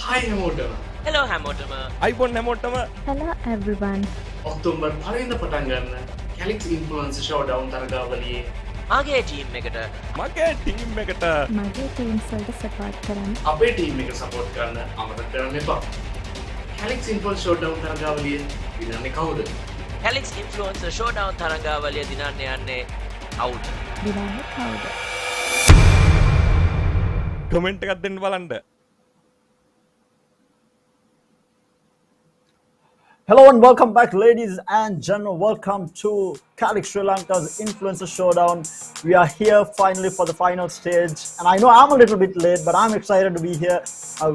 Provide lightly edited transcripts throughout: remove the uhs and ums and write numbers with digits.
Hi හැමෝටම. Hello හැමෝටම. iPhone හැමෝටම. Hello everyone. ඔක්තෝබර් 1 වෙනිදා පටන් ගන්න Calyx Influencer Showdown තරගාවලියේ මගේ ටීම් එකට මගේ ටීම් එකට මගේ ටීම්ස් වලට සපෝට් කරන්න. අපේ ටීම් එක සපෝට් කරන්න අමතක කරන්න එපා. Calyx Influencer Showdown තරගාවලිය දිනන්නේ කවුද? Calyx Influencer Showdown තරගාවලිය දිනන්න යන්නේ කවුද? දිනන්නේ කවුද? කමෙන්ට් එකක් දෙන්න බලන්න. Hello and welcome back, ladies and gentlemen. Welcome to Calyx Sri Lanka's Influencer Showdown. We are here finally for the final stage, and I know I'm a little bit late, but I'm excited to be here.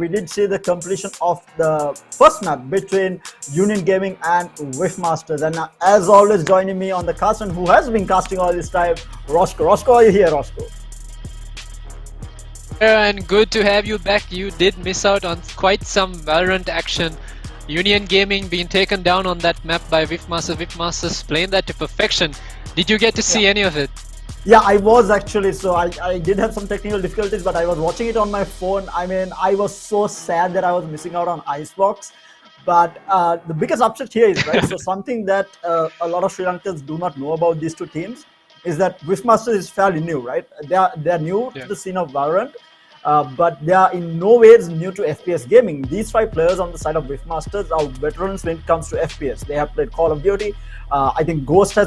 We did see the completion of the first map between Union Gaming and Wifmasters, and as always, joining me on the cast and who has been casting all this time, Roscoe. Roscoe, are you here, Roscoe? And good to have you back. You did miss out on quite some Valorant action. Union Gaming being taken down on that map by Wifmasters. Wifmasters playing that to perfection. Did you get to see any of it? Yeah, I was actually. So I did have some technical difficulties, but I was watching it on my phone. I mean, I was so sad that I was missing out on Icebox. But the biggest upset here is, right, so something that a lot of Sri Lankans do not know about these two teams is that Wifmasters is fairly new, right? They're new to the scene of Valorant. But they are in no ways new to FPS gaming. These 5 players on the side of Wifmasters are veterans when it comes to FPS. They have played Call of Duty. I think Ghost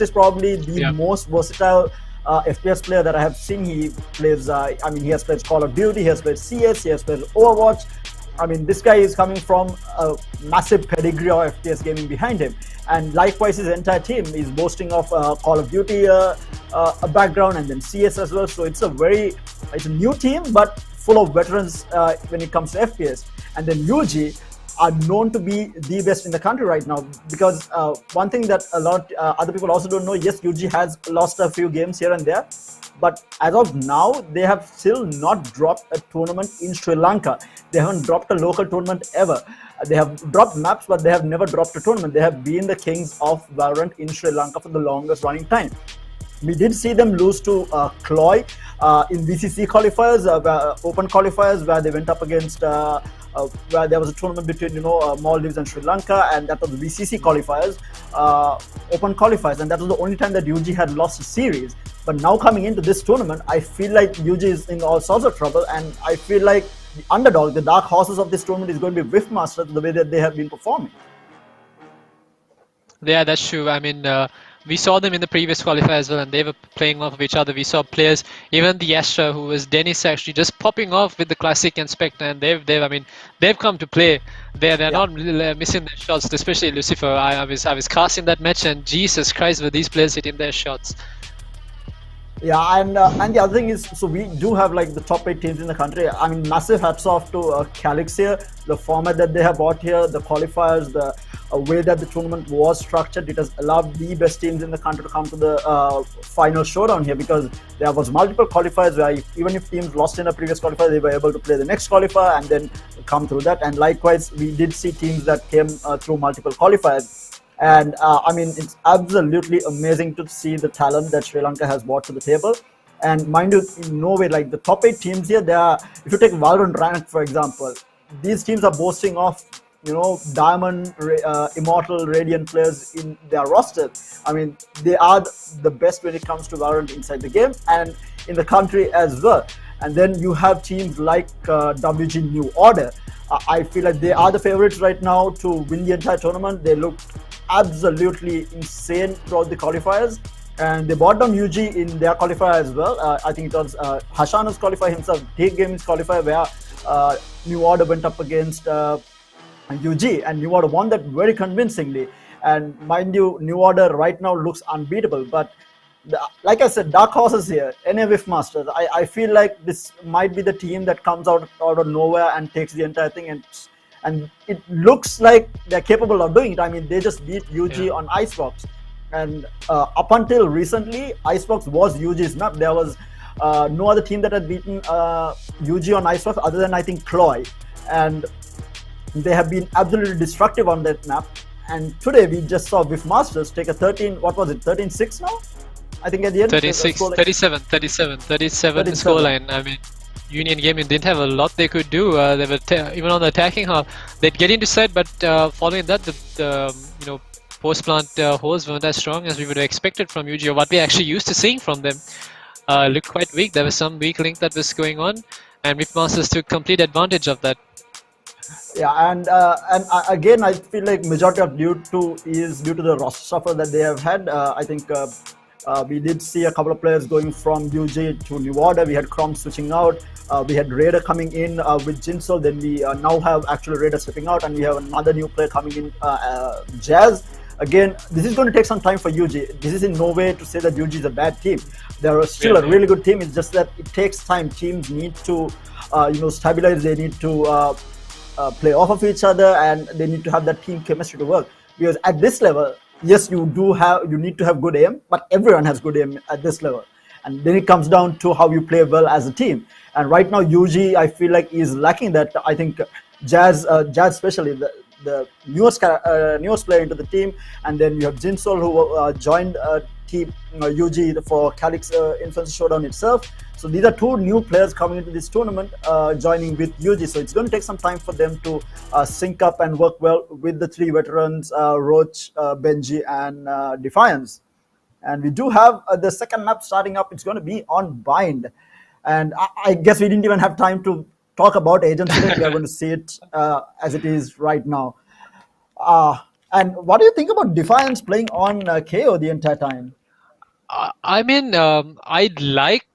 is probably the most versatile FPS player that I have seen. He plays. He has played Call of Duty. He has played CS. He has played Overwatch. I mean, this guy is coming from a massive pedigree of FPS gaming behind him, and likewise his entire team is boasting of Call of Duty a background and then CS as well. So it's a new team, but full of veterans when it comes to FPS. And then UG are known to be the best in the country right now, because one thing that a lot other people also don't know, yes, UG has lost a few games here and there, but as of now, they have still not dropped a tournament in Sri Lanka. They haven't dropped a local tournament ever. They have dropped maps, but they have never dropped a tournament. They have been the kings of Valorant in Sri Lanka for the longest running time. We did see them lose to Cloy in BCC qualifiers, open qualifiers, where they went up against where there was a tournament between Maldives and Sri Lanka, and that was the BCC qualifiers, open qualifiers, and that was the only time that UG had lost a series. But now coming into this tournament, I feel like UG is in all sorts of trouble, and I feel like the underdog, the dark horses of this tournament, is going to be Wifmasters, the way that they have been performing. Yeah, that's true. I mean, we saw them in the previous qualifier as well, and they were playing off of each other. We saw players, even the Astra, who was Dennis, actually just popping off with the Classic and Spectre, and they've come to play. They're not missing their shots, especially Lucifer. I was casting that match, and Jesus Christ, were these players hitting their shots. Yeah, and the other thing is, so we do have like the top 8 teams in the country. I mean, massive hats off to Calyx here. The format that they have brought here, the qualifiers, the way that the tournament was structured, it has allowed the best teams in the country to come to the final showdown here, because there was multiple qualifiers where even if teams lost in a previous qualifier, they were able to play the next qualifier and then come through that. And likewise, we did see teams that came through multiple qualifiers. And I mean, it's absolutely amazing to see the talent that Sri Lanka has brought to the table. And mind you, in no way, like the top 8 teams here, they are, if you take Valorant rank, for example, these teams are boasting of, Diamond, Immortal, Radiant players in their roster. I mean, they are the best when it comes to Valorant inside the game and in the country as well. And then you have teams like WG New Order. I feel like they are the favorites right now to win the entire tournament. They looked absolutely insane throughout the qualifiers, and they brought down UG in their qualifier as well. I think it was Hashana's qualifier himself, Take Gaming's qualifier, where New Order went up against UG, and New Order won that very convincingly. And mind you, New Order right now looks unbeatable, but like I said, dark horses here, NA Wifmasters. I feel like this might be the team that comes out of nowhere and takes the entire thing, and it looks like they're capable of doing it. I mean, they just beat UG on Icebox, and up until recently, Icebox was UG's map. There was no other team that had beaten UG on Icebox other than, I think, Cloy, and they have been absolutely destructive on that map. And today we just saw Wifmasters take a 13-6 now? I think at the end 37 scoreline. I mean, Union Gaming didn't have a lot they could do. They were even on the attacking half. They'd get into side, but following that, the post-plant holes weren't as strong as we would have expected from UG, or what we're actually used to seeing from them. Looked quite weak. There was some weak link that was going on, and Whipmasters took complete advantage of that. Yeah, and again, I feel like majority of is due to the roster shuffle that they have had. I think we did see a couple of players going from UG to New Order. We had Crom switching out. We had Raider coming in with Jinsol. Then we now have actual Raider stepping out, and we have another new player coming in, Jazz. Again, this is going to take some time for UG. This is in no way to say that UG is a bad team. They're still a really good team. It's just that it takes time. Teams need to, stabilize. They need to play off of each other, and they need to have that team chemistry to work. Because at this level, yes, you need to have good aim, but everyone has good aim at this level. And then it comes down to how you play well as a team. And right now, UG, I feel like is lacking that. I think Jazz especially the newest player into the team, and then you have Jinsol who joined team UG for Calyx Influencer Showdown itself. So these are two new players coming into this tournament, joining with UG. So it's going to take some time for them to sync up and work well with the three veterans, Roach, Benji, and Defiance. And we do have the second map starting up. It's going to be on Bind. And I guess we didn't even have time to talk about Agents today. We are going to see it as it is right now. And what do you think about Defiance playing on KO the entire time? I mean, I'd like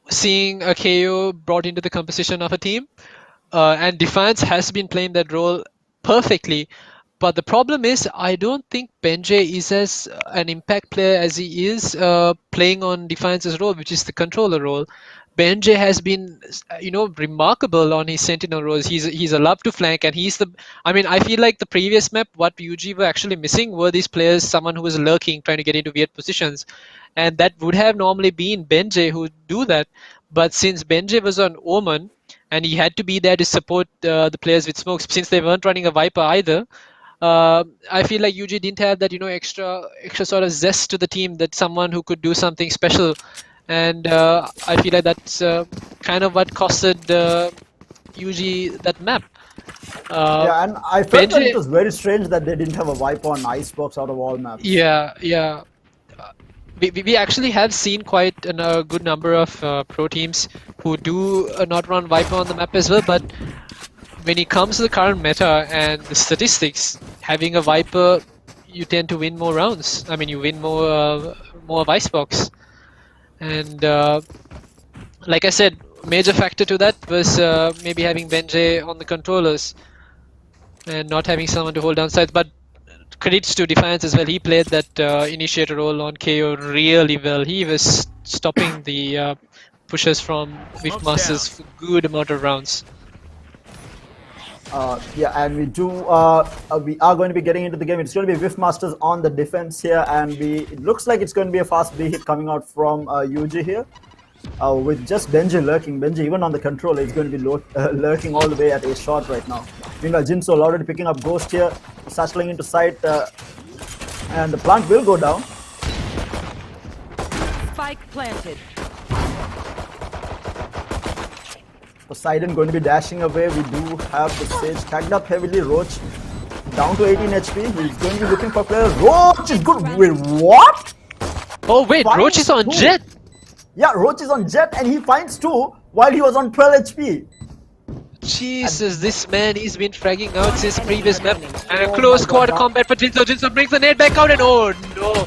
seeing a KO brought into the composition of a team, and Defiance has been playing that role perfectly. But the problem is, I don't think Benjay is as an impact player as he is playing on Defiance's role, which is the controller role. Benjay has been, remarkable on his sentinel roles. He's allowed to flank, and he's the. I mean, I feel like the previous map, what UG were actually missing were these players, someone who was lurking, trying to get into weird positions, and that would have normally been Benjay who would do that. But since Benjay was on Omen, and he had to be there to support the players with smokes, since they weren't running a Viper either. I feel like UG didn't have that, extra sort of zest to the team, that someone who could do something special. And I feel like that's kind of what costed UG that map. Yeah, and I felt that it was very strange that they didn't have a Viper on Icebox out of all maps. Yeah. We actually have seen quite a good number of pro teams who do not run Viper on the map as well, but when it comes to the current meta and the statistics, having a Viper, you tend to win more rounds. I mean, you win more of Icebox. And like I said, major factor to that was maybe having Benjay on the controllers and not having someone to hold down sides. But credits to Defiance as well. He played that initiator role on KO really well. He was stopping the pushes from Whipmasters for good amount of rounds. Yeah, and we are going to be getting into the game. It's going to be Whipmasters on the defense here, and it looks like it's going to be a fast B hit coming out from UG here, with just Benji lurking. Benji, even on the controller, is going to be lurking all the way at a shot right now. Meanwhile, Jinsol already picking up Ghost here, settling into sight, and the plant will go down. Spike planted. Poseidon going to be dashing away. We do have the Sage tagged up heavily. Roach down to 18 HP. He's going to be looking for players. Roach is good. Wait, what? Oh wait, Roach is on Jet. Yeah, Roach is on Jet, and he finds 2 while he was on 12 HP. Jesus, this man, he's been fragging out since previous map. And a close quarter combat for Jinsol. Jinsol brings the nade back out, and oh no,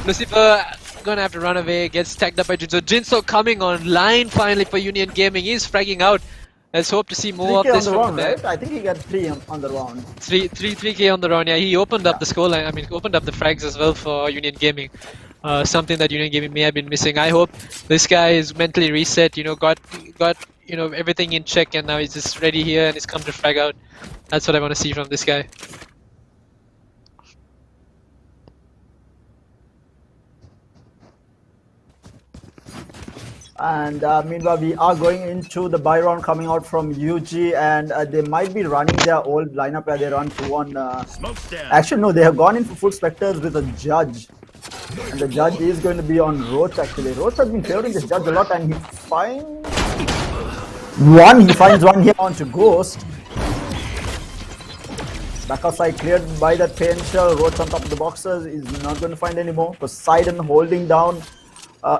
Lucifer gonna have to run away, gets tagged up by Jinsol. Jinsol coming online finally for Union Gaming. He's fragging out. Let's hope to see more of this from there. Right? I think he got 3 on the round. 3K on the round, yeah. He opened up the scoreline, opened up the frags as well for Union Gaming. Something that Union Gaming may have been missing. I hope this guy is mentally reset, got everything in check, and now he's just ready here and he's come to frag out. That's what I want to see from this guy. And meanwhile, we are going into the buy round coming out from UG, and they might be running their old lineup where they run 2 on. Actually, no, they have gone in for full Spectres with a Judge. And the Judge is going to be on Roach actually. Roach has been favoring this Judge a lot, and he finds. One, he finds one here onto Ghost. Back outside cleared by that pain shell. Roach on top of the boxes is not going to find any more. Poseidon holding down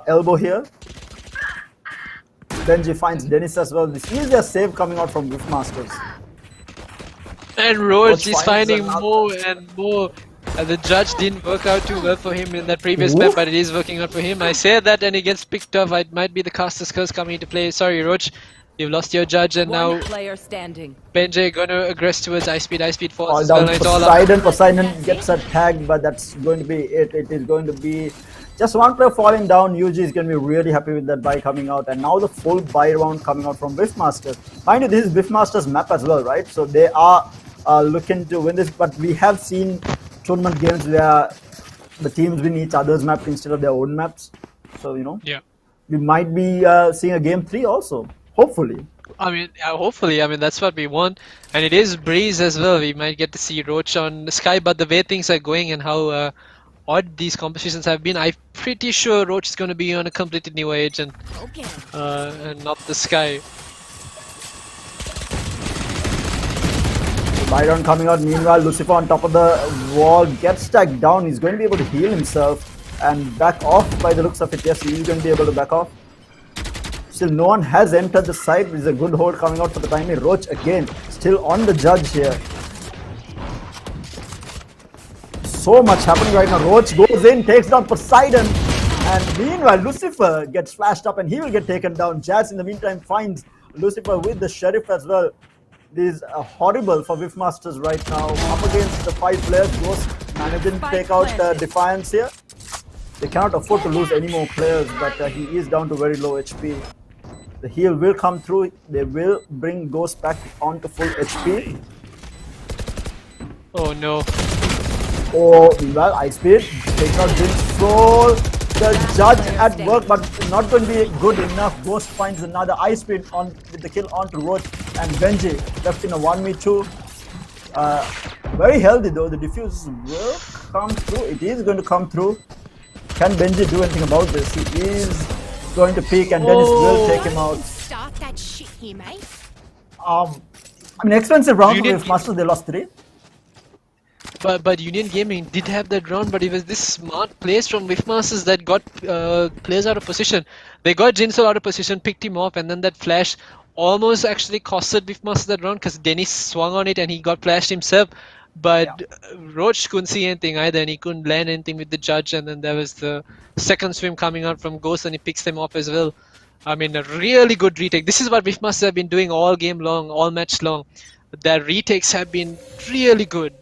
elbow here. Benji finds Dennis as well. This is a save coming out from Riftmasters. And Roach is finds finding another. more and more. The judge didn't work out too well for him in that previous map, but it is working out for him. I say that and he gets picked off. It might be the caster's curse coming into play. Sorry, Roach. You've lost your judge, and One now player standing. Benji gonna aggress towards ice speed. Ice speed falls All as well. down And it's all up. Poseidon gets a tag, but that's going to be it. It is going to be just one player falling down. UG is going to be really happy with that buy coming out, and now the full buy round coming out from Riftmasters. Mind you, this is Riftmasters map as well, right? So they are looking to win this, but we have seen tournament games where the teams win each other's map instead of their own maps. So, you know, Yeah. we might be seeing a game 3 also, hopefully. I mean, hopefully, I mean, that's what we want. And it is Breeze as well. We might get to see Roach on the Sky, but the way things are going and how odd these competitions have been, I'm pretty sure Roach is going to be on a completely new agent Okay. and not the Sky. Byron coming out. Meanwhile, Lucifer on top of the wall gets tagged down. He's going to be able to heal himself and back off by the looks of it. Yes, he's going to be able to back off. Still, no one has entered the site. There's a good hold coming out for the time being. Roach again, still on the judge here. So much happening right now. Roach goes in, takes down Poseidon. And meanwhile, Lucifer gets flashed up and he will get taken down. Jazz in the meantime finds Lucifer with the Sheriff as well. This is horrible for Riftmasters right now. Up against the 5 players, Ghost managing to take out Defiance here. They cannot afford to lose any more players, but he is down to very low HP. The heal will come through. They will bring Ghost back onto full HP. Oh no. Oh, well, Ice Speed takes out Jin's soul. The judge at work, but not going to be good enough. Ghost finds another Ice Speed on with the kill onto Roach, and Benji left in a 1v2. Very healthy though. The diffuse will come through. It is going to come through. Can Benji do anything about this? He is going to peek, and Dennis will take him out. Start that shit here, mate. I mean, expensive round for Union- Riftmasters. They lost 3. But Union Gaming did have that round, but it was this smart plays from Riftmasters that got players out of position. They got Jinsol out of position, picked him off, and then that flash almost actually costed Riftmasters that round because Dennis swung on it and he got flashed himself. But Roach couldn't see anything either, and he couldn't land anything with the judge. And then there was the second swim coming out from Ghost, and he picks them off as well. I mean, a really good retake. This is what Riftmasters have been doing all game long, all match long. Their retakes have been really good.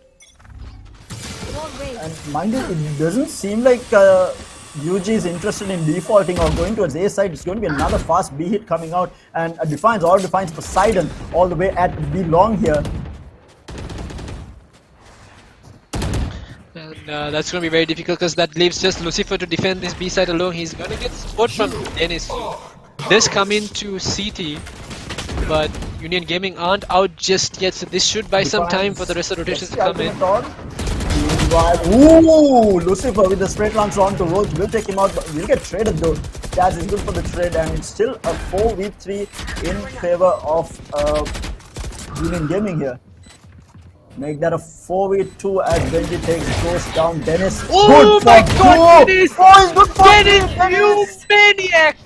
And mind you, it doesn't seem like UG is interested in defaulting or going towards A side. It's going to be another fast B hit coming out, and Defiance Poseidon all the way at B long here. And that's going to be very difficult because that leaves just Lucifer to defend this B side alone. He's going to get support from Dennis. This come into CT, but Union Gaming aren't out just yet, so this should buy some time for the rest of the rotations to come in. Ooh, Lucifer with the straight lance on to Roach will take him out, but will get traded though. Jazz is good for the trade, and it's still a 4v3 in favor of Union Gaming here. Make that a 4v2 as Benji takes Ghost down. Dennis. Oh good my for god, Go. Dennis! Oh, he's good for Dennis, Go. you maniac!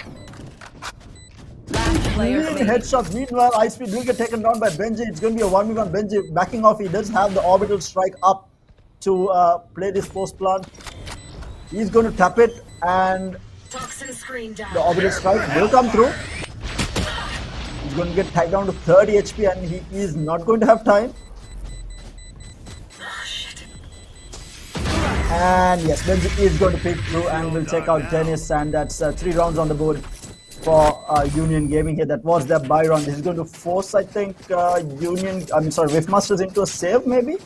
Last player Clean headshot. Meanwhile, Ice Speed will get taken down by Benji. It's going to be a 1v1. Benji backing off. He does have the orbital strike up to play this post plant. He's going to tap it, and the orbital strike will come through. He's going to get tagged down to 30 HP, and he is not going to have time. And yes, Benji is going to pick through and will take out Dennis, and that's 3 rounds on the board for Union Gaming here. That was their buy round. This is going to force, I think, Riftmasters into a save, maybe?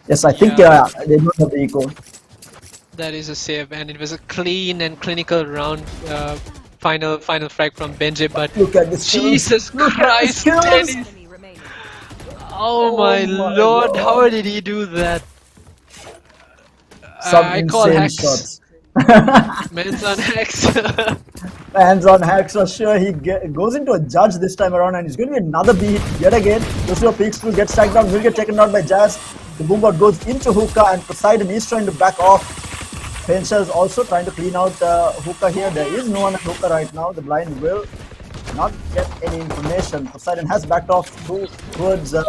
Yes, I think Yeah. they don't have the eco. That is a save, and it was a clean and clinical round. Final frag from Benji, but Look at this. Jesus Christ, skills. Dennis! enemy remaining. Oh my lord, how did he do that? Some I call insane hacks. shots. Men's on hacks. Hands on hacks for sure. He goes into a judge this time around, and it's going to be another beat yet again. Lucio peeks through, gets tagged down, will get taken down by Jazz. The boombot goes into Hookah, and Poseidon is trying to back off. Pensha is also trying to clean out Hookah here. There is no one at Hookah right now. The blind will not get any information. Poseidon has backed off towards the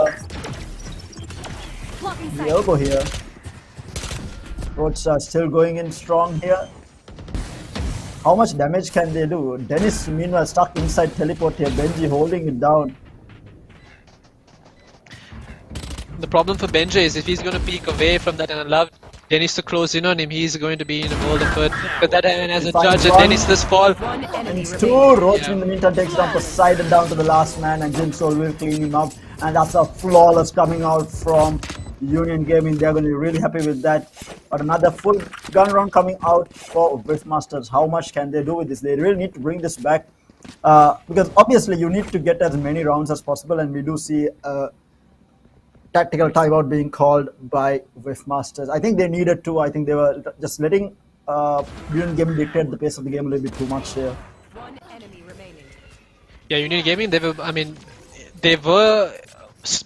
elbow here. Roach still going in strong here. How much damage can they do? Dennis meanwhile stuck inside teleport here. Benji holding it down. The problem for Benji is if he's going to peek away from that and allow Dennis to close in on him, he's going to be in a world of hurt. But that and as a judge, and Dennis this fall. One And enemy it's remaining. two. Roach in the meantime takes down Poseidon down to the last man, and Jim Soul will clean him up. And that's a flawless coming out from Union Gaming. They're going to be really happy with that. But another full gun round coming out for Riftmasters. How much can they do with this? They really need to bring this back because obviously you need to get as many rounds as possible, and we do see tactical timeout being called by Riftmasters. I think they needed to. I think they were just letting Union Gaming dictate the pace of the game a little bit too much here. One enemy remaining. Yeah, Union Gaming, they were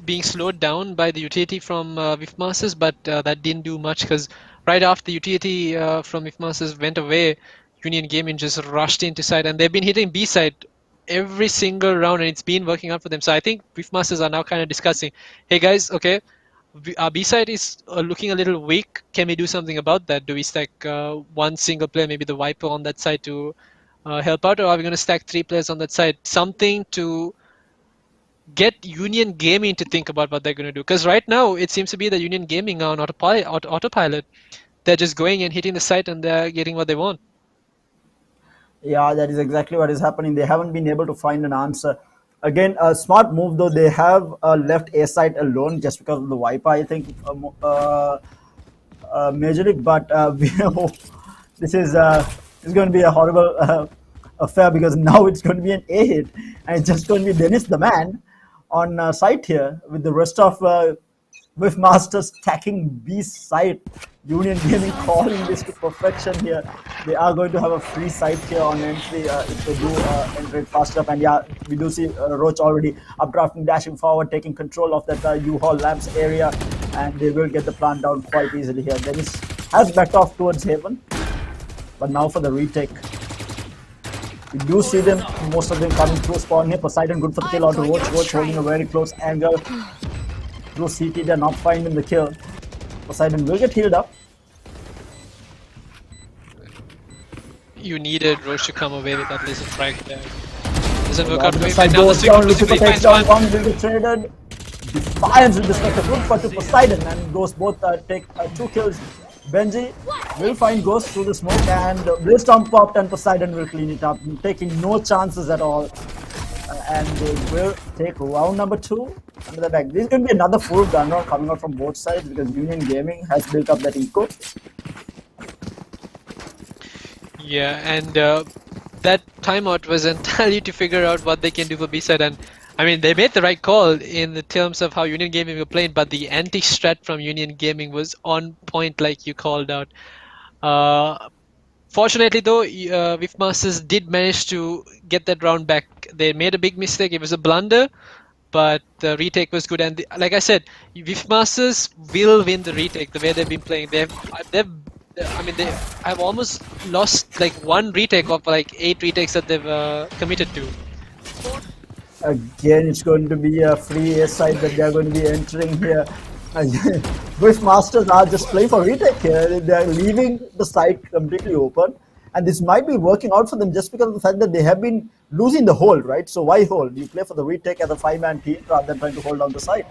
being slowed down by the utility from Riftmasters, but that didn't do much because right after the utility from Riftmasters went away, Union Gaming just rushed into side, and they've been hitting B side every single round, and it's been working out for them. So I think Riftmasters are now kind of discussing, hey guys, okay, our B side is looking a little weak. Can we do something about that? Do we stack one single player, maybe the Viper on that side to help out, or are we going to stack 3 players on that side? Something to get Union Gaming to think about what they're going to do. Because right now, it seems to be that Union Gaming are on autopilot. They're just going and hitting the site, and they're getting what they want. Yeah, that is exactly what is happening. They haven't been able to find an answer. Again, a smart move though. They have left A side alone just because of the Viper, I think, majorly. But this is going to be a horrible affair because now it's going to be an A hit, and it's just going to be Dennis the man on site here with the rest of Riftmasters stacking B side. Union Gaming calling this to perfection here. They are going to have a free site here on entry if they do enter it fast enough. And yeah, we do see Roach already updrafting, dashing forward, taking control of that U-Haul Labs area, and they will get the plant down quite easily here. Dennis has backed off towards Haven, but now for the retake. We do see them, most of them coming through spawn here. Poseidon good for the kill onto Roach. Roach holding a very close angle. Through CT, they're not finding the kill. Poseidon will get healed up. You needed Roche to come away with that laser frag there. Doesn't work Now out the for him. side And now the goes down, Lucifer Super takes down one, will get traded. Defiance with this like a good for to Poseidon, and Ghost both take 2 kills. Benji will find Ghost through the smoke, and Blaze-Storm popped, and Poseidon will clean it up, taking no chances at all. And they will take round number 2 under the back. This is going to be another full gun round coming out from both sides because Union Gaming has built up that eco. Yeah, and that timeout was entirely to figure out what they can do for B-side. And I mean, they made the right call in the terms of how Union Gaming were playing, but the anti-strat from Union Gaming was on point, like you called out. Fortunately, though, Riftmasters did manage to get that round back. They made a big mistake. It was a blunder, but the retake was good. And like I said, Riftmasters will win the retake the way they've been playing. I've almost lost like 1 retake of like 8 retakes that they've committed to. Again, it's going to be a free A side that they're going to be entering here. Riftmasters are just playing for retake here. They're leaving the site completely open, and this might be working out for them just because of the fact that they have been losing the hold, right? So why hold? You play for the retake as a 5-man team rather than trying to hold down the site.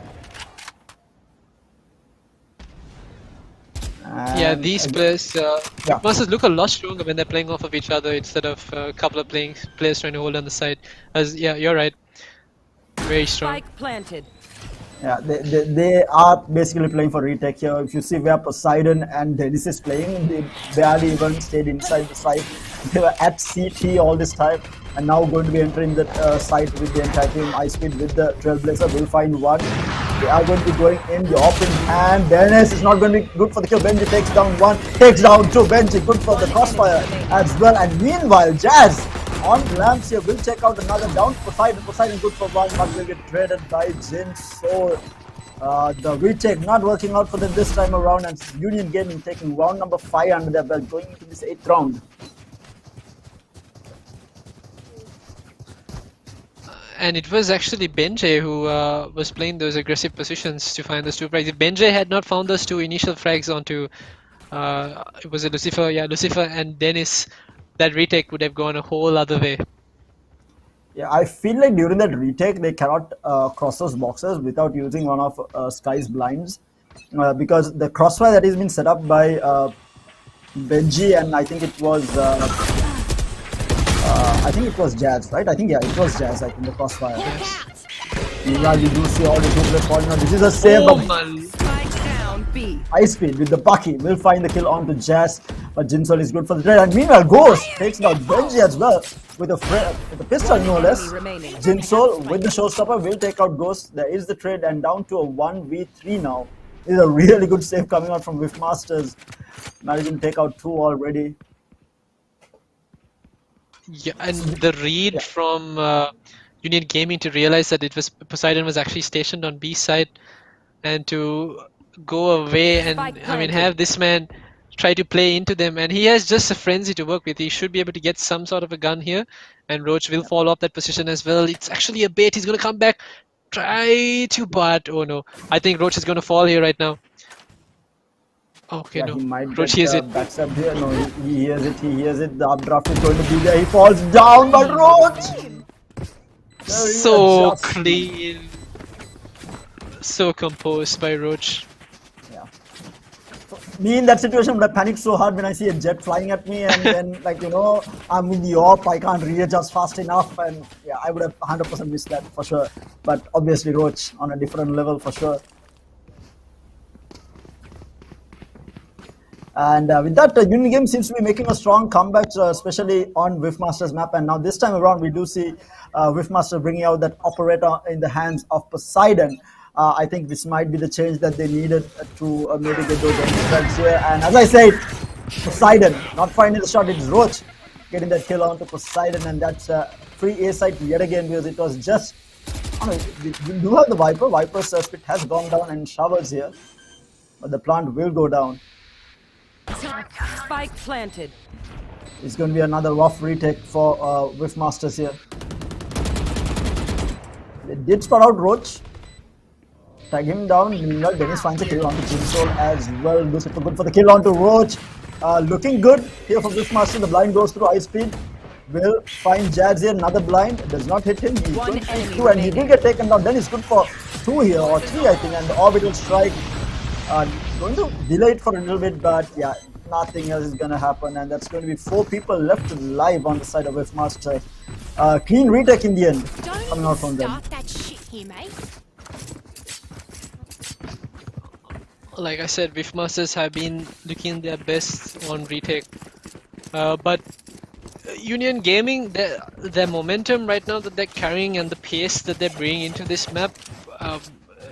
Yeah, these players, Riftmasters look a lot stronger when they're playing off of each other instead of a couple of players trying to hold on the side. Yeah, you're right. Very strong. Spike planted. Yeah, they are basically playing for retake here. If you see where Poseidon and Dennis is playing, they barely even stayed inside the site. They were at CT all this time, and now going to be entering the site with the entire team. Ice Speed with the Trailblazer will find one. They are going to be going in the open hand. Dennis is not going to be good for the kill. Benji takes down 1, takes down 2. Benji good for the crossfire as well. And meanwhile, Jazz on lamps here. We'll check out another down. Poseidon good for one, but will get traded by Jin. So the retake not working out for them this time around, and Union Gaming taking round number 5 under their belt, going into this 8th round. And it was actually Benjay who was playing those aggressive positions to find those 2 frags. If Benjay had not found those 2 initial frags onto, it was Lucifer, yeah, Lucifer and Dennis, that retake would have gone a whole other way. Yeah, I feel like during that retake they cannot cross those boxes without using one of Sky's blinds, because the crossfire that has been set up by Benji, and I think it was Jazz, right? I think it was Jazz. I think the crossfire. Yes. Meanwhile, you do see all the 2 players falling out. This is a save. Spike down B. High speed with the Bucky will find the kill onto Jazz, but Jinsol is good for the trade. And meanwhile, Ghost takes out Benji as well with a pistol, no less. Enemy remaining. Jinsol with the showstopper will take out Ghost. There is the trade, and down to a 1v3 now. This is a really good save coming out from Whiffmasters. Managing to take out 2 already. Yeah, and the read from Union Gaming to realize that it was Poseidon was actually stationed on B side, and to go away and have this man try to play into them, and he has just a frenzy to work with. He should be able to get some sort of a gun here, and Roach will fall off that position as well. It's actually a bait. He's going to come back, try to, but oh no, I think Roach is going to fall here right now. Okay, no, He might Roach get hears it. backstab here. No, he hears it. He hears it. The updraft is going to be there. He falls down, but Roach. So clean, so composed by Roach. Yeah. Me in that situation would have panicked so hard when I see a jet flying at me, and then I'm in the AWP, I can't readjust fast enough, and yeah, I would have 100% missed that for sure. But obviously Roach on a different level for sure. And with that, Union Game seems to be making a strong comeback, especially on Whiffmaster's map. And now this time around, we do see Whiffmaster bringing out that operator in the hands of Poseidon. I think this might be the change that they needed to maybe get those strikes here. And as I said, Poseidon not finding the shot. It's Roach getting that kill onto Poseidon, and that's free A site yet again, because it was just. We do have the Viper. Viper's spit has gone down and showers here, but the plant will go down. Spike planted. It's going to be another rough retake for Whiffmasters here. They did spot out Roach. Tag him down. Meanwhile, Dennis finds a kill onto Jinsol as well. Lucifer good for the kill onto Roach. Looking good here for Whiffmaster. The blind goes through high speed. Will find Jags here. Another blind. Does not hit him. He's going to take 2, and he will get taken down. Then he's good for 2 here, or 3 I think. And the orbital strike. Going to delay it for a little bit, but yeah, nothing else is going to happen, and that's going to be 4 people left alive on the side of Whiffmaster. Clean retake in the end, coming out from them. That shit here, mate. Like I said, Whiffmasters have been looking their best on retake, but Union Gaming, their momentum right now that they're carrying and the pace that they're bringing into this map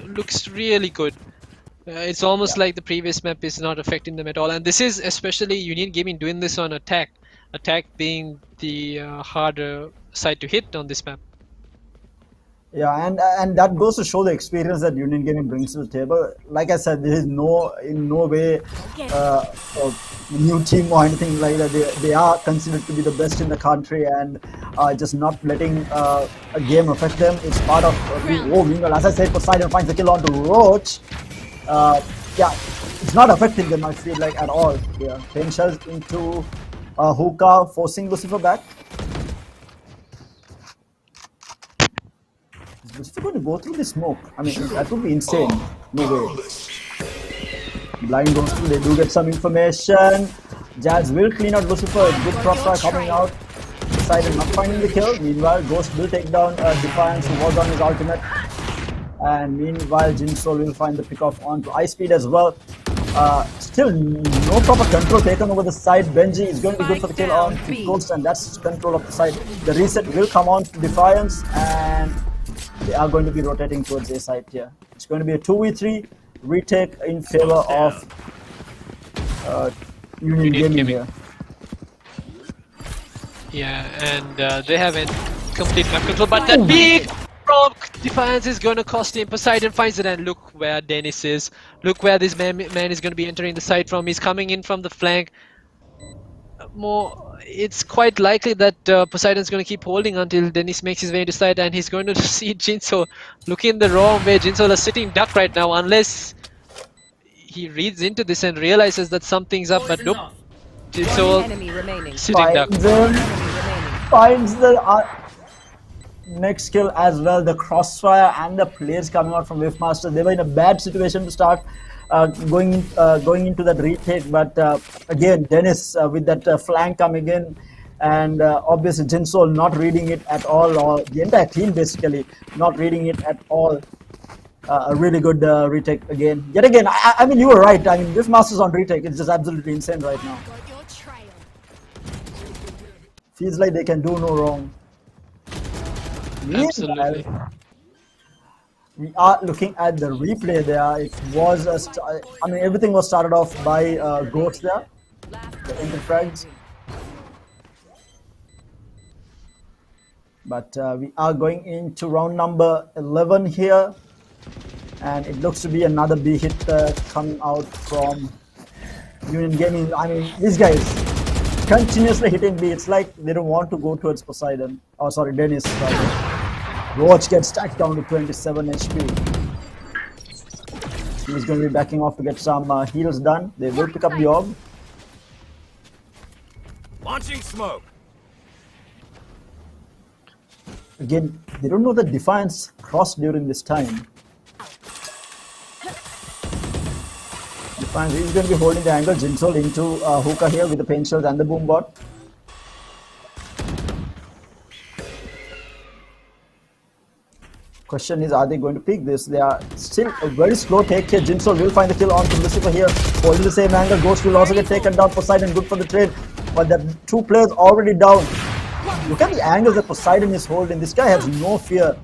looks really good. It's almost like the previous map is not affecting them at all, and this is especially Union Gaming doing this on attack. Attack being the harder side to hit on this map. Yeah, and that goes to show the experience that Union Gaming brings to the table. Like I said, there is in no way a new team or anything like that. They are considered to be the best in the country, and just not letting a game affect them. It's part of meanwhile, as I said, Poseidon finds the kill onto Roach. Yeah, it's not affecting them, I feel like, at all. Yeah, 10 shells into Hookah, forcing Lucifer back. Is Lucifer going to go through the smoke? I mean, that would be insane. No way. Blind goes through, they do get some information. Jazz will clean out Lucifer, good crossfire coming out. Poseidon not finding the kill. Meanwhile, Ghost will take down Defiance, who was on his ultimate. And meanwhile, Jinsol will find the pickoff onto Ice Speed as well. Still no proper control taken over the side. Benji is going to be good for the kill on Ghost, and that's control of the side. The reset will come on to Defiance, and they are going to be rotating towards A side here. It's going to be a 2v3 retake in favor of Union Gaming here. Yeah, and they have complete map control, but that big from Defiance is going to cost him. Poseidon finds it, and look where Dennis is. Look where this man is going to be entering the site from. He's coming in from the flank. It's quite likely that Poseidon's going to keep holding until Dennis makes his way into site, and he's going to see Jinso looking the wrong way. Jinso is sitting duck right now, unless he reads into this and realizes that something's up, but nope. One Jinso enemy remaining. sitting duck. Finds him, finds the next kill as well. The crossfire and the players coming out from Wavemaster, they were in a bad situation to start going into that retake, but again Dennis with that flank coming in, and obviously Jinso not reading it at all, or the entire team basically not reading it at all. A really good retake again. Yet again, I mean, you were right. I mean, Wavemaster's on retake, it's just absolutely insane right now. Feels like they can do no wrong. Absolutely. Meanwhile, we are looking at the replay there. It was I mean, everything was started off by Ghost there, the interfrags. But we are going into round number 11 here, and it looks to be another B hit coming out from Union Gaming. I mean, these guys continuously hitting B. It's like they don't want to go towards Poseidon. Oh, sorry, Dennis. Roach gets stacked down to 27 HP. He's going to be backing off to get some heals done. They will pick up the orb. Launching smoke. Again, they don't know that Defiance crossed during this time. Defiance is going to be holding the angle. Jinso into Hookah here with the pain shield and the boom bot. Question is, are they going to pick this? They are still a very slow take here. Jinso will find the kill onto Lucifer here. Holding the same angle. Ghost will also get taken down. Poseidon good for the trade. But the two players already down. Look at the angles that Poseidon is holding. This guy has no fear.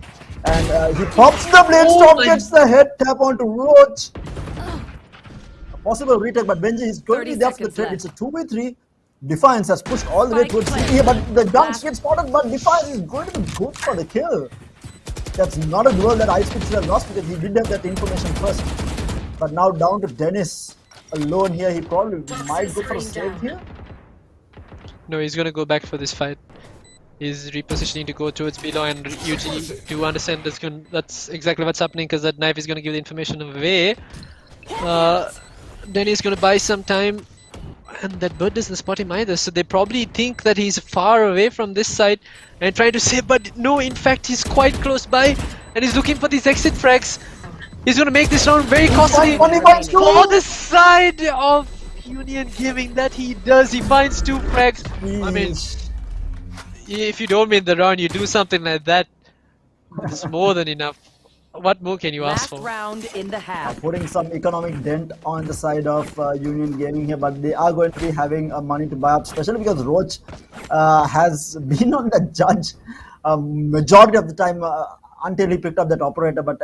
And he pops the blade storm, gets the head tap onto Roach. A possible retake, but Benji is going to be there for the trade. It's a 2v3. Defiance has pushed all the way towards C here, but the dunks get spotted, but Defiance is going to be good for the kill. That's not a duel that Ice Speed should have lost, because he did have that information first. But now down to Dennis alone here. He probably might go for a save here. No, he's going to go back for this fight. He's repositioning to go towards below, and UG do understand that's exactly what's happening, because that knife is going to give the information away. Dennis is going to buy some time, and that bird doesn't spot him either, so they probably think that he's far away from this side and trying to save, but no, in fact he's quite close by, and he's looking for these exit frags. He's going to make this round very costly for the side of Union Gaming. That he does. He finds two frags. I mean, if you don't win the round, you do something like that, it's more than enough. What more can you ask for? Last round in the half. Putting some economic dent on the side of Union Gaming here, but they are going to be having money to buy up, especially because Roach has been on the judge majority of the time until he picked up that operator, but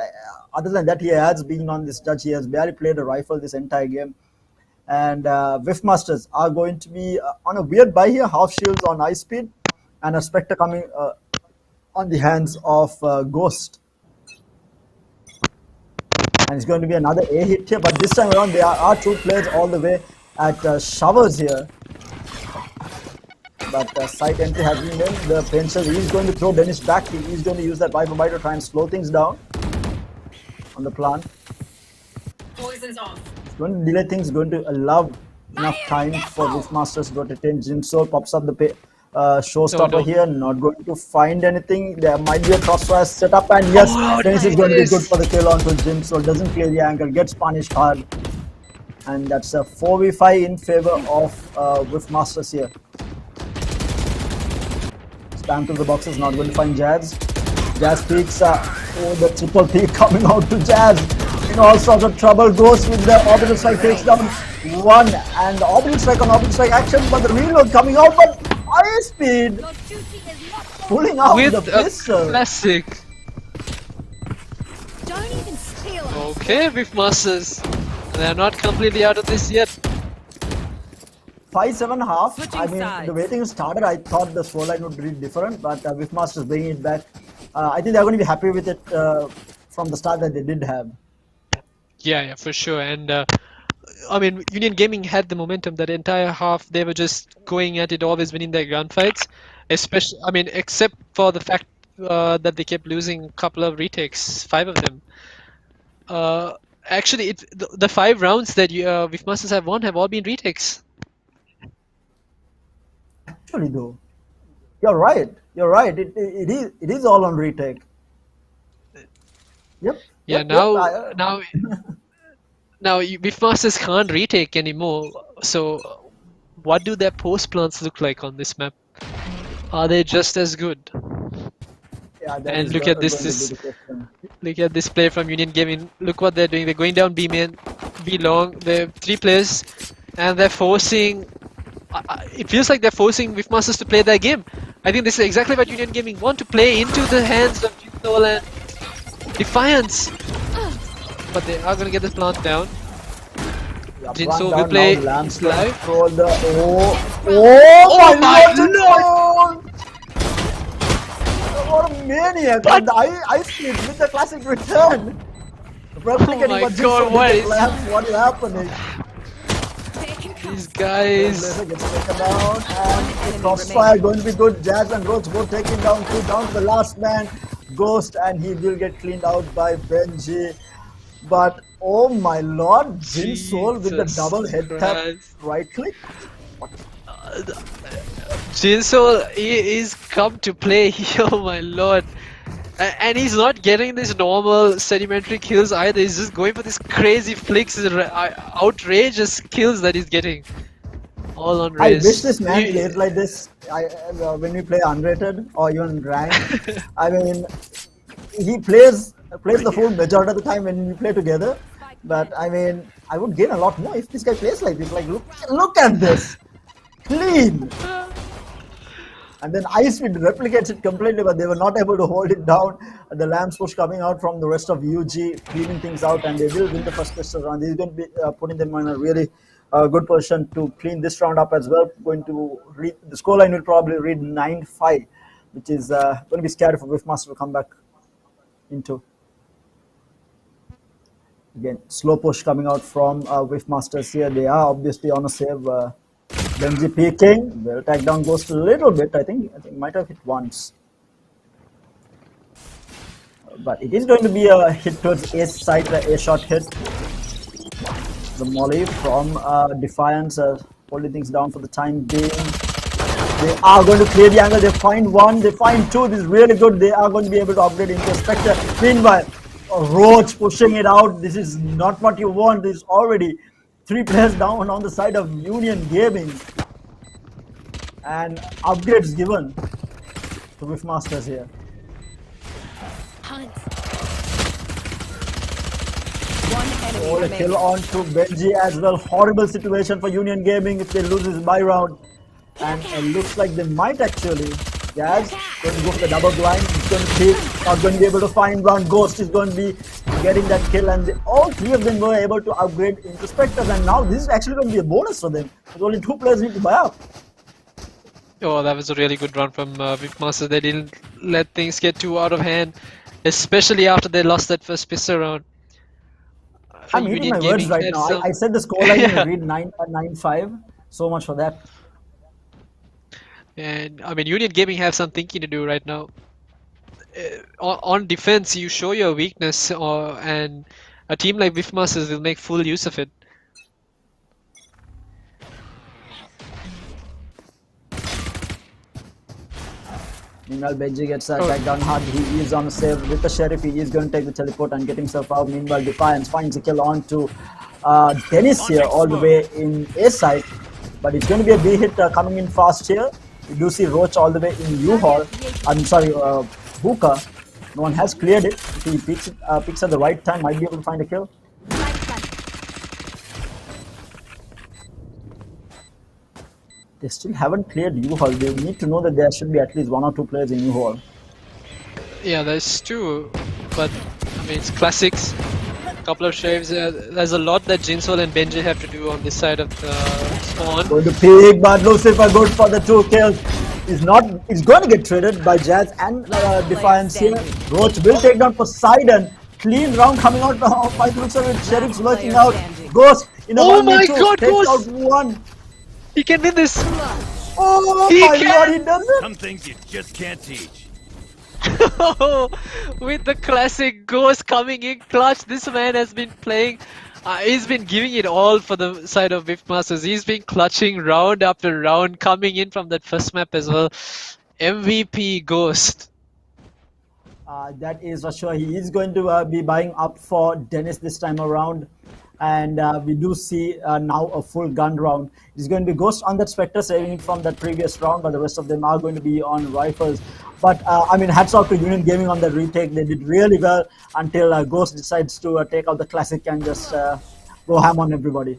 other than that he has been on this judge. He has barely played a rifle this entire game. And Wavemasters are going to be on a weird buy here, half shields on Ice Speed, and a Spectre coming on the hands of Ghost. And it's going to be another A hit here, but this time around there are two players all the way at Showers here. But side entry has been made. The pencil is going to throw Dennis back. He is going to use that Viper Bite to try and slow things down on the plant. Poison's off. It's going to delay things, going to allow enough time for Wavemasters to go to 10. Jinso pops up the showstopper here, not going to find anything. There might be a crossfire set up, and yes, Dennis is going to be good for the kill onto Jinso. Doesn't clear the angle, gets punished hard. And that's a 4v5 in favor of Wavemasters here. Spam to the boxes, not going to find Jazz. Jazz peeks, the triple peek coming out to Jazz. In all sorts of trouble, goes with the orbital strike, takes down one, and the orbital strike on orbital strike action, but the reload coming out, but Ice Speed pulling out with the pistol. Classic. Don't even steal it. Okay, Wavemasters. They are not completely out of this yet. 5-7 half. Switching I mean, sides. the way things started, I thought the scoreline would be different, but with Masters bringing it back, I think they're going to be happy with it from the start that they did have. Yeah, for sure. And I mean, Union Gaming had the momentum that entire half. They were just going at it, always winning their gunfights. Especially, I mean, except for the fact that they kept losing a couple of retakes, 5 of them. Actually, the 5 rounds that Wifmasters have won have all been retakes. Actually, though, you're right. You're right. It is all on retake. Yep. Yeah, Yep, now Wifmasters can't retake anymore. So, what do their post plants look like on this map? Are they just as good? Yeah, that And is look at going to this. be the question. Look at this play from Union Gaming. Look what they're doing. They're going down B main, B long. They're 3 players, and they're forcing. It feels like they're forcing Wifmasters to play their game. I think this is exactly what Union Gaming want to play into the hands of Jinsol and Defiance. But they are gonna get this plant down. Yeah, Jinsol plant will down play now, Lamps live. control the oh my lord! What a maniac! And the ice split with the classic return. Replicating my what God, Jinsol what did is- to Lamps, what is happening? These guys. Laser gets taken down and the crossfire going to be good. Jazz and Roach both taken down, 2 down to the last man. Ghost, and he will get cleaned out by Benji. But oh my lord, Jinsol with the Jesus double head tap Christ. right click. Jinsol is come to play here, oh my lord. And he's not getting these normal sedimentary kills either. He's just going for these crazy flicks, outrageous kills that he's getting. All on I race. wish this man plays like this. When we play unrated or even ranked, I mean, he plays the full majority of the time when we play together. But I mean, I would gain a lot more if this guy plays like this. Like, look at this, clean. And then Ice Speed replicates it completely, but they were not able to hold it down. The Lambs push coming out from the rest of UG, cleaning things out, and they will win the first pistol round. This is going to be putting them in a really good position to clean this round up as well. Going to read the scoreline will probably read 9-5, which is going to be scary for Wifmaster to come back into. Again, slow push coming out from Wifmasters here. They are obviously on a save. Benji peeking, will tag down Ghost a little bit. I think might have hit once, but it is going to be a hit towards A side, a shot hit. The molly from Defiance holding things down for the time being. They are going to clear the angle. They find 1, they find 2. This is really good. They are going to be able to upgrade into a Spectre. Meanwhile, Roach pushing it out. This is not what you want. This is already 3 players down on the side of Union Gaming, and upgrades given to Wifmasters here. One enemy Oh, a remaining. kill on to Benji as well. Horrible situation for Union Gaming if they lose this buy round, and it looks like they might actually. Jazz going to go for the double blind. He's going to see, not going to be able to find round. Ghost is going to be getting that kill, and all 3 of them were able to upgrade into Spectres, and now this is actually going to be a bonus for them. There's only 2 players need to buy up. Oh, that was a really good run from Wifmasters. They didn't let things get too out of hand, especially after they lost that first pistol round. I'm eating my words right now. I said the scoreline will read 9-5. So much for that. And I mean, Union Gaming have some thinking to do right now. On defense, you show your weakness, and a team like Wifmasters will make full use of it. Meanwhile, Benji gets back down hard. He is on a save with the Sheriff. He is going to take the teleport and get himself out. Meanwhile, Defiance finds a kill on to Dennis here, all the way in A side. But it's going to be a B hit coming in fast here. You do see Roach all the way in U-Hall. I'm sorry, Buka. No one has cleared it. If he picks at the right time, might be able to find a kill. They still haven't cleared U-Hall. They need to know that there should be at least 1 or 2 players in U-Hall. Yeah, there's 2, but I mean, it's Classics couple of shaves. There's a lot that Jinsol and Benji have to do on this side of the spawn. Going to peek, but Lucifer good for the 2 kills. He's going to get traded by Jazz and Defiance here. Roach will take down Poseidon. Clean round coming out by the looks of it. Sheriff's working out. Ghost in a 1v2. God, Takes Ghost! out 1. He can win this! Oh He my can! god, he does it! Some things you just can't teach. With the classic Ghost coming in clutch, this man has been playing. He's been giving it all for the side of Whiffmasters. He's been clutching round after round, coming in from that first map as well. MVP Ghost. That is for sure. He is going to be buying up for Dennis this time around. And we do see now a full gun round. It's going to be Ghost on that Spectre, saving it from that previous round, but the rest of them are going to be on rifles. But I mean, hats off to Union Gaming on the retake. They did really well until Ghost decides to take out the classic and just go ham on everybody.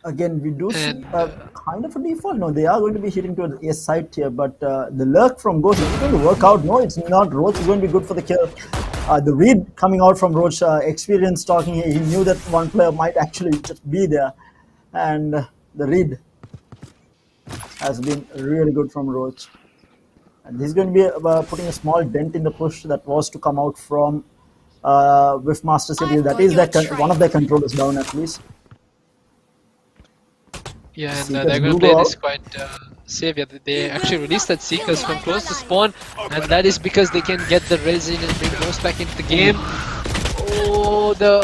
Again, we do see kind of a default. No, they are going to be hitting towards the A side here, but the lurk from Ghost is going to work out. No, it's not. Roach is going to be good for the kill. The read coming out from Roach, experience talking here. He knew that one player might actually just be there, and the read has been really good from Roach. And he's going to be putting a small dent in the push that was to come out from Whiffmaster City. That is one of their controllers down at least. Yeah, and Seekers they're going to do play go this quite safe. Yeah, they actually released that Seekers from close to spawn, and that is because they can get the res in and bring Ghost back into the game. Oh, the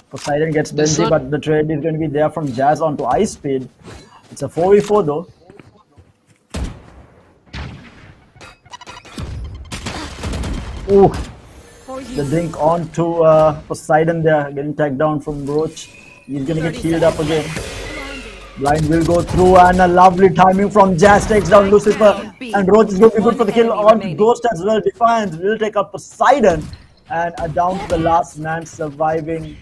Poseidon gets Benji, but the trade is going to be there from Jazz onto Ice Speed. It's a 4v4 though. Ooh, the dink onto Poseidon there, getting tagged down from Roach. He's going to get healed up again. Blind will go through, and a lovely timing from Jazz takes down Lucifer. And Roach is going to be good for the kill on Ghost as well. Defiance will take out Poseidon. And down to the last man surviving.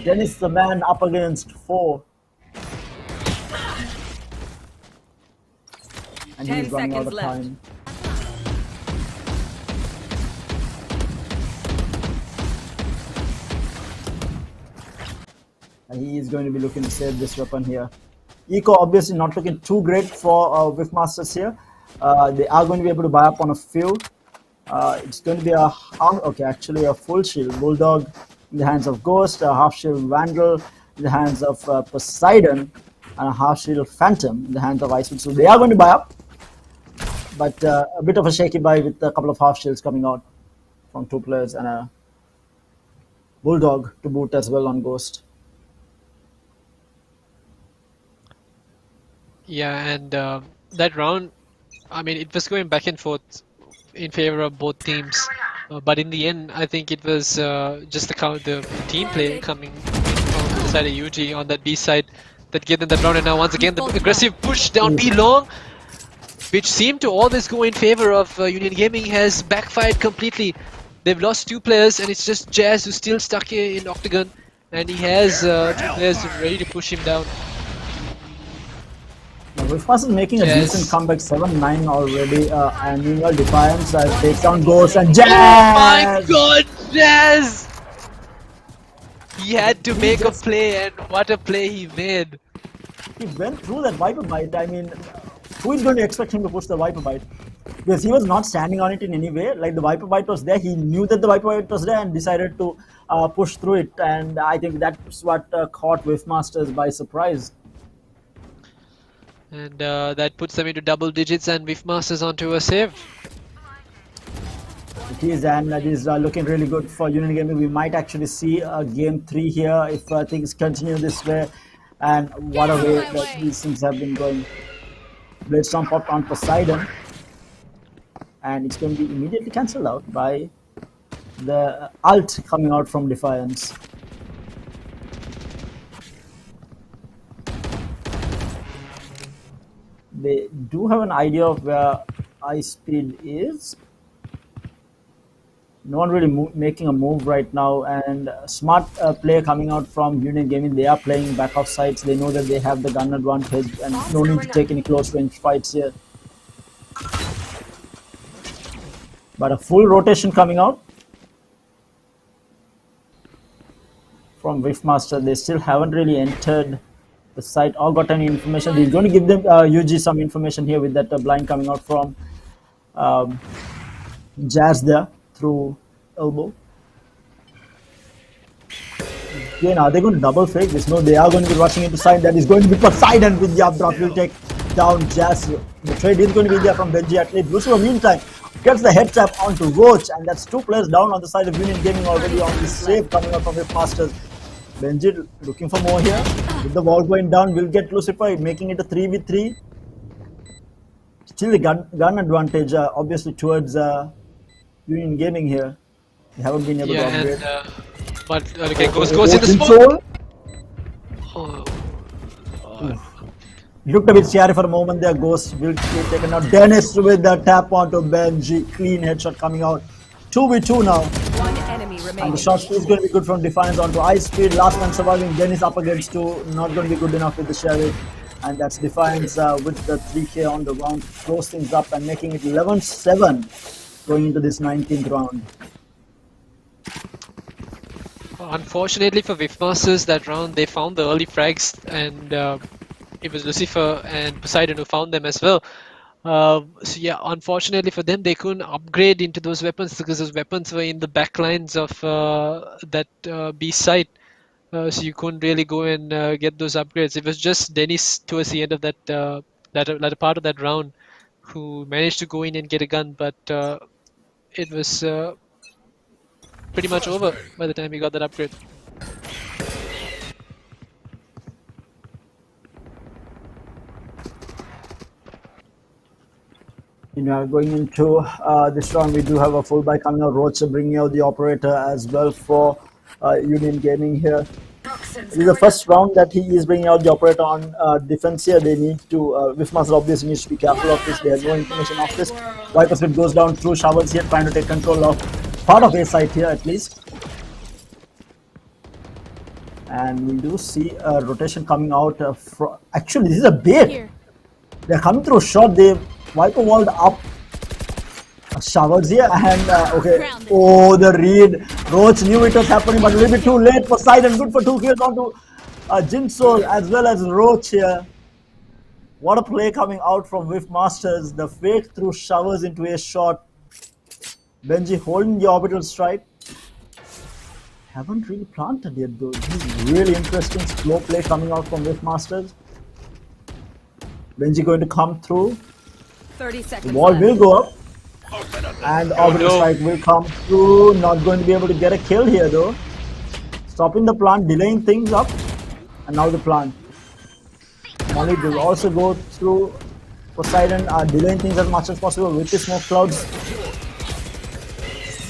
Dennis the man up against 4. And he's running out of time. He is going to be looking to save this weapon here. Eco obviously not looking too great for Whiffmasters here. They are going to be able to buy up on a few. It's going to be actually a full shield Bulldog in the hands of Ghost, a half shield Vandal in the hands of Poseidon, and a half shield Phantom in the hands of Icewind. So they are going to buy up, but a bit of a shaky buy with a couple of half shields coming out from 2 players and a Bulldog to boot as well on Ghost. Yeah, and that round, I mean, it was going back and forth in favor of both teams. But in the end, I think it was just the team play coming from the side of UG on that B side that gave them that round. And now once again, the aggressive push down B long, which seemed to always go in favor of Union Gaming, has backfired completely. They've lost 2 players, and it's just Jazz who's still stuck here in Octagon. And he has 2 players ready to push him down. Whiffmasters is making a decent comeback, 7-9 already, and meanwhile Defiance takes down Ghost and Jazz! Oh my god, Jazz! He had to make a play, and what a play he made. He went through that Viper Bite. I mean, who is going to expect him to push the Viper Bite? Because he was not standing on it in any way. Like, the Viper Bite was there, he knew that the Viper Bite was there and decided to push through it, and I think that's what caught Whiffmasters by surprise. And that puts them into double digits and Whiffmasters onto a save. It is, and that is looking really good for Union Gaming. We might actually see a game 3 here if things continue this way. And what a way that these things have been going. Blade Storm popped on Poseidon. And it's going to be immediately cancelled out by the ult coming out from Defiance. They do have an idea of where Ice Speed is. No one really making a move right now, and smart play coming out from Union Gaming. They are playing back off sites. They know that they have the gun advantage and no need to take any close range fights here. But a full rotation coming out from Riftmaster. They still haven't really entered the site or got any information. He's going to give them UG some information here with that blind coming out from Jazz there through elbow. Again, are they going to double fake this? No, they are going to be rushing into side. That is going to be Poseidon with the updraft. Will take down Jazz. The trade is going to be there from Benji at least. Lucifer, meantime, gets the head tap onto Roach, and that's 2 players down on the side of Union Gaming already on the save coming out from the Masters. Benji looking for more here. With the wall going down, will get Lucifer, making it a 3v3. Still the gun advantage, obviously, towards Union Gaming here. They haven't been able to upgrade. But okay, goes in the smoke. Oh. Looked a bit scary for a moment there. Ghost will be taken out. Dennis with the tap onto Benji. Clean headshot coming out. 2v2 now. One enemy remaining. And the shot speed is going to be good from Defiance onto Ice Speed. Last man surviving. Dennis up against 2. Not going to be good enough with the Sheriff. And that's Defiance with the 3k on the round. Close things up and making it 11-7 going into this 19th round. Unfortunately for Riftmasters, that round they found the early frags, and it was Lucifer and Poseidon who found them as well. So yeah, unfortunately for them, they couldn't upgrade into those weapons because those weapons were in the back lines of that B site. So you couldn't really go and get those upgrades. It was just Dennis towards the end of that latter part of that round who managed to go in and get a gun, but it was pretty much over by the time he got that upgrade. Going into this round, we do have a full buy coming out. Roach bringing out the operator as well for Union Gaming here. This is the first round that he is bringing out the operator on defense here. They need to, Riftmaster obviously needs to be careful of this. They have no information of this. Viper Split goes down through showers here, trying to take control of part of A side here at least. And we do see a rotation coming out from. Actually, this is a bait. They're coming through shot. They Viper walled up showers here and okay. Oh, the read. Roach knew it was happening, but a little bit too late. Poseidon good for 2 kills onto Jinsol as well as Roach here. What a play coming out from Riftmasters. The fake through showers into a shot. Benji holding the orbital strike. Haven't really planted yet though. This is really interesting slow play coming out from Riftmasters. Benji going to come through. 30 seconds. The wall will go up. And the orbital strike will come through. Not going to be able to get a kill here though. Stopping the plant, delaying things up. And now the plant. Molly will also go through Poseidon, delaying things as much as possible with the smoke clouds.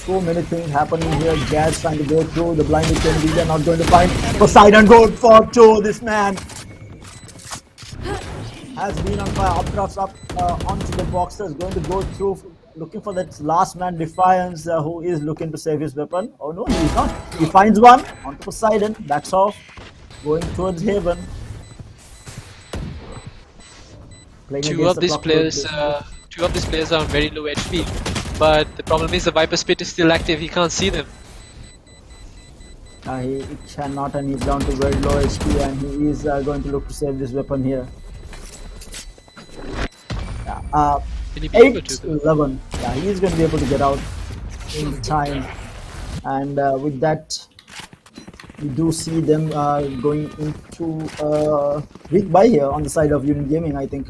So many things happening here. Jazz trying to go through. The blind can be there, not going to find. Poseidon going for 2. This man has been on fire. Updrafts up onto the boxers. Going to go through. Looking for that last man Defiance who is looking to save his weapon. Oh no, he is not. He finds one onto Poseidon. Backs off. Going towards Haven. Two of these players are on very low HP. But the problem is the Viper Spit is still active. He can't see them. He cannot, and he's down to very low HP, and he is going to look to save this weapon here. 8-11. Yeah, he is going to be able to get out in time. And with that, we do see them going into weak buy here on the side of Union Gaming. I think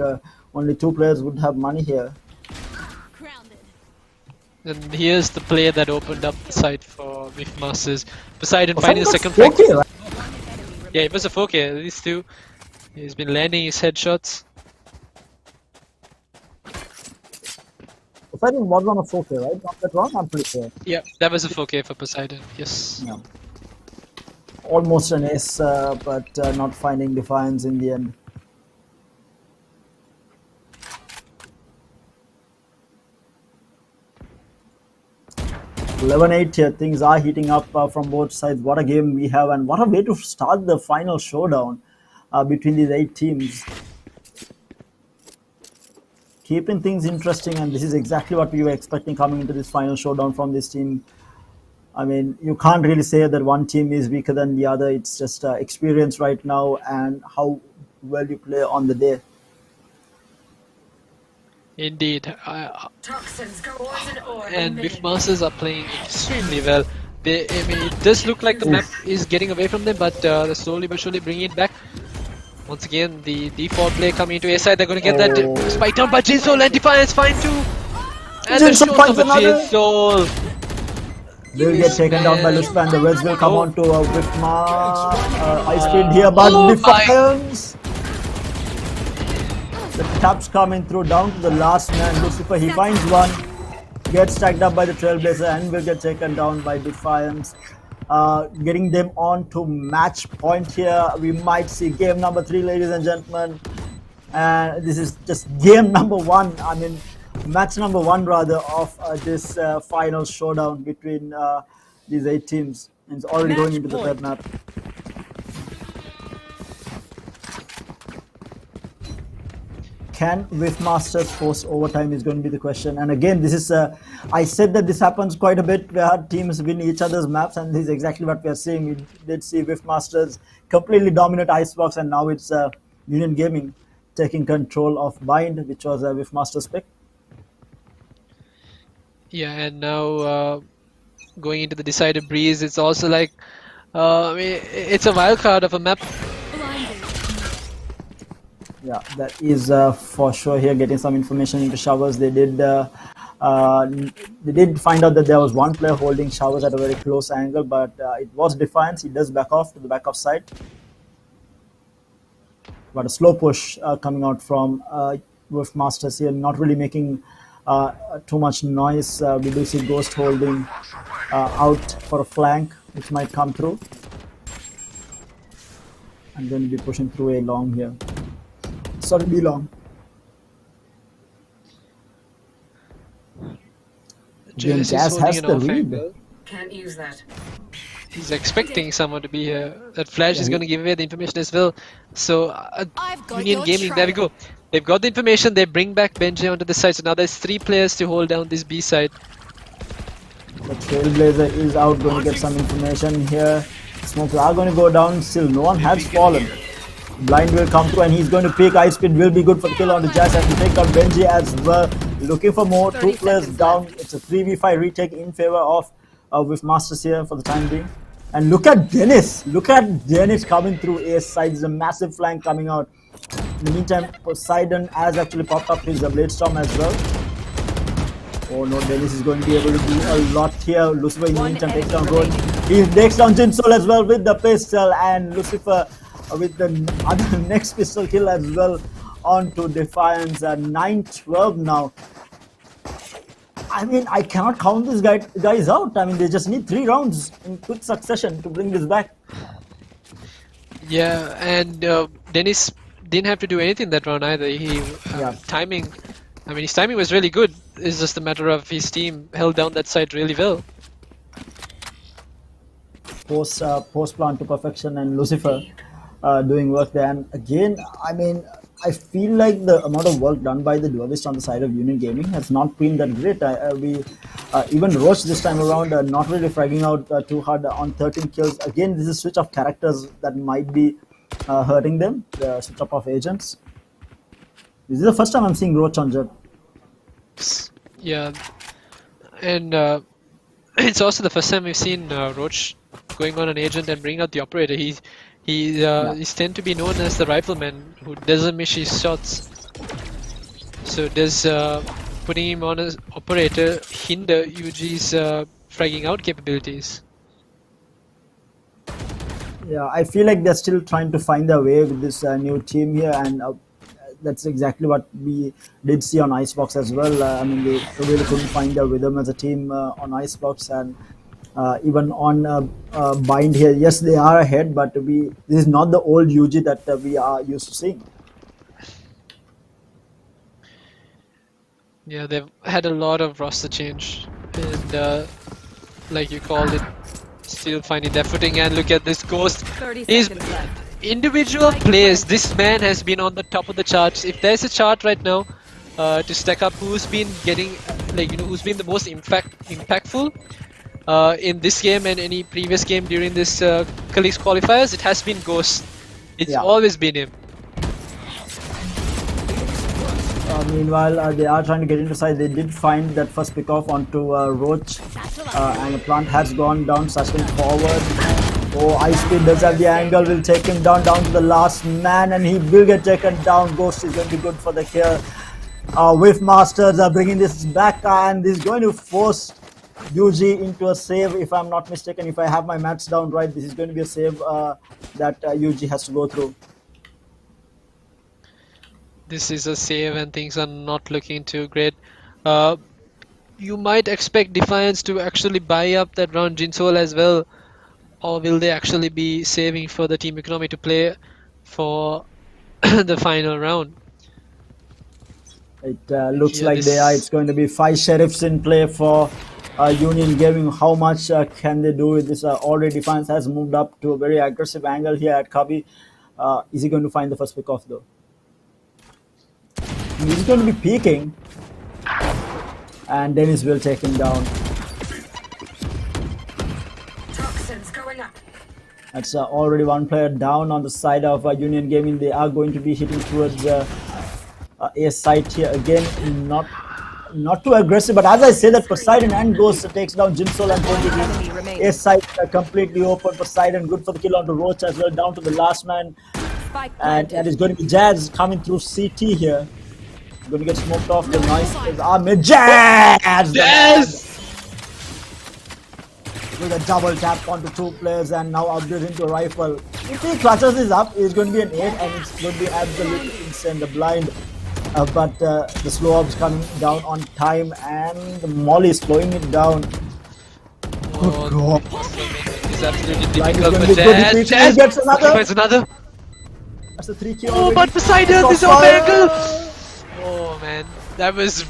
only 2 players would have money here. And here's the player that opened up the site for Riftmasters. Poseidon finding the second frag. Right? Yeah, it was a 4K, these two. He's been landing his headshots. Poseidon was on a 4K, right? Not that wrong, I'm pretty sure. Yeah, that was a 4K for Poseidon, yes. Yeah. Almost an ace, but not finding Defiance in the end. (11-8) here. Things are heating up from both sides. What a game we have, and what a way to start the final showdown between these 8 teams. keeping things interesting, and this is exactly what we were expecting coming into this final showdown from this team. I mean, you can't really say that one team is weaker than the other. It's just experience right now and how well you play on the day. Indeed. Toxins go poison ore And emitted. Whiffmasters are playing extremely well. I mean, it does look like the map is getting away from them, but they're slowly but surely bringing it back. Once again, the default play coming into A side. They're going to get that spike down by Jinsoul, and Defiance fine too. And the Jinsoul shot finds of a another. Jinsoul. Will get taken down by Lucifer, and the West will come on to Whiffma. Ice Speed here, but Defiance. The taps coming through down to the last man, Lucifer. He finds one, gets stacked up by the Trailblazer, and will get taken down by Defiance. Getting them on to match point here. We might see game number 3, ladies and gentlemen. And this is just game number 1. I mean, match number 1 rather of this final showdown between these 8 teams. And it's already going into the third map. Can Whiffmasters force overtime is going to be the question. And again, this is I said that this happens quite a bit where teams win each other's maps, and this is exactly what we are seeing. We did see Whiffmasters completely dominate Icebox, and now it's Union Gaming taking control of Bind, which was a Whiffmasters pick. Yeah, and now going into the decided breeze, it's also like I mean, it's a wild card of a map. Yeah, that is for sure here. Getting some information into Showers, they did find out that there was one player holding Showers at a very close angle, but it was Defiance. He does back off to the back off side, but a slow push coming out from Whiffmasters here, not really making too much noise. We do see Ghost holding out for a flank, which might come through. I'm going to be pushing through A long here. Sorry, B long. Jazz Jazz has the read. angle. Can't use that. He's expecting someone to be here. That flash is going to give away the information as well. So I've got Union your Gaming, there we go. They've got the information. They bring back Benji onto the side. So now there's 3 players to hold down this B side. The Trailblazer is out, going to get some information here. Smokes are going to go down. Still, no one has fallen. Blind will come through, and he's going to pick. Ice Speed will be good for the kill on the Jazz, and to take out Benji as well. Looking for more. 2 players down. It's a 3v5 retake in favor of Whiffmasters here for the time being. And look at Dennis. Look at Dennis coming through A side. There's a massive flank coming out. In the meantime, Poseidon has actually popped up his Blade Storm as well. Oh no, Dennis is going to be able to do a lot here. Lucifer in the meantime takes down Gold. He takes down Jinsoul as well with the pistol, and Lucifer with the other next pistol kill as well onto Defiance. 9-12 now. I mean, I cannot count these guys out. I mean, they just need 3 rounds in quick succession to bring this back. Yeah, and Dennis didn't have to do anything that round either. He timing. I mean, his timing was really good. It's just a matter of his team held down that side really well. Post plan to perfection, and Lucifer doing work there. And again, I mean, I feel like the amount of work done by the duelist on the side of Union Gaming has not been that great. Even Roach this time around not really fragging out too hard on 13 kills. Again, this is a switch of characters that might be hurting them. The switch up of agents. This is the first time I'm seeing Roach on Jet. Yeah, and it's also the first time we've seen Roach going on an agent and bringing out the operator. He's tend to be known as the rifleman who doesn't miss his shots. So does putting him on as operator hinder UG's fragging out capabilities? Yeah, I feel like they're still trying to find their way with this new team here, and that's exactly what we did see on Icebox as well. I mean, they really couldn't find their rhythm as a team on Icebox, and even on Bind here. Yes, they are ahead, but this is not the old UG that we are used to seeing. Yeah, they've had a lot of roster change, and like you called it, still finding their footing. And look at this Ghost. 30 He's seconds left. individual plays. This man has been on the top of the charts. If there's a chart right now, to stack up who's been getting, who's been the most impactful in this game and any previous game during this Calyx qualifiers. It has been Ghost. It's always been him. Meanwhile, they are trying to get into side. They did find that first pick off onto Roach, and the plant has gone down, Sashing forward. Oh, Ice Speed does have the angle, will take him down to the last man, and he will get taken down. Ghost is going to be good for the kill. Whiff Masters are bringing this back, and he's going to force UG into a save, if I'm not mistaken. If I have my maths down right, this is going to be a save that UG has to go through. This is a save and things are not looking too great. You might expect Defiance to actually buy up that round Jinsol as well, or will they actually be saving for the team economy to play for the final round? It looks like they are. It's going to be 5 sheriffs in play for Union Gaming. How much can they do with this? Already Defiance has moved up to a very aggressive angle here at Kabi. Is he going to find the first pick off though? He's going to be peeking, and Dennis will take him down. Toxins going up. That's already one player down on the side of Union Gaming. They are going to be hitting towards a site here again. Not too aggressive, but as I say that, Poseidon and Ghost takes down Jinsol and Benji. A site completely open. Poseidon good for the kill onto Roach as well, down to the last man. And it's going to be Jazz coming through CT here. Going to get smoked off. The noise is Ahmed. Jazz! Yes! With a double tap onto 2 players and now upgrade into a rifle. If he clutches this up, it's going to be an 8 and it's going to be absolutely insane. The blind, but the slow ups coming down on time and the Molly is slowing it down. Oh, Good God. It's absolutely Blind is difficult going for to be good. Jazz. He gets another. Finds another. That's a 3 kill. Oh, but Poseidon is on angle. Oh man, that was a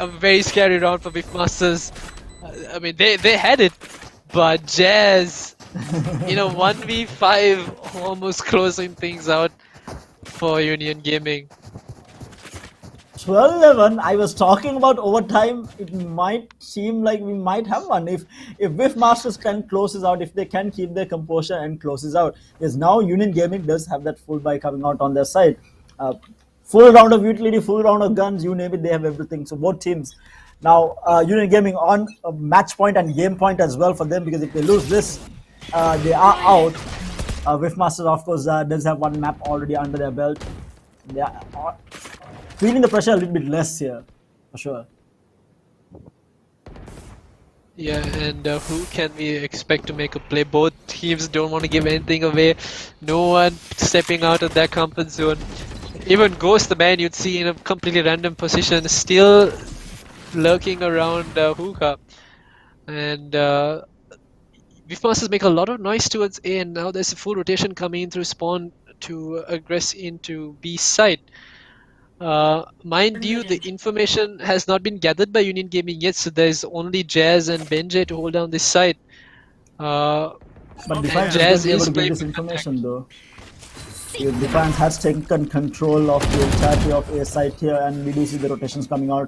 very scary round for Beefmasters. I mean, they had it, but Jazz, 1v5, almost closing things out for Union Gaming. 12-11. I was talking about overtime. It might seem like we might have one if Beefmasters can close this out, if they can keep their composure and close this out. Because now Union Gaming does have that full buy coming out on their side. Full round of utility, full round of guns, you name it, they have everything. So both teams now, Union Gaming on a match point and game point as well for them, because if they lose this, they are out. Whiffmaster, of course, does have one map already under their belt. They are feeling the pressure a little bit less here, for sure. Yeah, and who can we expect to make a play? Both teams don't want to give anything away. No one stepping out of their comfort zone. Even Ghost, the man you'd see in a completely random position, still lurking around hookah. And Beefmasters make a lot of noise towards A, and now there's a full rotation coming in through spawn to aggress into B side. Mind you, the information has not been gathered by Union Gaming yet, so there's only Jazz and Benjay to hold down this side. But Defiance Jazz is is able to get this information though. Defiance has taken control of the entirety of A side here, and we do see the rotations coming out.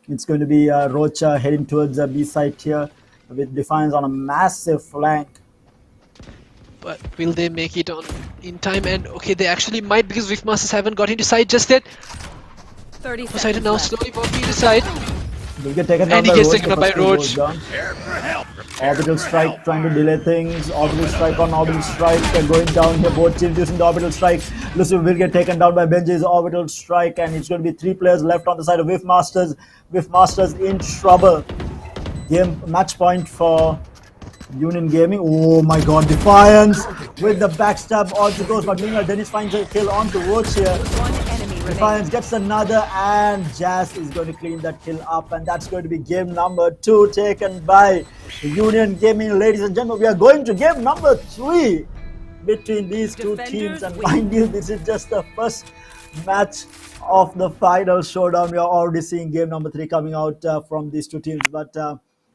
It's going to be Roach heading towards the B side here, with Defiance on a massive flank. But will they make it on in time? And okay, they actually might, because Whiffmasters haven't got into side just yet. Poseidon now slowly walking to side. Will get taken down And he by gets Roach. taken up by Roach. Orbital strike trying to delay things. Orbital strike on orbital strike. They're going down here. Both teams using the orbital strike. Lucifer will get taken down by Benji's orbital strike, and it's going to be 3 players left on the side of Whiffmasters. Whiffmasters in trouble. Game match point for Union Gaming. Oh my god, Defiance with the backstab also goes, but meanwhile Dennis finds a kill onto Roach here. Defiance gets another, and Jazz is going to clean that kill up, and that's going to be game number 2 taken by Union Gaming. Ladies and gentlemen, we are going to game number 3 between these two teams, and mind you, this is just the first match of the final showdown. We are already seeing game number 3 coming out from these two teams, but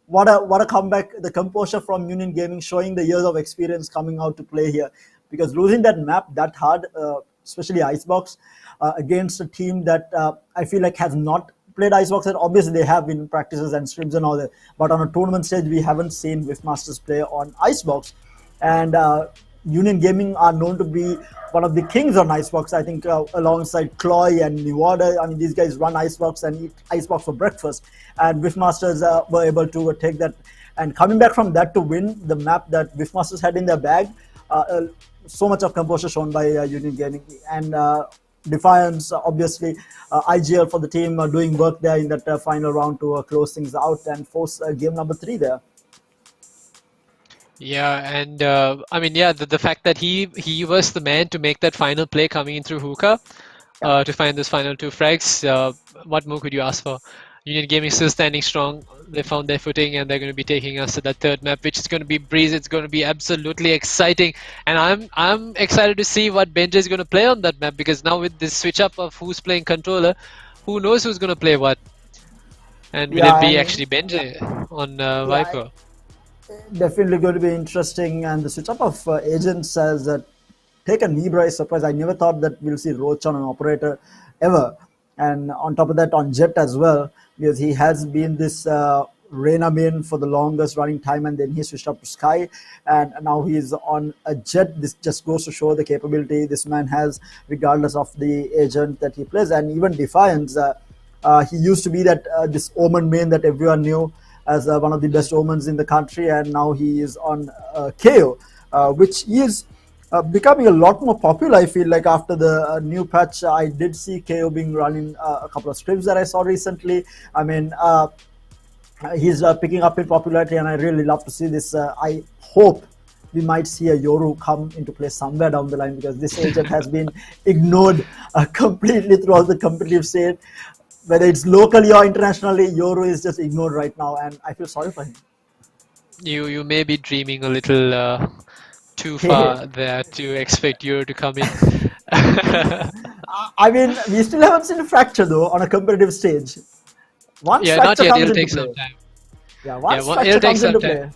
what a comeback. The composure from Union Gaming, showing the years of experience coming out to play here, because losing that map that hard, especially Icebox, against a team that I feel like has not played Icebox. And obviously they have in practices and scrims and all that, but on a tournament stage we haven't seen Wiffmasters play on Icebox. And Union Gaming are known to be one of the kings on Icebox. I think alongside Cloy and Nevada, I mean these guys run Icebox and eat Icebox for breakfast. And Wiffmasters were able to take that, and coming back from that to win the map that Wiffmasters had in their bag. So much of composure shown by Union Gaming and Defiance, obviously IGL for the team doing work there in that final round to close things out and force game number 3 there. Yeah, and I mean, yeah, the fact that he was the man to make that final play coming in through hookah to find those final 2 frags. What more could you ask for? Union Gaming still standing strong. They found their footing and they're going to be taking us to that 3rd map, which is going to be breeze. It's going to be absolutely exciting, and I'm excited to see what Benji is going to play on that map, because now with this switch up of who's playing controller, who knows who's going to play what? And will it be actually Benji on Viper? Definitely going to be interesting, and the switch up of agents has taken me by surprise. I never thought that we'll see Roach on an operator ever, and on top of that on Jet as well, because he has been this Reina main for the longest running time, and then he switched up to Sky, and now he's on a Jet. This just goes to show the capability this man has, regardless of the agent that he plays. And even Defiance, he used to be that this Omen main that everyone knew as one of the best Omens in the country, and now he is on KO, which is becoming a lot more popular. I feel like after the new patch, I did see KO being run in a couple of scrims that I saw recently. I mean, he's picking up in popularity, and I really love to see this. I hope we might see a Yoru come into play somewhere down the line, because this agent has been ignored completely throughout the competitive scene. Whether it's locally or internationally, Yoru is just ignored right now, and I feel sorry for him. You may be dreaming a little too far there to expect Yoru to come in. I mean, we still haven't seen a Fracture though on a competitive stage. Once not Fracture yet. comes It'll into take play. some time. Yeah, once it'll Fracture take comes some into time.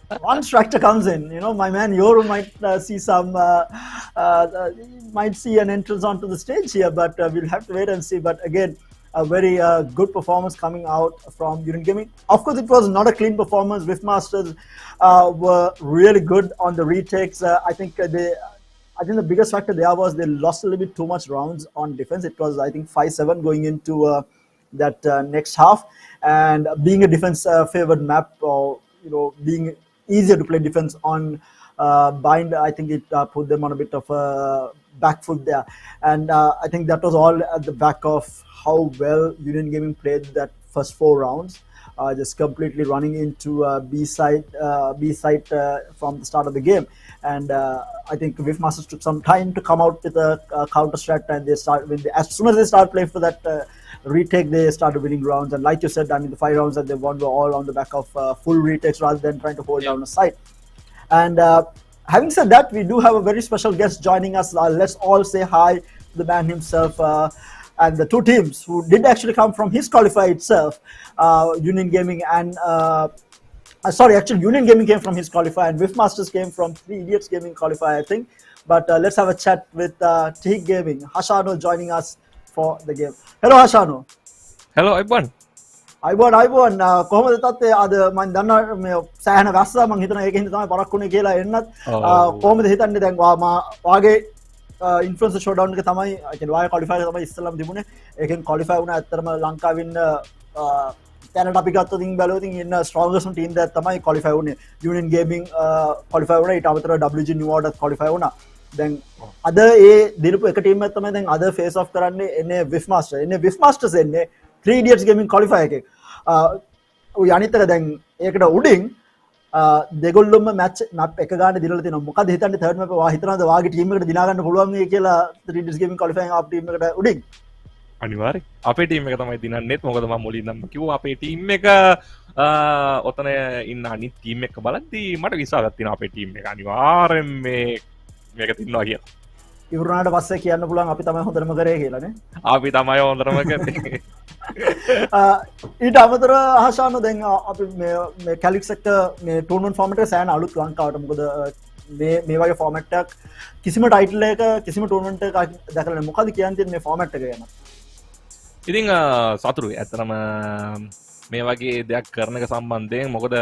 play. Once Fracture comes in, you know, my man Yoru might see some, might see an entrance onto the stage here, but we'll have to wait and see. But again, a very good performance coming out from Union Gaming. Of course, it was not a clean performance. Wiffmasters were really good on the retakes. I think the biggest factor there was they lost a little bit too much rounds on defense. It was, I think, 5-7 going into that next half, and being a defense favored map, or being easier to play defense on Bind, I think it put them on a bit of a back foot there, and I think that was all at the back of how well Union Gaming played that first 4 rounds, just completely running into B side from the start of the game. And I think Wiffmasters took some time to come out with a counter strat, and as soon as they started playing for that retake, they started winning rounds. And like you said, I mean, the 5 rounds that they won were all on the back of full retakes rather than trying to hold down a side. And having said that, we do have a very special guest joining us. Let's all say hi to the man himself, and the 2 teams who did actually come from his qualifier itself, Union Gaming and Union Gaming came from his qualifier, and Wiffmasters came from 3 Idiots Gaming qualifier, I think. But let's have a chat with Tehik Gaming. Hashano joining us for the game. Hello, Hashano. Hello, everyone. අයිබෝන් කොහොමද තත්ත්වය? අද මම දන්නවා මේ සෑහෙන වැස්සා, මම හිතනවා ඒකෙන් තමයි පරක් වුණේ කියලා එන්නත්. කොහොමද හිතන්නේ දැන් වාගේ ඉන්ෆ්ලුවෙන්සර් ෂෝඩවුන් එක තමයි, I mean වාගේ ක්වොලිෆයර් එක තමයි ඉස්සෙල්ලාම තිබුණේ. ඒකෙන් ක්වොලිෆයි වුණා. ඇත්තටම ලංකාවෙන් දැනට අපි ගත්තොත් බැලුවොත් ඉන්න ස්ට්‍රොංගස්ට් ටීම් එකක් තමයි ක්වොලිෆයි වුණේ. Union Gaming ක්වොලිෆයි වුණා. ඊට අමතරව WG New Order ක්වොලිෆයි වුණා. දැන් අද ඒ දිනපු එක ටීම් එකක් තමයි දැන් අද ෆේස් ඔෆ් කරන්නේ. එන්නේ Wiffmasters එන්නේ 3 Idiots Gaming qualifier එකේ. අනිත් එක දැන් ඒකට උඩින් දෙගොල්ලොම මැච් එක ගානේ දිනලා තියෙනවා. මොකද හිතන්නේ තර්ඩ් මැප් වා හිතනවාද වාගේ ටීම් එකට දිනා ගන්න පුළුවන් වෙයි කියලා 3 Idiots Gaming qualifying ආපු ටීම් එකට උඩින්? අනිවාර්යෙන් අපේ ටීම් එක තමයි දිනන්නේත්. මොකද මම මුලින්ම කිව්වා අපේ ටීම් එක ඔතන ඉන්න අනිත් ටීම් එක බලද්දි මට විශ්වාසයක් තියෙනවා අපේ ටීම් එක අනිවාර්යෙන් මේක තින්නවා කියලා. ඉවරනාට පස්සේ කියන්න පුළුවන් අපි තමයි හොඳටම කරේ කියලා නේ. අපි තමයි හොඳටම කරේ. ඊට අමතරව ආශාන දැන් අපි මේ Calyx එක මේ ටූර්නමන්ට් ෆෝමැට් එක සෑහෙන අලුත් ලංකාවට. මොකද මේ වගේ ෆෝමැට් එකක් කිසිම ටයිටල් එක කිසිම ටූර්නමන්ට් එකක් දැකලා නැහැ. මොකද කියන්නේ මේ ෆෝමැට් එක ගැන? ඉතින් සතුරුයි ඇත්තටම මේ වගේ දෙයක් කරන එක සම්බන්ධයෙන්. මොකද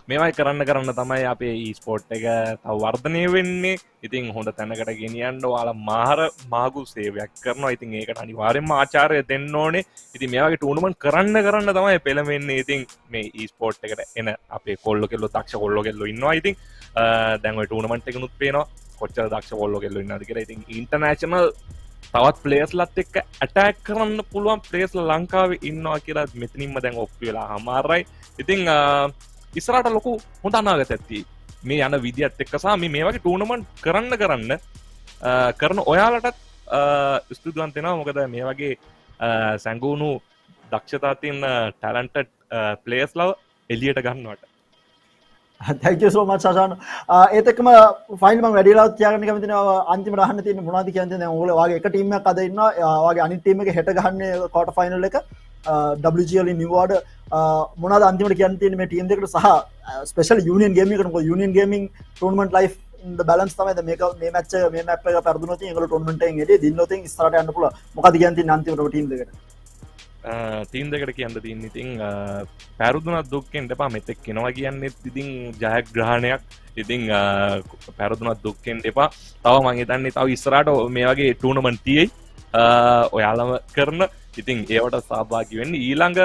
මේවයි කරන්න තමයි අපේ ස්පෝට් එක තව වර්ධනය වෙන්නේ. ඉතින් හොඳ තැනකට ගෙනියන්න ඔයාලා මාහර මාගු සේවයක් කරනවා. ඉතින් ඒකට අනිවාර්යෙන්ම ආචාර්ය දෙන්න ඕනේ. ඉතින් මේ වගේ ටූර්නමන්ට් කරන්න තමයි පෙළඹෙන්නේ. ඉතින් මේ ස්පෝට් එකට එන අපේ කොල්ලෝ කෙල්ලෝ දක්ෂ කොල්ලෝ කෙල්ලෝ ඉන්නවා. ඉතින් දැන් ওই ටූර්නමන්ට් එකනුත් පේනවා කොච්චර දක්ෂ කොල්ලෝ කෙල්ලෝ ඉන්නවද කියලා. ඉතින් ඉන්ටර්නැෂනල් තවත් ප්ලේයර්ස්ලත් එක්ක ඇටැක් කරන්න පුළුවන් ප්ලේයර්ස්ලා ලංකාවේ ඉන්නවා කියලා මෙතනින්ම දැන් ඔප්පු වෙලා අමාරුයි. ඉතින් ඉස්සරහට ලොකු හොඳ අනාගතයක් තියෙයි මේ යන විදියත් එක්ක. සහ මේ වගේ ටූර්නමන්ට් කරන ඔයාලටත් ස්තුතිවන්ත වෙනවා. මොකද මේ වගේ සැඟවුණු දක්ෂතා තියෙන ටැලන්ටඩ් ප්ලේයර්ස්ලා එළියට ගන්නවට. Thank you so much Sashan. ඒත් එක්කම ෆයිනල් මම වැඩිලාවත් තියාගන්න කැමති නැහැ. අන්තිමට අහන්න තියෙන්නේ මොනවද කියන්නේ? දැන් ඔයගොල්ලෝ වාගේ එක ටීම් එකක් අද ඉන්නවා. වාගේ අනිත් ටීම් එක හෙට ගහන්නේ ක්වාටර් ෆයිනල් එක. WGL in New Order මොනවද අන්තිමට කියන්න තියෙන්නේ මේ ටීම් දෙකට සහ ස්පෙෂල් යූනියන් ගේම් එකකට? මොකද union gaming tournament life the balance තමයි දැන් මේක මේ මැච් එක මේ මැප් එක පෙරදුනොත් ඒගොල්ලෝ ටූර්නමන්ට් එකෙන් එළිය දින්නොත් ඉස්සරහට යන්න පුළුවන්. මොකද කියන්න තියෙන්නේ අන්තිමට ඔය ටීම් දෙකට? ටීම් දෙකට කියන්න තියෙන්නේ ඉතින් පැරදුනත් දුක්ෙන් එපා. මෙතෙක් කෙනවා කියන්නේ ඉතින් ජයග්‍රහණයක්. ඉතින් පැරදුනත් දුක්ෙන් එපා. තව මම හිතන්නේ තව ඉස්සරහට මේ වගේ ටූර්නමන්ට් තියෙයි ඔයාලම කරන. ඉතින් ඒවට සහභාගී වෙන්න ඊළඟ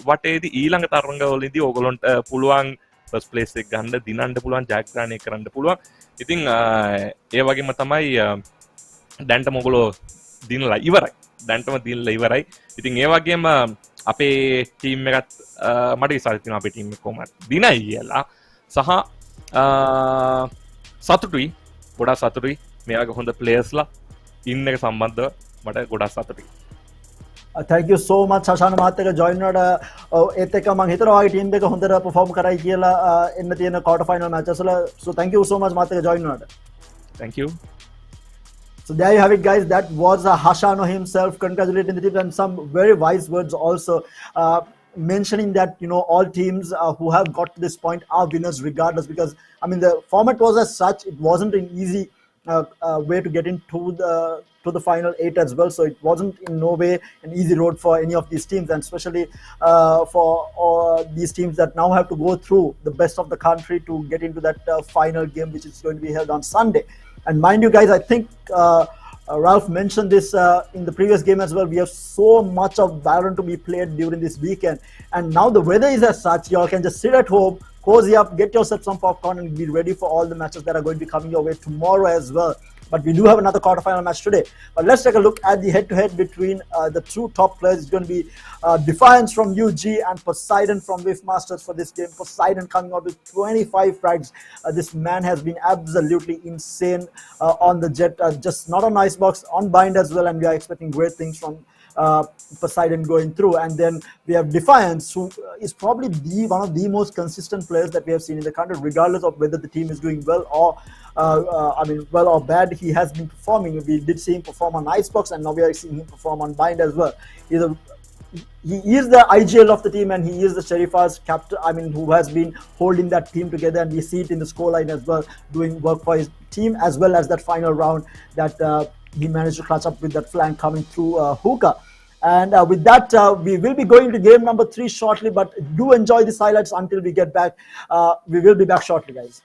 වටේදී ඊළඟ තරඟවලදී ඕගොල්ලන්ට පුළුවන් ෆස්ට් ප්ලේස් එක ගන්න, දිනන්න පුළුවන්, ජයග්‍රහණය කරන්න පුළුවන්. ඉතින් ඒ වගේම තමයි දැන්ටම ඔයගොල්ලෝ දිනලා ඉවරයි. දැන්ටම දිනලා ඉවරයි. ඉතින් ඒ වගේම අපේ ටීම් එකත් මට විශ්වාසයි තියෙනවා අපේ ටීම් එක කොහොමද දිනයි කියලා. සහ සතුටුයි, ගොඩාක් සතුටුයි මේ වගේ හොඳ ප්ලේයර්ස්ලා ඉන්න එක සම්බන්ධව මට ගොඩාක් සතුටුයි. Thank you so much Sashan මහත්තයා join වුණාට. ඒත් එක්ක මම හිතනවා ඔයගේ ටීම් එක හොඳට perform කරයි කියලා එන්න තියෙන quarter final matches වල. So thank you so much මහත්තයා join වුණාට. Thank you. So there you have it guys. That was Hashano himself congratulating the team and some very wise words also. Mentioning that all teams who have got to this point are winners regardless, because I mean the format was as such, it wasn't an easy way to get into the final 8 as well. So it wasn't in no way an easy road for any of these teams, and especially for these teams that now have to go through the best of the country to get into that final game, which is going to be held on Sunday. And mind you guys, I think Ralph mentioned this in the previous game as well. We have so much of Valorant to be played during this weekend, and now the weather is as such, y'all can just sit at home, cozy up, get yourself some popcorn and be ready for all the matches that are going to be coming your way tomorrow as well. But we do have another quarterfinal match today. But let's take a look at the head-to-head between the two top players. It's going to be Defiance from UG and Poseidon from Wave Masters for this game. Poseidon coming out with 25 frags. This man has been absolutely insane on the jet. Just not on Icebox, on Bind as well. And we are expecting great things from Poseidon going through. And then we have Defiance, who is probably one of the most consistent players that we have seen in the country, regardless of whether the team is doing well or well or bad. He has been performing. We did see him perform on Icebox, and now we are seeing him perform on Bind as well. He is the IGL of the team, and he is the Sheriff's captain. I mean, who has been holding that team together, and we see it in the scoreline as well, doing work for his team, as well as that final round that he managed to clutch up with that flank coming through hookah. And with that, we will be going to game number 3 shortly, but do enjoy these highlights until we get back. We will be back shortly, guys.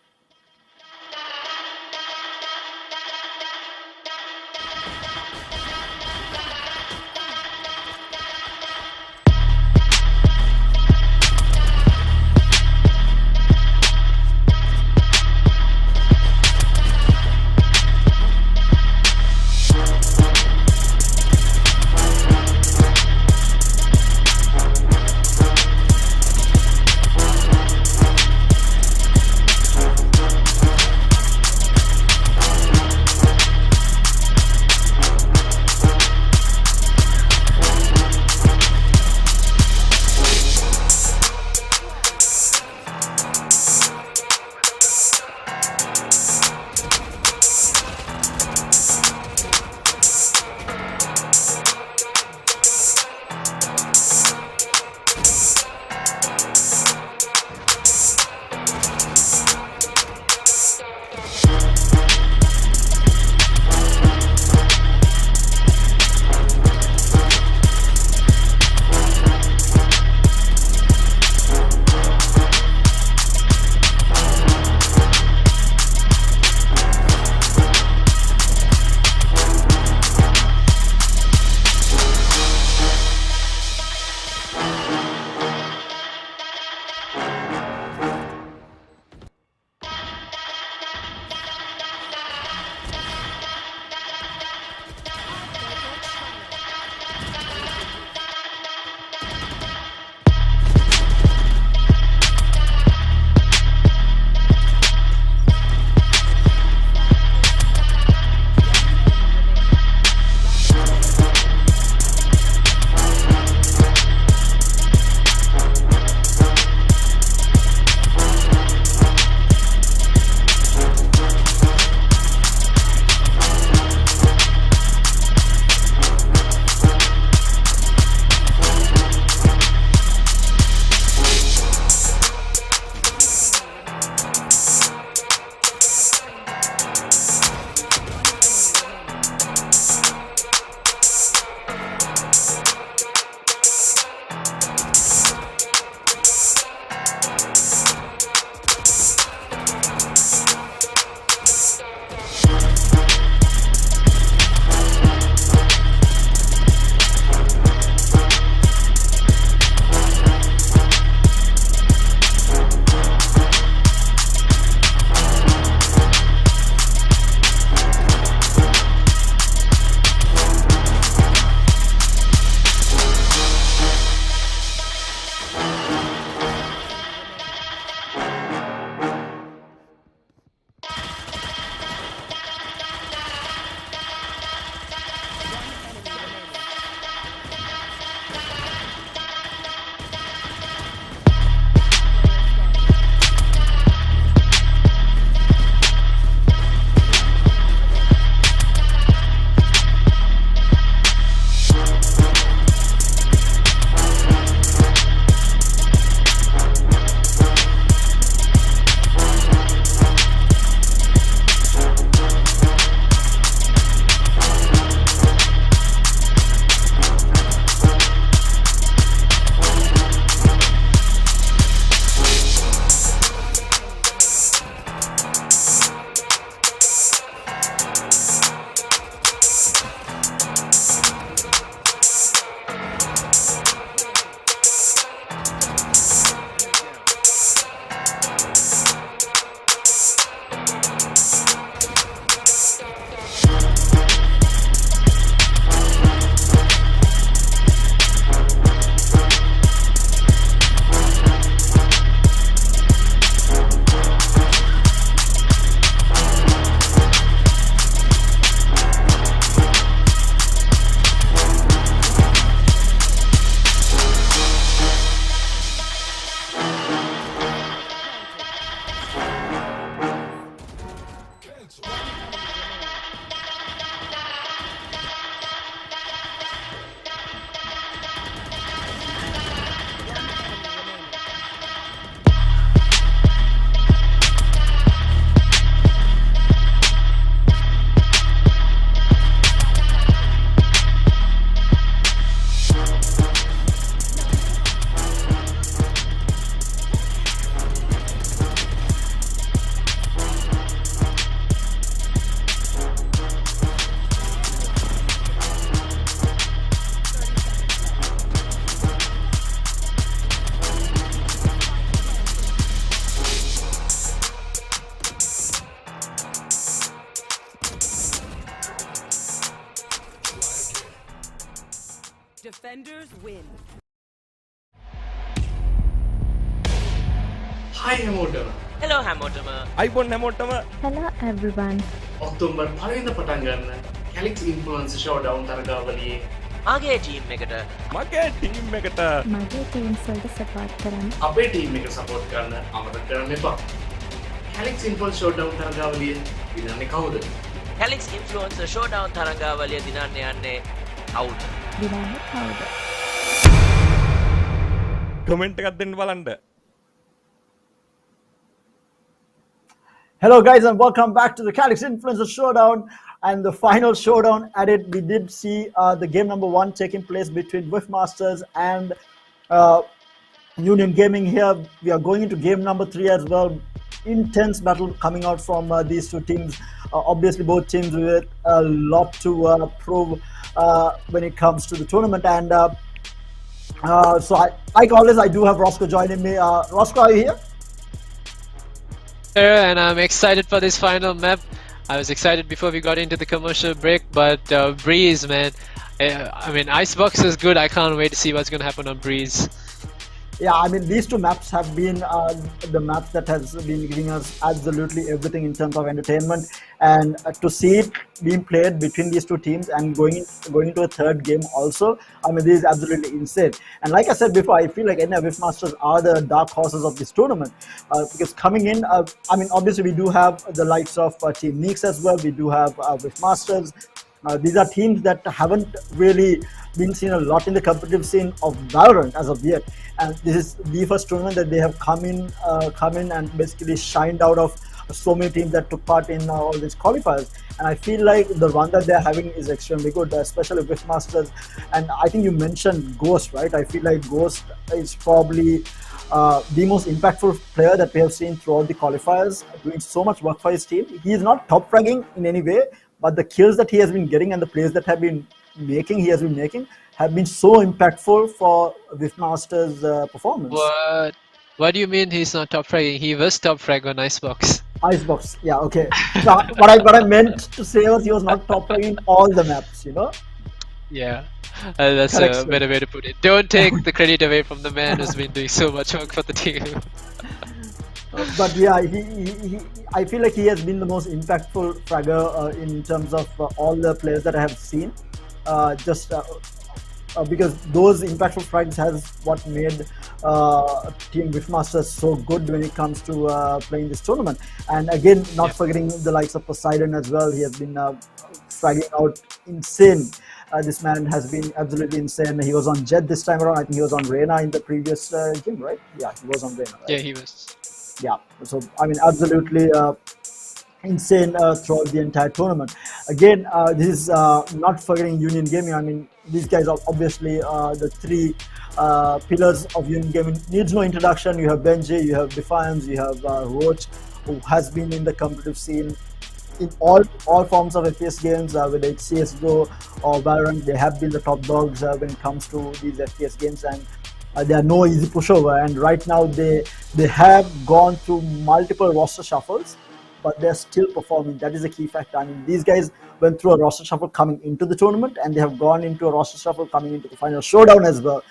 Defenders win. Hi හැමෝටම. Hello හැමෝටම. iPhone හැමෝටම Hello everyone. October 1 වෙනිදා පටන් ගන්න Calyx Influencer Showdown තරගාවලියේ මගේ team එකට මගේ team එකට මගේ teams වලට support කරන්න. අපේ ටීම් එක සපෝට් කරන්න අමතක කරන්න එපා. Calyx Influencer Showdown තරගාවලිය දිනන්නේ කවුද? Calyx Influencer Showdown තරගාවලිය දිනන්න යන්නේ කවුද? දිනන්නේ කවුද? කමෙන්ට් එකක් දෙන්න බලන්න. Hello, guys, and welcome back to the Calyx Influencer Showdown. And the final showdown at it, we did see the game number 1 taking place between Masters and Union Gaming here. We are going into game number 3 as well. Intense battle coming out from these two teams. Obviously, both teams with a lot to prove when it comes to the tournament. And so, like always, I do have Roscoe joining me. Roscoe, are you here? And I'm excited for this final map. I was excited before we got into the commercial break, but Breeze, man, I mean, Icebox is good. I can't wait to see what's going to happen on Breeze. Yeah, I mean, these two maps have been the maps that has been giving us absolutely everything in terms of entertainment, and to see it being played between these two teams and going into a third game also, I mean, this is absolutely insane. And like I said before, I feel like NF Masters are the dark horses of this tournament because coming in, I mean, obviously we do have the likes of Team Neeks as well. We do have Masters. These are teams that haven't really been seen a lot in the competitive scene of Valorant as of yet, and this is the first tournament that they have come in and basically shined out of so many teams that took part in all these qualifiers. And I feel like the run that they're having is extremely good, especially with Masters. And I think you mentioned Ghost, right? I feel like Ghost is probably the most impactful player that we have seen throughout the qualifiers, doing so much work for his team. He is not top fragging in any way, but the kills that he has been getting and the plays that have been he has been making have been so impactful for Masters' performance. What do you mean he's not top fragging? He was top frag on Icebox. Icebox, yeah, okay. So what I meant to say was he was not top fragging all the maps, you know? Yeah, that's Correct, a sir. better way to put it. Don't take the credit away from the man who's been doing so much work for the team. But yeah, I feel like he has been the most impactful fragger in terms of all the players that I have seen. Because those impactful frags has what made Team Masters so good when it comes to playing this tournament. And again, not forgetting the likes of Poseidon as well. He has been fragging out insane. This man has been absolutely insane. He was on Jet this time around. I think he was on Reyna in the previous game, right? Yeah, he was on Reyna. Right? Yeah, he was. Yeah, so I mean, absolutely insane throughout the entire tournament. Again, this is not forgetting Union Gaming. I mean, these guys are obviously the three pillars of Union Gaming. Needs no introduction. You have Benji, you have Defiance, you have Roach, who has been in the competitive scene in all forms of FPS games, whether it's CSGO or Valorant. They have been the top dogs when it comes to these FPS games, and they are no easy pushover. And right now they have gone through multiple roster shuffles, but they're still performing. That is a key factor. I mean, these guys went through a roster shuffle coming into the tournament, and they have gone into a roster shuffle coming into the final showdown as well,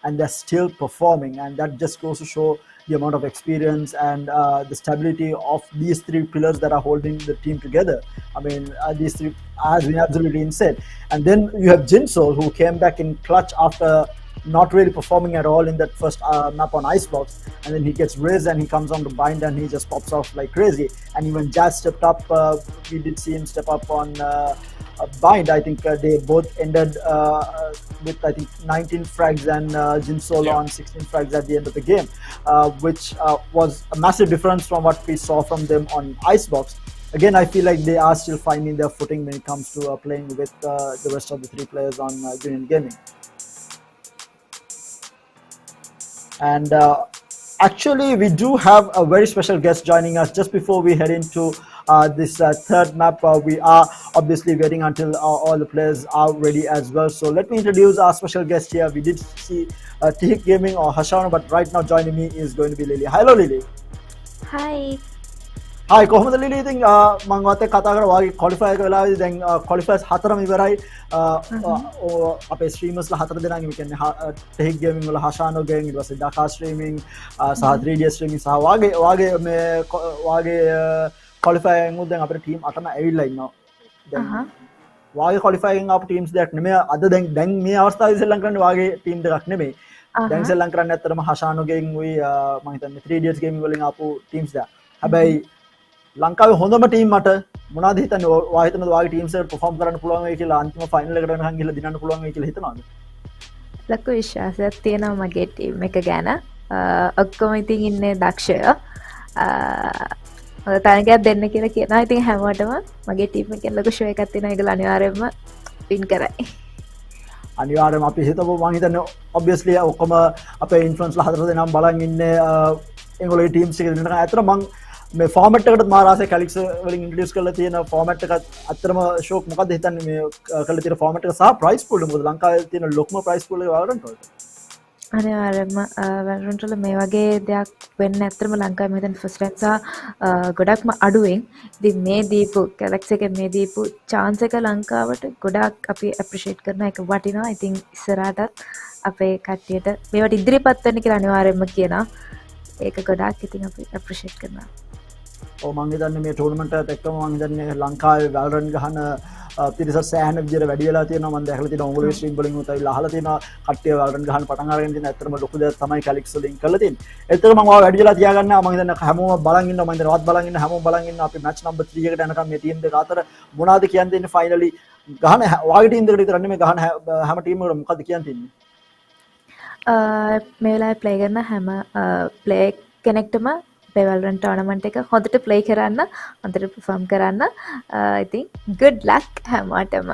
and they're still performing. And that just goes to show the amount of experience and the stability of these three pillars that are holding the team together. I mean, these three has been absolutely insane. And then you have Jinsoul, who came back in clutch after not really performing at all in that first map on Icebox, and then he gets raised and he comes on to Bind and he just pops off like crazy. And even Jazz stepped up. We did see him step up on Bind. I think they both ended with I think 19 frags and Jinsoul on 16 frags at the end of the game, which was a massive difference from what we saw from them on Icebox. Again, I feel like they are still finding their footing when it comes to playing with the rest of the three players on Union Gaming. And actually, we do have a very special guest joining us. Just before we head into this third map, we are obviously waiting until all the players are ready as well. So let me introduce our special guest here. We did see Tihik Gaming or Hashana, but right now joining me is going to be Lily. Hello, Lily. Hi. Hi, කොහොමද Lily? ඉතින් මම ඔයත් එක්ක කතා කරා වාගේ qualify එක වෙලාවේදී දැන් ක්වොලිෆයර්ස් හතරම ඉවරයි. අපේ ස්ට්‍රීමර්ස්ලා හතර දෙනාගේ මේ කියන්නේ ටෙක් ගේමින් වල හෂානෝ ගේමින් ඊට පස්සේ ඩකා ස්ට්‍රීමින් සහ 3D ස්ට්‍රීමින් සහ වාගේ මේ වාගේ ක්වොලිෆයි එකෙන් උත් දැන් අපේ ටීම් 8ම ඇවිල්ලා ඉන්නවා. දැන් වාගේ ක්වොලිෆයි එකෙන් ආපු ටීම්ස් දෙකක් නෙමෙයි අද දැන් මේ අවස්ථාවේ ශ්‍රී ලංකාවේ වාගේ ටීම් දෙකක් නෙමෙයි. දැන් ශ්‍රී ලංකාවේ ඇත්තටම හෂානෝ ගේමින් උයි මම හිතන්නේ 3D ගේමින් වලින් ආපු ටීම්ස් දෙකක්. හැබැයි ලංකාවේ හොඳම ටීම් මට මොනවද හිතන්නේ ඔයා හිතනද ඔයාගේ ටීම්ස් එකට perform කරන්න පුළුවන් වෙයි කියලා අන්තිම ෆයිනල් එකට වෙනකන් ගිහලා දිනන්න පුළුවන් වෙයි කියලා හිතනවද? ලොකු විශ්වාසයක් තියෙනවා මගේ ටීම් එක ගැන. ඔක්කොම ඉතින් ඉන්නේ දක්ෂයෝ. තරගයක් දෙන්න කියලා කියනවා. ඉතින් හැමෝටම මගේ ටීම් එකෙන් ලොකු ෂෝ එකක් තියෙනවා. ඒගොල්ලෝ අනිවාර්යයෙන්ම වින් කරයි. අනිවාර්යයෙන්ම අපි හිතමු මම හිතන්නේ obviously ඔක්කොම අපේ ඉන්ෆ්ලුවෙන්ස්ලා හතර දෙනාම බලන් ඉන්නේ ඒගොල්ලෝගේ ටීම්ස් එක දෙන්නට. ඇත්තට මම මේ ෆෝමැට් එකට මාරාසේ කැලික්ස් වලින් ඉන්ට්‍රොඩියුස් කරලා තියෙන ෆෝමැට් එක අත්‍තරම ෂෝක් මොකක්ද හිතන්නේ මේ කරලා තියෙන ෆෝමැට් එක සහ ප්‍රයිස් පූල් එක මොකද ලංකාවේ තියෙන ලොකුම ප්‍රයිස් පූල් එක Valorant වලට අනිවාර්යයෙන්ම Valorant වල මේ වගේ දෙයක් වෙන්න ඇත්තටම ලංකාවේ මම හිතන්නේ ෆස්ට් ටයිම් සහ ගොඩක්ම අඩුවෙන් ඉතින් මේ දීපු Calyx එකේ මේ දීපු chance එක ලංකාවට ගොඩක් අපි appreciate කරනවා ඒක වටිනවා. ඉතින් ඉස්සරහටත් අපේ කට්ටියට මේවට ඉදිරිපත් වෙන්න කියලා අනිවාර්යයෙන්ම කියනවා. ඒක ගොඩක් ඉතින් අපි appreciate කරනවා. මං හිතන්නේ මේ ටූර්නමන්ට් එකත් එක්කම මං හිතන්නේ ලංකාවේ Valorant ගහන පිරිස සෑහෙන විදියට වැඩි වෙලා තියෙනවා. මම දැකලා තියෙනවා ඔයගොල්ලෝ ස්ට්‍රීම් වලින් උත් අවිලා අහලා තියෙනවා කට්ටිය Valorant ගහන පටන් අරගෙන තියෙන ඇත්තටම ලොකු දෙයක් තමයි Calyx වලින් කරලා තියෙන්නේ. ඒතර මම ඔයාලා වැඩි වෙලා තියාගන්නවා. මම හිතන්නේ හැමෝම බලන් ඉන්නවා. මම හිතන්නේ වත් බලන් ඉන්න හැමෝම බලන් ඉන්නවා. අපි මැච් නම්බර් 3 එකට යනකම් මේ ටීම් දෙක අතර මොනවද කියන්න දෙන්නේ ෆයිනලි ගහන වාගේ ටීම් දෙකට විතර නෙමෙයි ගහන හැම ටීම් එකකටම මොකද්ද කියන්න තියෙන්නේ? මේ වෙලාවේ ප්ලේ කරන හැම ප්ලේ කෙනෙක්ටම Valorant tournament එක හොඳට play කරන්න හොඳට perform කරන්න ඉතින් good luck හැමෝටම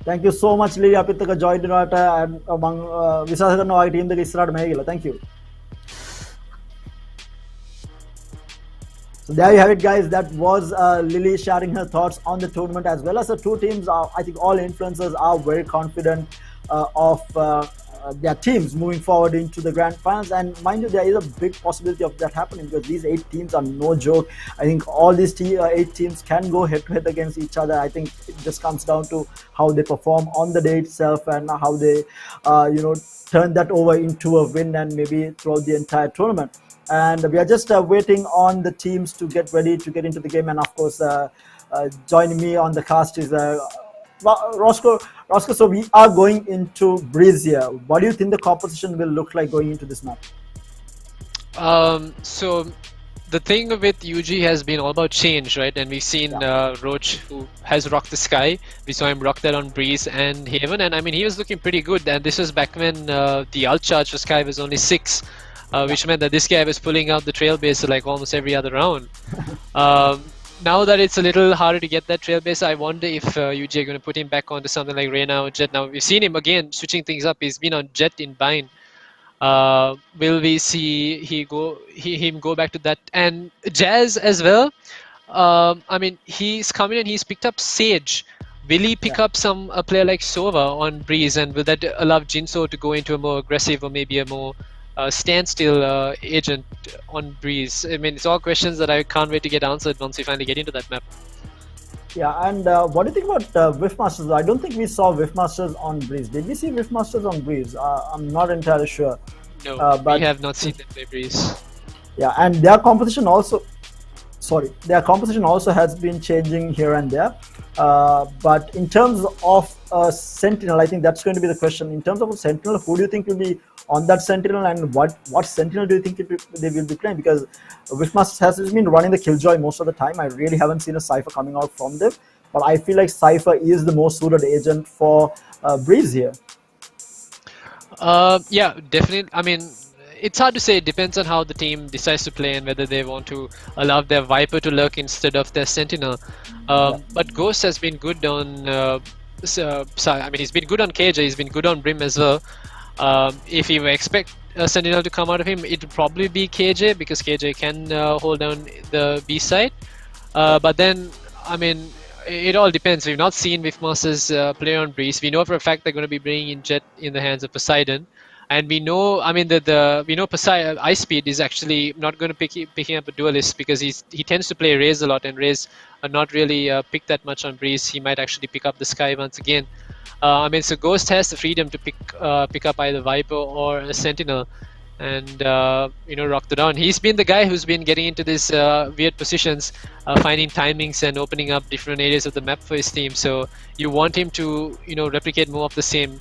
thank you so much Lily අපිත් එක්ක join වෙනවට මම විශ්වාස කරනවා ඔයගේ ටීම් දෙක ඉස්සරහට මෙහෙ ගිහලා thank you so there you have it guys that was Lily sharing her thoughts on the tournament as well as the two teams I think all influencers are very confident of their teams moving forward into the grand finals, and mind you there is a big possibility of that happening because these 8 teams are no joke. I think all these 8 teams can go head to head against each other. I think it just comes down to how they perform on the day itself and how they turn that over into a win and maybe throughout the entire tournament. And we are just waiting on the teams to get ready to get into the game, and of course joining me on the cast is Roscoe, so we are going into Breeze here. What do you think the composition will look like going into this map? So the thing with UG has been all about change, right? And we've seen Roach, who has rocked the sky. We saw him rock that on Breeze and Haven, and I mean he was looking pretty good. And this was back when the ult charge for Sky was only 6, which meant that this guy was pulling out the trail base like almost every other round. Now that it's a little harder to get that trail base, I wonder if UG are going to put him back onto something like Reyna or Jet. Now we've seen him again switching things up. He's been on Jet in Bind. Will we see him go back to that? And Jazz as well. I mean, he's come in and he's picked up Sage. Will he pick up a player like Sova on Breeze, and will that allow Jinso to go into a more aggressive or maybe a more standstill agent on Breeze? I mean, it's all questions that I can't wait to get answered once we finally get into that map. Yeah, and what do you think about Whiffmasters? I don't think we saw Whiffmasters on Breeze. Did we see Whiffmasters on Breeze? I'm not entirely sure. No, but we have not seen them play Breeze. Yeah, and their composition also has been changing here and there. But in terms of Sentinel, I think that's going to be the question. In terms of a Sentinel, who do you think will be on that Sentinel, and what Sentinel do you think they will be playing? Because Wishmaster has been running the Killjoy most of the time. I really haven't seen a Cypher coming out from them, but I feel like Cypher is the most suited agent for Breeze here. Yeah, definitely. I mean, it's hard to say. It depends on how the team decides to play and whether they want to allow their Viper to lurk instead of their Sentinel. But Ghost has been good on. I mean, he's been good on KJ. He's been good on Brim as well. If you expect a Sentinel to come out of him, it will probably be KJ because KJ can hold down the B side. But then, I mean, it all depends. We've not seen Whiffmasters play on Breeze. We know for a fact they're going to be bringing in Jet in the hands of Poseidon. And we know, I mean, we know Ice Speed is actually not going to picking up a duelist because he tends to play Raze a lot, and Raze are not really pick that much on Breeze. He might actually pick up the Sky once again. I mean, so Ghost has the freedom to pick up either Viper or a Sentinel, and rock the dawn. He's been the guy who's been getting into these weird positions, finding timings and opening up different areas of the map for his team. So you want him to replicate more of the same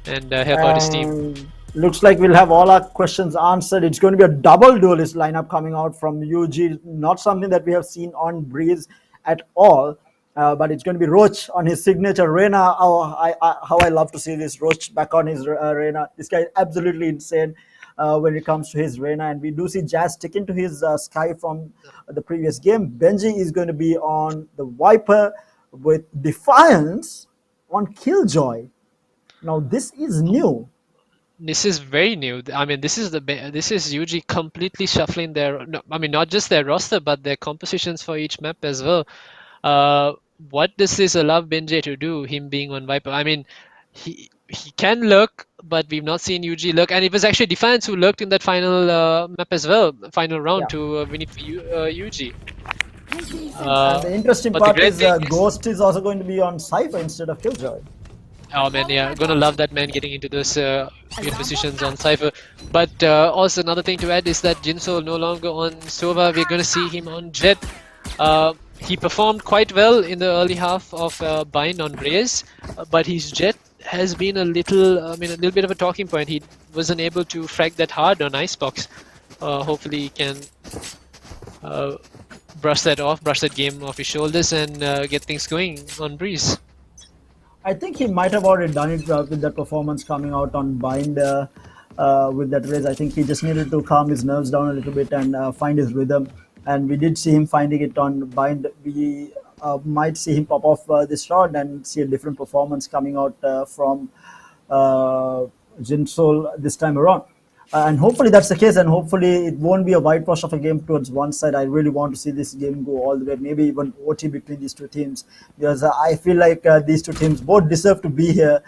and help out his team. Looks like we'll have all our questions answered. It's going to be a double duelist lineup coming out from UG. Not something that we have seen on Breeze at all. But it's going to be Roach on his signature Reyna. How I love to see this Roach back on his Reyna. This guy is absolutely insane when it comes to his Reyna. And we do see Jazz sticking to his Sky from the previous game. Benji is going to be on the Viper with Defiance on Killjoy. Now this is new. This is very new. I mean, this is UG completely shuffling their. No, I mean, not just their roster, but their compositions for each map as well. What does this allow Benji to do, him being on Viper? I mean, he can lurk, but we've not seen UG lurk, and it was actually Defiance who lurked in that final map as well, final round to win it for UG. And the interesting part is Ghost is also going to be on Cypher instead of Killjoy. Oh man, yeah, gonna love that man getting into those good positions on Cypher. But also another thing to add is that Jinsoul no longer on Sova. We're gonna see him on Jet. He performed quite well in the early half of Bind on Raze, but his Jet has been a little bit of a talking point. He wasn't able to frag that hard on Icebox. Hopefully he can brush that game off his shoulders and get things going on Breeze. I think he might have already done it with that performance coming out on Bind with that Raze. I think he just needed to calm his nerves down a little bit and find his rhythm. And we did see him finding it on Bind. We might see him pop off this round and see a different performance coming out from Jinsoul this time around. And hopefully that's the case, and hopefully it won't be a whitewash of a game towards one side. I really want to see this game go all the way, maybe even OT between these two teams, because I feel like these two teams both deserve to be here,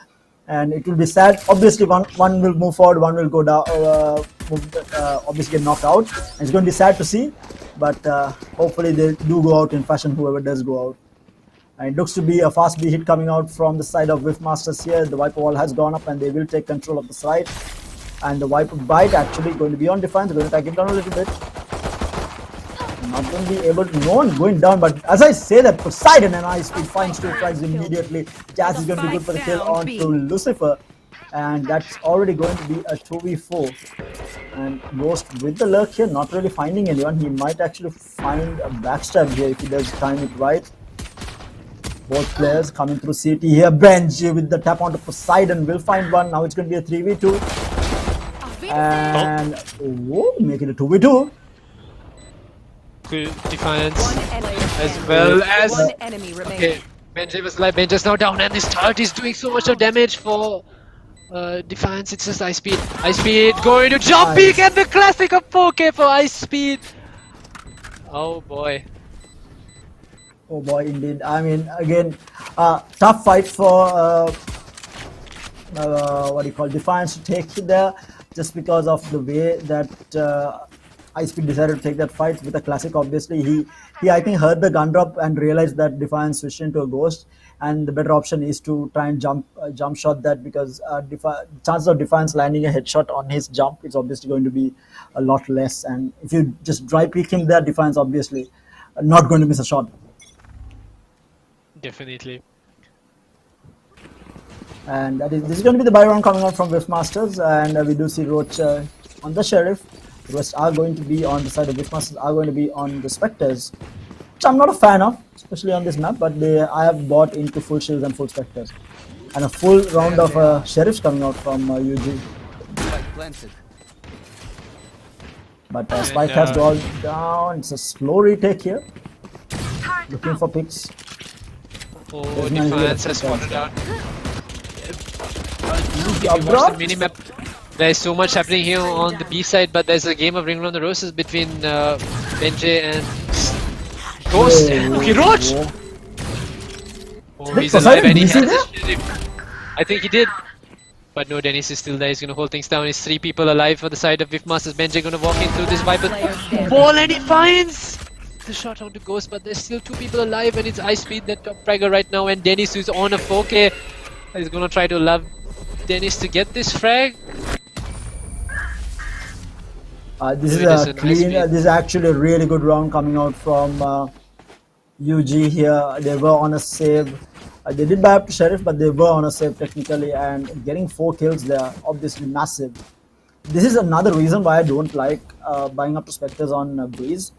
and it will be sad. Obviously, one will move forward, one will go down, obviously get knocked out. And it's going to be sad to see, but hopefully they do go out in fashion, whoever does go out. And it looks to be a fast B hit coming out from the side of Whiffmasters here. The Viper wall has gone up and they will take control of the side. And the Viper bite actually going to be on Defiance. They're going to tag it down a little bit. Not going to be able to. No one going down, but as I say that, Poseidon and Ice Speed finds two frags immediately. Jazz is going to be good for the kill on to Lucifer. And that's already going to be a 2v4. And Ghost with the lurk here, not really finding anyone. He might actually find a backstab here if he does time it right. Both players coming through CT here. Benji with the tap onto Poseidon will find one. Now it's going to be a 3v2. And make it a 2v2. Good Defiance as well as one enemy remaining. Okay, Benji was like Benji's now down, and this turret is doing so much of damage for Defiance. It's just Ice Speed. Ice Speed going to jump peek and the classic of 4K for Ice Speed. Oh boy. Oh boy, indeed. I mean, again, tough fight for what do you call Defiance to take it there, just because of the way that Ice Speed decided to take that fight with a classic. Obviously, he I think heard the gun drop and realized that Defiance switched into a Ghost, and the better option is to try and jump shot that, because chances of Defiance landing a headshot on his jump is obviously going to be a lot less. And if you just dry peek him there, Defiance obviously not going to miss a shot. Definitely. And this is going to be the buy round coming out from Whiffmasters, and we do see Roach on the Sheriff. The rest are going to be on the side of Whiffmasters, are going to be on the Spectres, which I'm not a fan of, especially on this map, but I have bought into full Shields and full Spectres. And a full round of Sheriffs coming out from UG. But Spike has gone down. It's a slow retake here. Looking for picks. Oh, Defiance has spotted out. If you watch the minimap, there's so much happening here on the B side, but there's a game of Ring Around the Roses between Benji and Ghost. Okay, Roach! Oh, he's alive and he has a Sheriff. I think he did. But no, Dennis is still there. He's going to hold things down. It's 3 people alive for the side of Whiffmasters. Benji going to walk in through this Viper wall, and he finds the shot onto Ghost, but there's still 2 people alive, and it's Ice Speed that top fragger right now, and Dennis, who's on a 4K, is going to try to love Dennis to get this frag. This So is it is a a nice clean. speed. This is actually a really good round coming out from UG here. They were on a save. They did buy up to Sheriff, but they were on a save technically, and getting 4 kills there, obviously massive. This is another reason why I don't like buying up to Spectres on Breeze.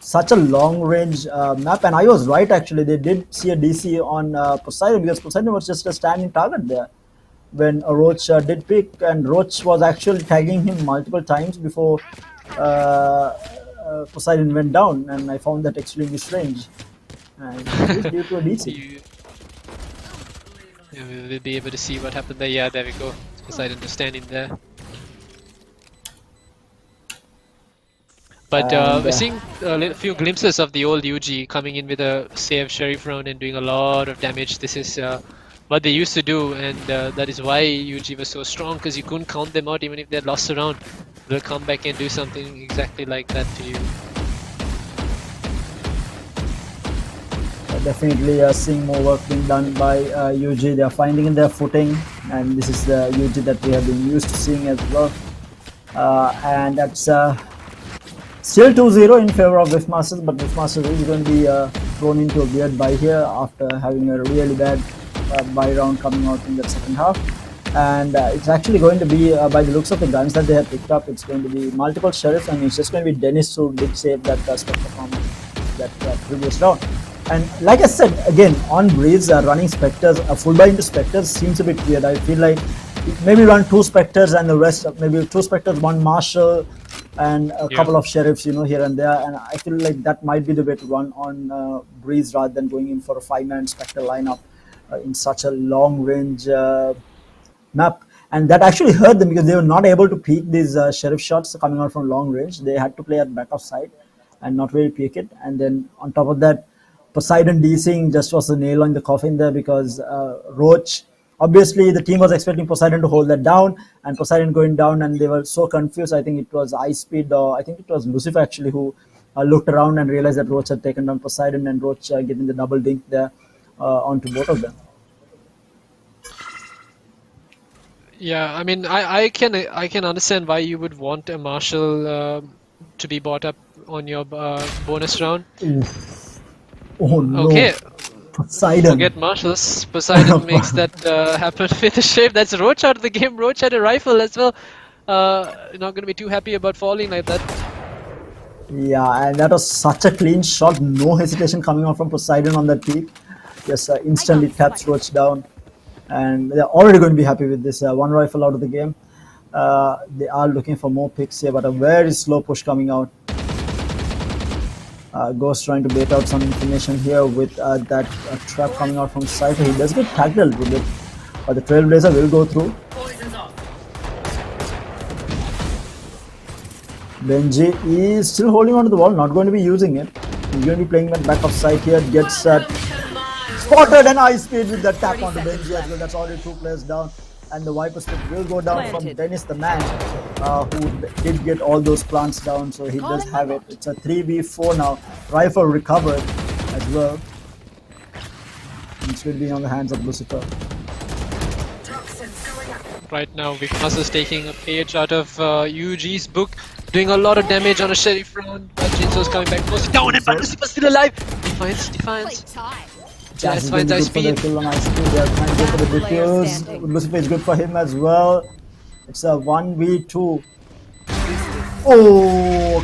Such a long range map, and I was right actually. They did see a DC on Poseidon, because Poseidon was just a standing target there when Roach did pick, and Roach was actually tagging him multiple times before Poseidon went down, and I found that extremely strange. And it is due to a DC. Yeah, we'll be able to see what happened there. Yeah, there we go. Poseidon just standing there. But we're seeing a few glimpses of the old UG coming in with a save Sheriff round and doing a lot of damage. This is what they used to do, and that is why UG was so strong, because you couldn't count them out even if they had lost a round. They'll come back and do something exactly like that to you. Definitely seeing more work being done by UG. They are finding their footing, and this is the UG that we have been used to seeing as well. And that's still 2-0 in favor of Whiffmasters, but Whiffmasters is going to be thrown into a weird bye here after having a really bad bye round coming out in the second half. And it's actually going to be, by the looks of the guns that they have picked up, it's going to be multiple Sheriffs, and it's just going to be Dennis who did save that Spectre from that previous round. And like I said, again, on Breeze, running Spectres, a full buy into Spectres seems a bit weird. I feel like maybe run 2 Spectres and the rest, maybe 2 Spectres, 1 Marshal, and a couple of Sheriffs, you know, here and there. And I feel like that might be the way to run on Breeze rather than going in for a 5-man Spectre lineup in such a long range map. And that actually hurt them, because they were not able to peek these Sheriff shots coming out from long range. They had to play at back of sight and not really peek it. And then on top of that, Poseidon DCing just was a nail on the coffin there, because Roach, obviously the team was expecting Poseidon to hold that down, and Poseidon going down, and they were so confused. I think it was Ice Speed, or I think it was Lucifer actually, who looked around and realized that Roach had taken down Poseidon, and Roach getting the double dink there onto both of them. Yeah, I mean, I can understand why you would want a Marshal to be bought up on your bonus round. Oof. Oh no. Okay. Poseidon. Forget Marshals. Poseidon makes that happen with a shave. That's Roach out of the game. Roach had a rifle as well. Not going to be too happy about falling like that. Yeah, and that was such a clean shot. No hesitation coming out from Poseidon on that peak. Just instantly taps Roach down. And they're already going to be happy with this 1 rifle out of the game. They are looking for more picks here, but a very slow push coming out. Ghost trying to bait out some information here with that trap coming out from Cypher. He does get tagged a little bit, but the Trailblazer will go through. Benji is still holding on to the wall, not going to be using it. He's going to be playing that back of sight here. Gets spotted, and Ice Speed with that tap onto Benji as well. That's already 2 players down. And the Viper Split will go down from Dennis the man, who did get all those plants down, so he does have it. It's a 3v4 now. Rifle recovered as well. It's going to be on the hands of Lucifer. Right now, Whiffmasters taking a page out of UG's book, doing a lot of damage on a Sheriff round. But Jinso's coming back, close down, and but Lucifer's still alive. Defiance. Jazz is going to be good for the kill on Ice Speed. They are trying to go for the defuse. Lucifer is good for him as well. It's a 1v2. Oh,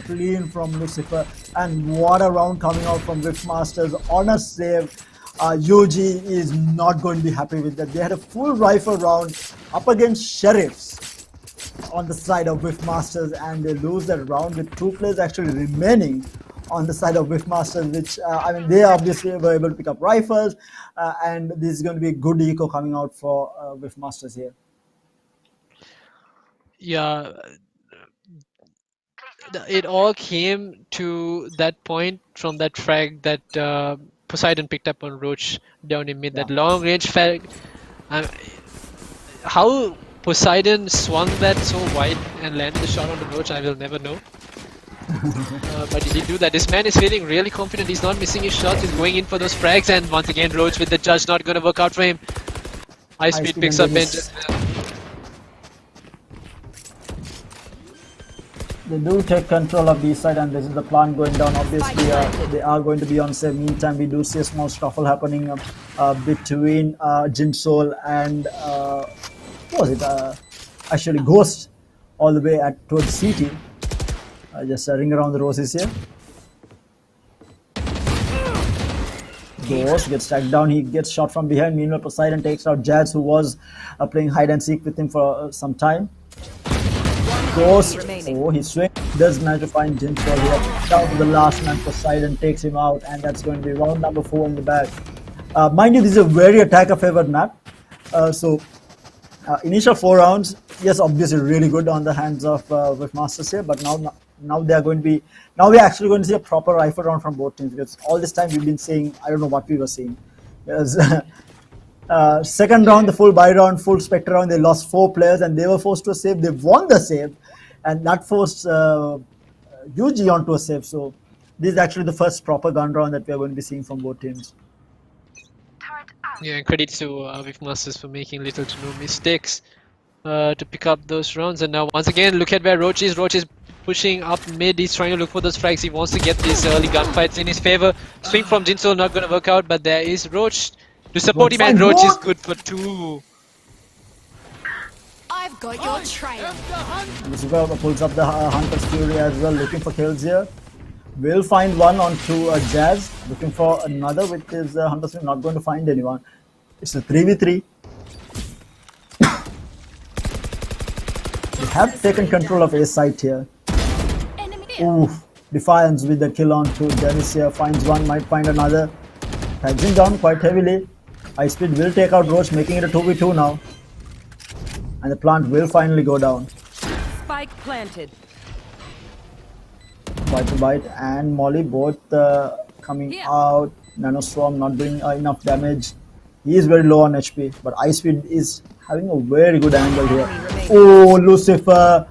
clean from Lucifer. And what a round coming out from Whiffmasters on a save. UG is not going to be happy with that. They had a full rifle round up against Sheriffs on the side of Whiffmasters, and they lose that round with 2 players actually remaining on the side of Whiffmasters, which I mean, they obviously were able to pick up rifles, and this is going to be a good eco coming out for Whiffmasters here. Yeah, it all came to that point from that frag that Poseidon picked up on Roach down in mid. That long range frag. how Poseidon swung that so wide and landed the shot on the Roach, I will never know. But he did do that. This man is feeling really confident. He's not missing his shots. He's going in for those frags, and once again, Roach with the judge not going to work out for him. High speed picks up Benji. They do take control of B side, and this is the plan going down. Obviously, they are going to be on save. Meantime, we do see a small scuffle happening between Jinsol and what was it? Actually, Ghost all the way towards CT. Just ring around the roses here. Ghost gets tagged down. He gets shot from behind. Meanwhile, Poseidon takes out Jazz, who was playing hide and seek with him for some time. Ghost, oh, he swings. Does manage to find Jinsol here. Down to the last man. Poseidon takes him out, and that's going to be round number 4 in the bag. Mind you, this is a very attacker-favored map. Initial 4 rounds, yes, obviously really good on the hands of with Masters here, but now they are going to be, now we're actually going to see a proper rifle round from both teams, because all this time we've been saying, I don't know what we were saying. Because second round, the full buy round, full spectre round, they lost 4 players and they were forced to a save. They won the save, and that forced UG onto a save. So this is actually the first proper gun round that we are going to be seeing from both teams. Yeah, and credit to Viv Masters for making little to no mistakes to pick up those rounds. And now once again, look at where Roach is. Roach is pushing up mid. He's trying to look for those frags. He wants to get these early gunfights in his favor. Swing from Jinsol not going to work out, but there is Roach to support him, and Roach is good for 2. I've got your trail. Lucifer pulls up the Hunter's Fury as well, looking for kills here. Will find one onto Jazz, looking for another with his Hunter's Fury, not going to find anyone. It's a 3v3. They have taken control of A site here. Oof, Defiance with the kill onto Dennis here, finds one, might find another. Tags him down quite heavily. High speed will take out Roach, making it a 2v2 now. And the plant will finally go down. Spike planted. Bite to Bite and Molly both coming out. Nanoswarm not doing enough damage. He is very low on HP, but Ice Speed is having a very good angle here. Oh, Lucifer!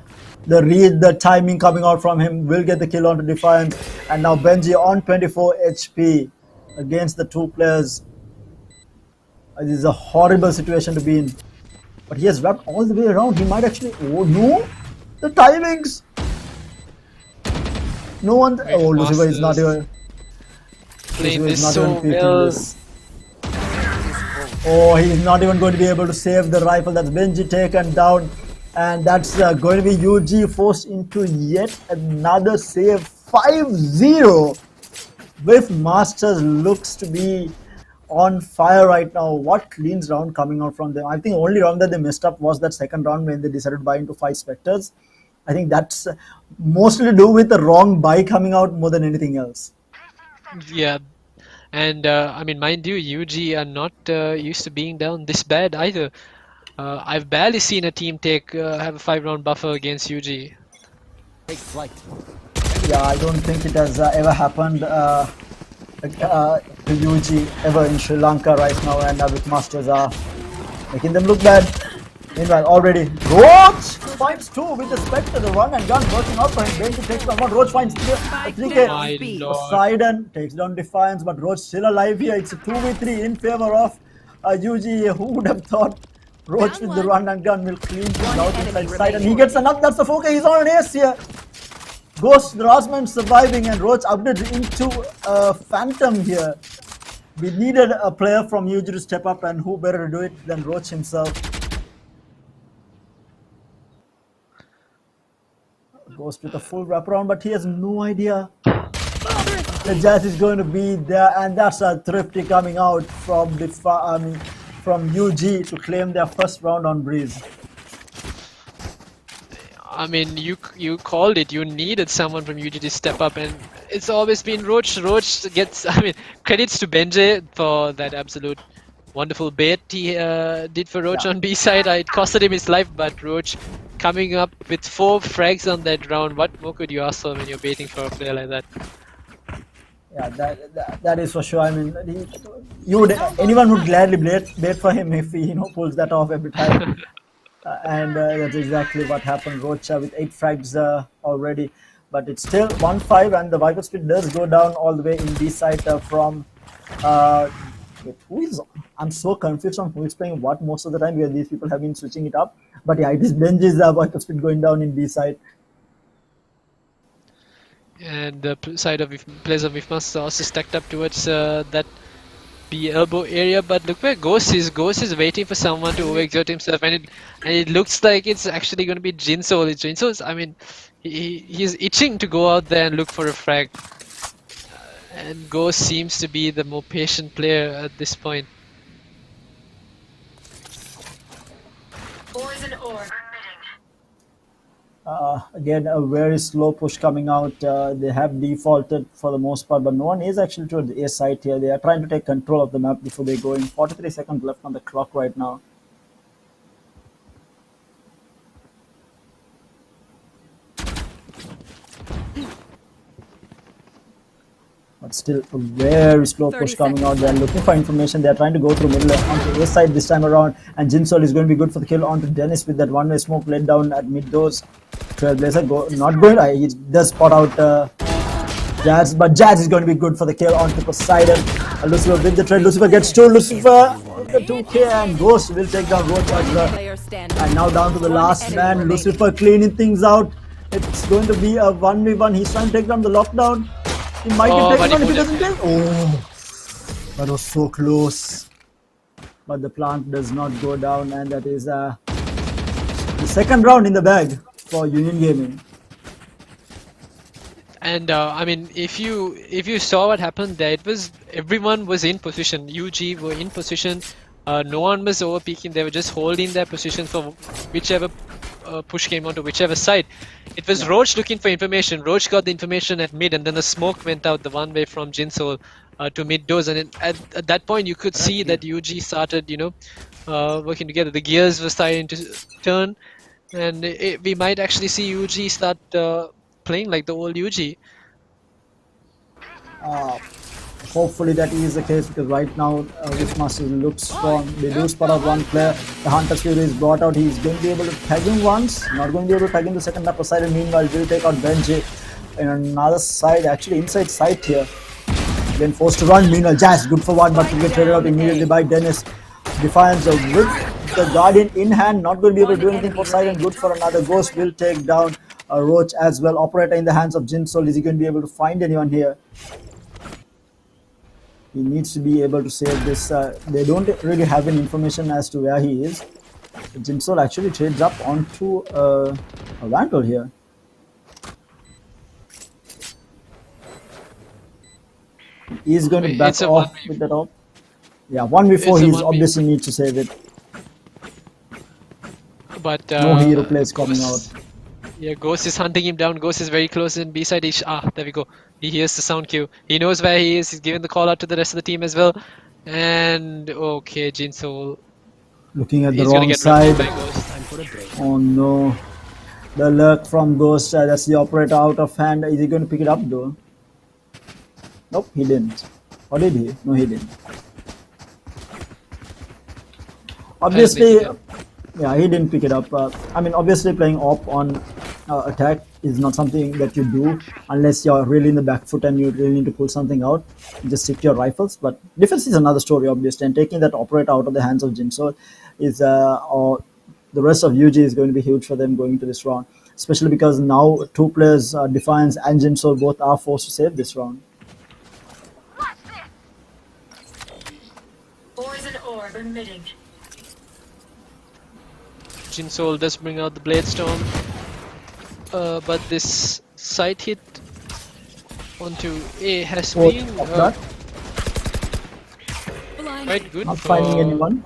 The read, the timing coming out from him will get the kill onto Defiance. And now Benji on 24 HP against the 2 players. This is a horrible situation to be in. But he has wrapped all the way around. He might actually... Oh no! The timings! No one... Oh, Lucifer is not even... Playing this so well. Oh, he's not even going to be able to save the rifle. That's Benji taken down. And that's going to be UG forced into yet another save. 5-0. With Masters looks to be on fire right now. What cleans round coming out from them? I think the only round that they messed up was that second round when they decided to buy into 5 Spectres. I think that's mostly to do with the wrong buy coming out more than anything else. Yeah, and I mean, mind you, UG are not used to being down this bad either. I've barely seen a team have a 5-round buffer against UG. Take flight. Yeah, I don't think it has ever happened to UG ever in Sri Lanka right now, and with Masters are making them look bad. Meanwhile, already Roach finds 2 with the Spectre, the run and gun working out for him. Benji takes down 1. Roach finds 3K. Poseidon takes down Defiance, but Roach still alive here. It's a 2v3 in favor of UG. Who would have thought Roach with the run and gun will clean things out inside side, and he gets enough. That's the 4K. He's on an ace here. Ghost, the last man surviving, and Roach upgrades into Phantom here. We needed a player from UG to step up, and who better to do it than Roach himself. Ghost with a full wraparound, but he has no idea the Jazz is going to be there, and that's a thrifty coming out from from UG to claim their first round on Breeze. I mean, you called it. You needed someone from UG to step up, and it's always been Roach. Roach gets, I mean, credits to Benji for that absolute wonderful bait he did for Roach on B side. It costed him his life, but Roach coming up with 4 frags on that round. What more could you ask for when you're baiting for a player like that? Yeah, that is for sure. I mean, anyone would gladly bet for him if he pulls that off every time. And that's exactly what happened. Rocha with 8 frags already, but it's still 1-5, and the Viper speed does go down all the way in B side from. Wait, who is? I'm so confused on who is playing what most of the time because these people have been switching it up. But yeah, it is Benji's Viper speed going down in B side. And the side of players of Wifmas are also stacked up towards that B elbow area, but look where Ghost is. Ghost is waiting for someone to overexert himself, and it looks like it's actually going to be Jinsoul. Jinsoul's, I mean, he's itching to go out there and look for a frag. And Ghost seems to be the more patient player at this point. Poison orb. Again, a very slow push coming out. They have defaulted for the most part, but no one is actually towards the A side here. They are trying to take control of the map before they go in. 43 seconds left on the clock right now. But still a very slow push coming out. They are looking for information. They are trying to go through middle onto A side this time around. And Jinsoul is going to be good for the kill onto Dennis with that one-way smoke laid down at mid doors. Trailblazer not going. He does spot out Jazz, but Jazz is going to be good for the kill onto Poseidon. Lucifer with the trade. Lucifer gets 2. Lucifer the 2K, and Ghost will take down Roach as well. And now down to the last man. Lucifer cleaning things out. It's going to be a 1v1. He's trying to take down the lockdown. He might get taken if he doesn't take. Oh, that was so close. But the plant does not go down, and that is the second round in the bag for Union Gaming. And I mean, if you saw what happened there, it was everyone was in position. UG were in position. No one was overpeaking. They were just holding their position for whichever push came onto whichever side. It was Roach looking for information. Roach got the information at mid, and then the smoke went out the one way from Jinsoul to mid doors. And at that point, you could see that UG started, working together. The gears were starting to turn, and we might actually see UG start playing like the old UG. Hopefully that is the case, because right now Wishmaster looks strong. They do spot out one player. The Hunter's Fury is brought out. He's going to be able to tag him once, not going to be able to tag him the second time. Poseidon meanwhile will take out Benji. And another side, actually inside side here. Then forced to run. Meanwhile Jazz good for one, but to get traded out immediately by Dennis. Defiance with the Guardian in hand, not going to be able to do anything. Poseidon good for another. Ghost will take down Roach as well. Operator in the hands of Jinsoul. Is he going to be able to find anyone here? He needs to be able to save this. They don't really have any information as to where he is. Jinsoul actually trades up onto a Vandal here. He's going to back off with that op. Yeah, 1v4, he's obviously needs to save it. But no hero plays coming out. Yeah, Ghost is hunting him down. Ghost is very close in B-side. There we go. He hears the sound cue. He knows where he is. He's giving the call out to the rest of the team as well. And okay, Jinsoul. Looking at the wrong side. Oh no. The lurk from Ghost. That's the operator out of hand. Is he going to pick it up though? Nope, he didn't. Or did he? No, he didn't. Obviously, yeah, he didn't pick it up. I mean, obviously playing op on attack is not something that you do unless you're really in the back foot and you really need to pull something out. You just stick to your rifles. But defense is another story, obviously. And taking that operator out of the hands of Jinsoul is, or the rest of UG is going to be huge for them going into this round. Especially because now 2 players, Defiance and Jinsoul, both are forced to save this round. Poison orb emitting. Jinsoul does bring out the Blade Storm. But this side hit onto A has been quite good. Not finding anyone.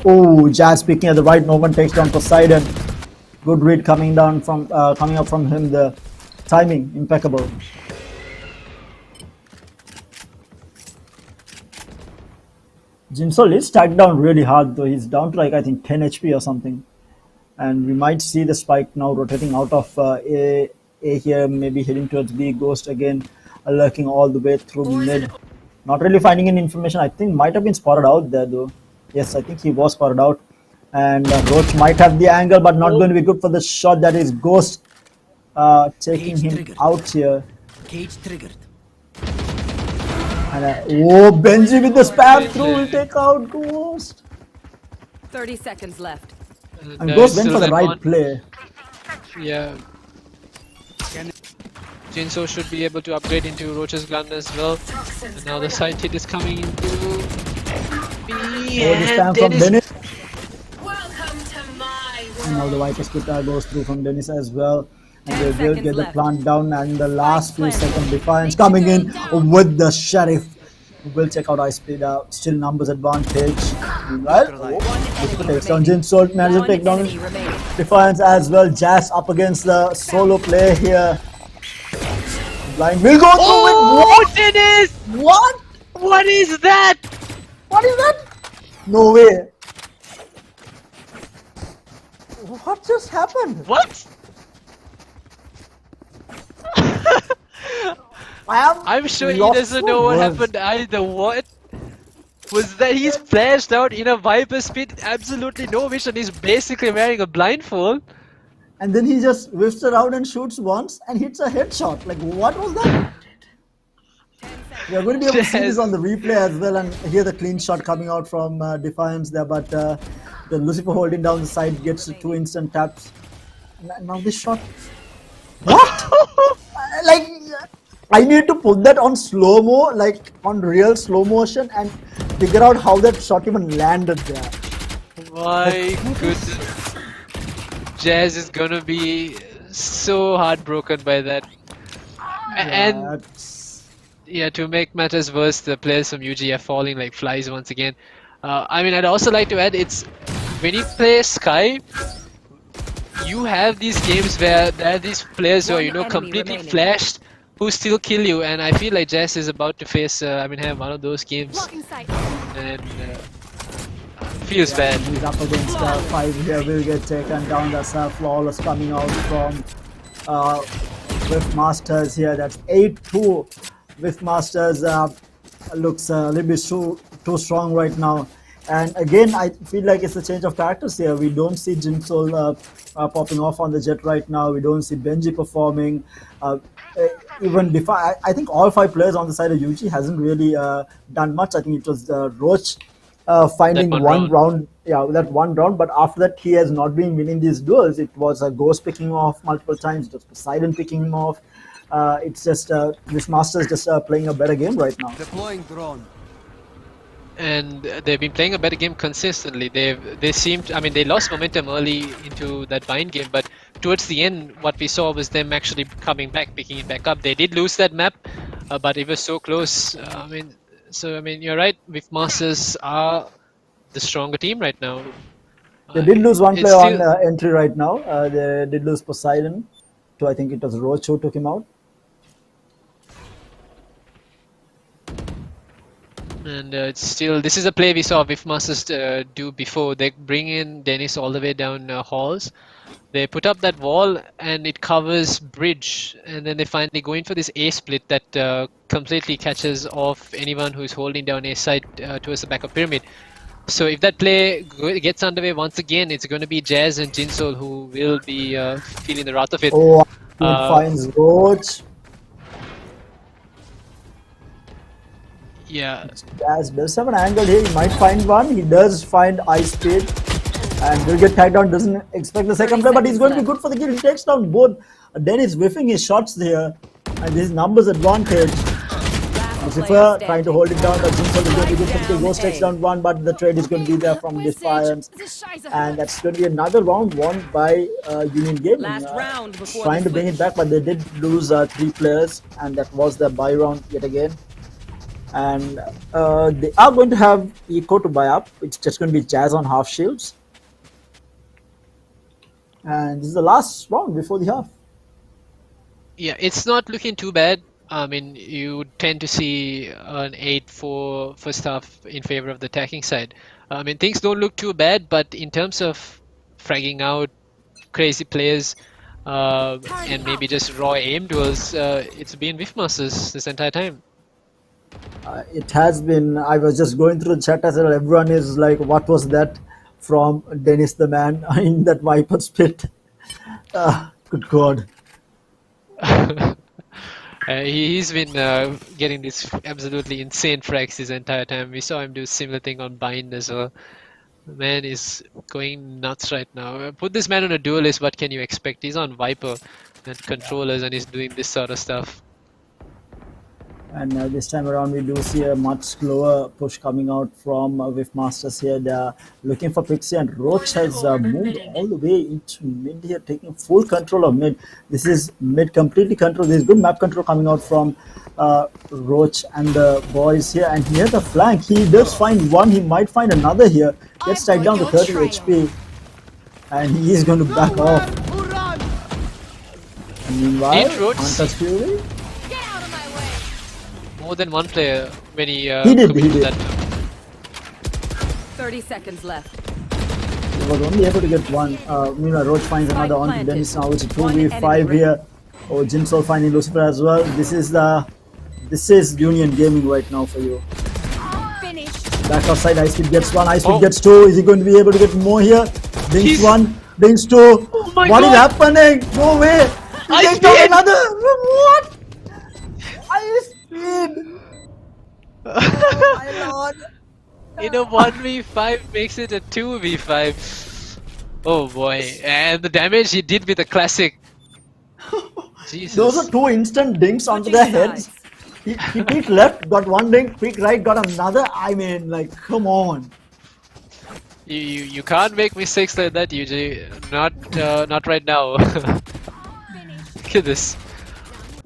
Oh, Jazz picking at the right moment, takes down Poseidon. Good read coming up from him. The timing impeccable. Jinsoul is tagged down really hard though. He's down to like I think 10 HP or something. And we might see the spike now rotating out of A A here, maybe heading towards B. Ghost again, lurking all the way through mid. Not really finding any information. I think might have been spotted out there though. Yes, I think he was spotted out. And Roach might have the angle, but not going to be good for the shot. That is Ghost taking him out here. Cage triggered. And oh, Benji with the spam through will take out Ghost. 30 seconds left. And Ghost went for the right play. Yeah. Jinso should be able to upgrade into Roach's gun as well. And now the side hit is coming into B. Oh, this time from Dennis. Welcome to my And now the Viper split goes through from Dennis as well. And 10 they will seconds get the left. plant down. And the last few seconds, Defiance coming in with the Sheriff. We'll check out Ice Speed. Still numbers advantage. Meanwhile, Lucifer takes down Jinso. Manages to take down enemy remaining. Defiance as well. Jazz up against the solo play here. Blind will go through it. What? Dennis! What? What is that? What is that? No way. What just happened? What? I'm sure he doesn't know what happened either. What was that? He's flashed out in a Viper speed, absolutely no vision. He's basically wearing a blindfold. And then he just whiffs around and shoots once and hits a headshot. Like, what was that? We are going to be able to see this on the replay as well and hear the clean shot coming out from Defiance there. But the Lucifer holding down the side gets 2 instant taps. Now this shot. What? Like, I need to put that on slow-mo, like on real slow motion and figure out how that shot even landed there. My goodness. Jazz is gonna be so heartbroken by that. And yeah, to make matters worse, the players from UG are falling like flies once again. I mean, I'd also like to add, it's when you play Sky, you have these games where there are these players who are, you know, completely flashed, who still kill you, and I feel like Jazz is about to face, have one of those games, and feels bad. He's up against 5 here, will get taken down. That's flawless coming out from Rift Masters here. That's 8-2. Rift Masters looks a little bit too strong right now. And again, I feel like it's a change of characters here. We don't see Jinso popping off on the jet right now. We don't see Benji performing. Even I think all 5 players on the side of UG hasn't really done much. I think it was Roach finding one round. Yeah, that one round. But after that, he has not been winning these duels. It was Ghost picking him off multiple times. It was Poseidon picking him off. It's just this Masters just playing a better game right now. Deploying drone. And they've been playing a better game consistently. They seemed, I mean, they lost momentum early into that Vine game, but towards the end, what we saw was them actually coming back, picking it back up. They did lose that map, but it was so close. I mean, you're right. With Masters are the stronger team right now. They did lose one player on entry right now. They did lose Poseidon to, I think it was Roach who took him out. And it's still, this is a play we saw Viff Masters do before. They bring in Dennis all the way down halls. They put up that wall and it covers bridge. And then they finally go in for this A split that completely catches off anyone who's holding down A side towards the back of pyramid. So if that play gets underway once again, it's going to be Jazz and Jinsol who will be feeling the wrath of it. Oh, he finds Roach. Yeah. Jazz does have an angle here. He might find one. He does find Ice Speed. And will get tagged down. Doesn't expect the second play, but he's going to be good for the kill. He takes down both. Dennis whiffing his shots there. And his numbers advantage. Lucifer trying to hold it down, but Jinsol is going to be good for the kill. Ghost takes down one, but the trade is going to be there from Defiance. And that's going to be another round won by Union Gaming. Trying to bring it back, but they did lose 3 players. And that was their buy round yet again. And they are going to have Eco to buy up. It's just going to be Jazz on half shields. And this is the last round before the half. Yeah, it's not looking too bad. I mean, you tend to see an 8-4 first half in favor of the attacking side. I mean, things don't look too bad, but in terms of fragging out crazy players, and maybe just raw aim duels. It's been Whiffmasters this entire time. It has been. I was just going through the chat as well. Everyone is like, "What was that from Dennis the man in that Viper's pit?" Good God. He's been getting these absolutely insane frags this entire time. We saw him do similar thing on Bind as well. The man is going nuts right now. Put this man on a duelist, what can you expect? He's on Viper and controllers and he's doing this sort of stuff. And this time around, we do see a much slower push coming out from Whiffmasters here. They're looking for Pixie, and Roach has moved all the way into mid here, taking full control of mid. This is mid completely controlled. There's good map control coming out from Roach and the boys here. And near the flank, he does find one. He might find another here. Gets tagged down to 30 HP. And he is going to back off. And meanwhile, Hunter's Fury. More than one player when he did. that. 30 seconds left. He was only able to get one. Meanwhile, Roach finds another on to Dennis now. It's a 2v5 here. Oh, Jinsol finding Lucifer as well. This is Union Gaming right now for you. Back outside, Ice Speed gets one, Ice Speed gets two. Is he going to be able to get more here? Dings one, Dings two. Oh my what God. is happening? No way! He takes down another. What? Ice Speed! Oh my lord! In a 1v5 makes it a 2v5. Oh boy, and the damage he did with the classic. Jesus. Those are two instant dings onto their heads. He peeked left, got one ding, peeked right, got another. I mean, like, come on. You can't make mistakes like that, UJ. Not right now. Look at this.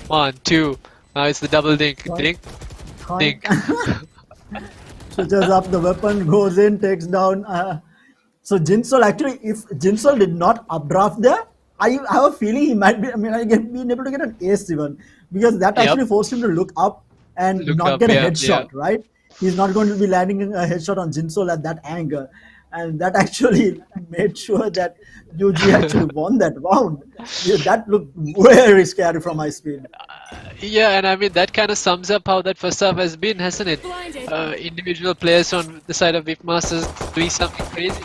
1, 2. Now it's the double dink. Dink. Dink. Switches up the weapon, goes in, takes down. So Jinsol actually, if Jinsol did not updraft there, I have a feeling he might be. I mean, been able to get an ace even, because that actually forced him to look up and not get a headshot. Right? He's not going to be landing a headshot on Jinsol at that angle, and that actually made sure that UG actually won that round. Yeah, that looked very scary from Ice Speed. Yeah, and I mean that kind of sums up how that first half has been, hasn't it? Individual players on the side of Whiffmasters doing something crazy.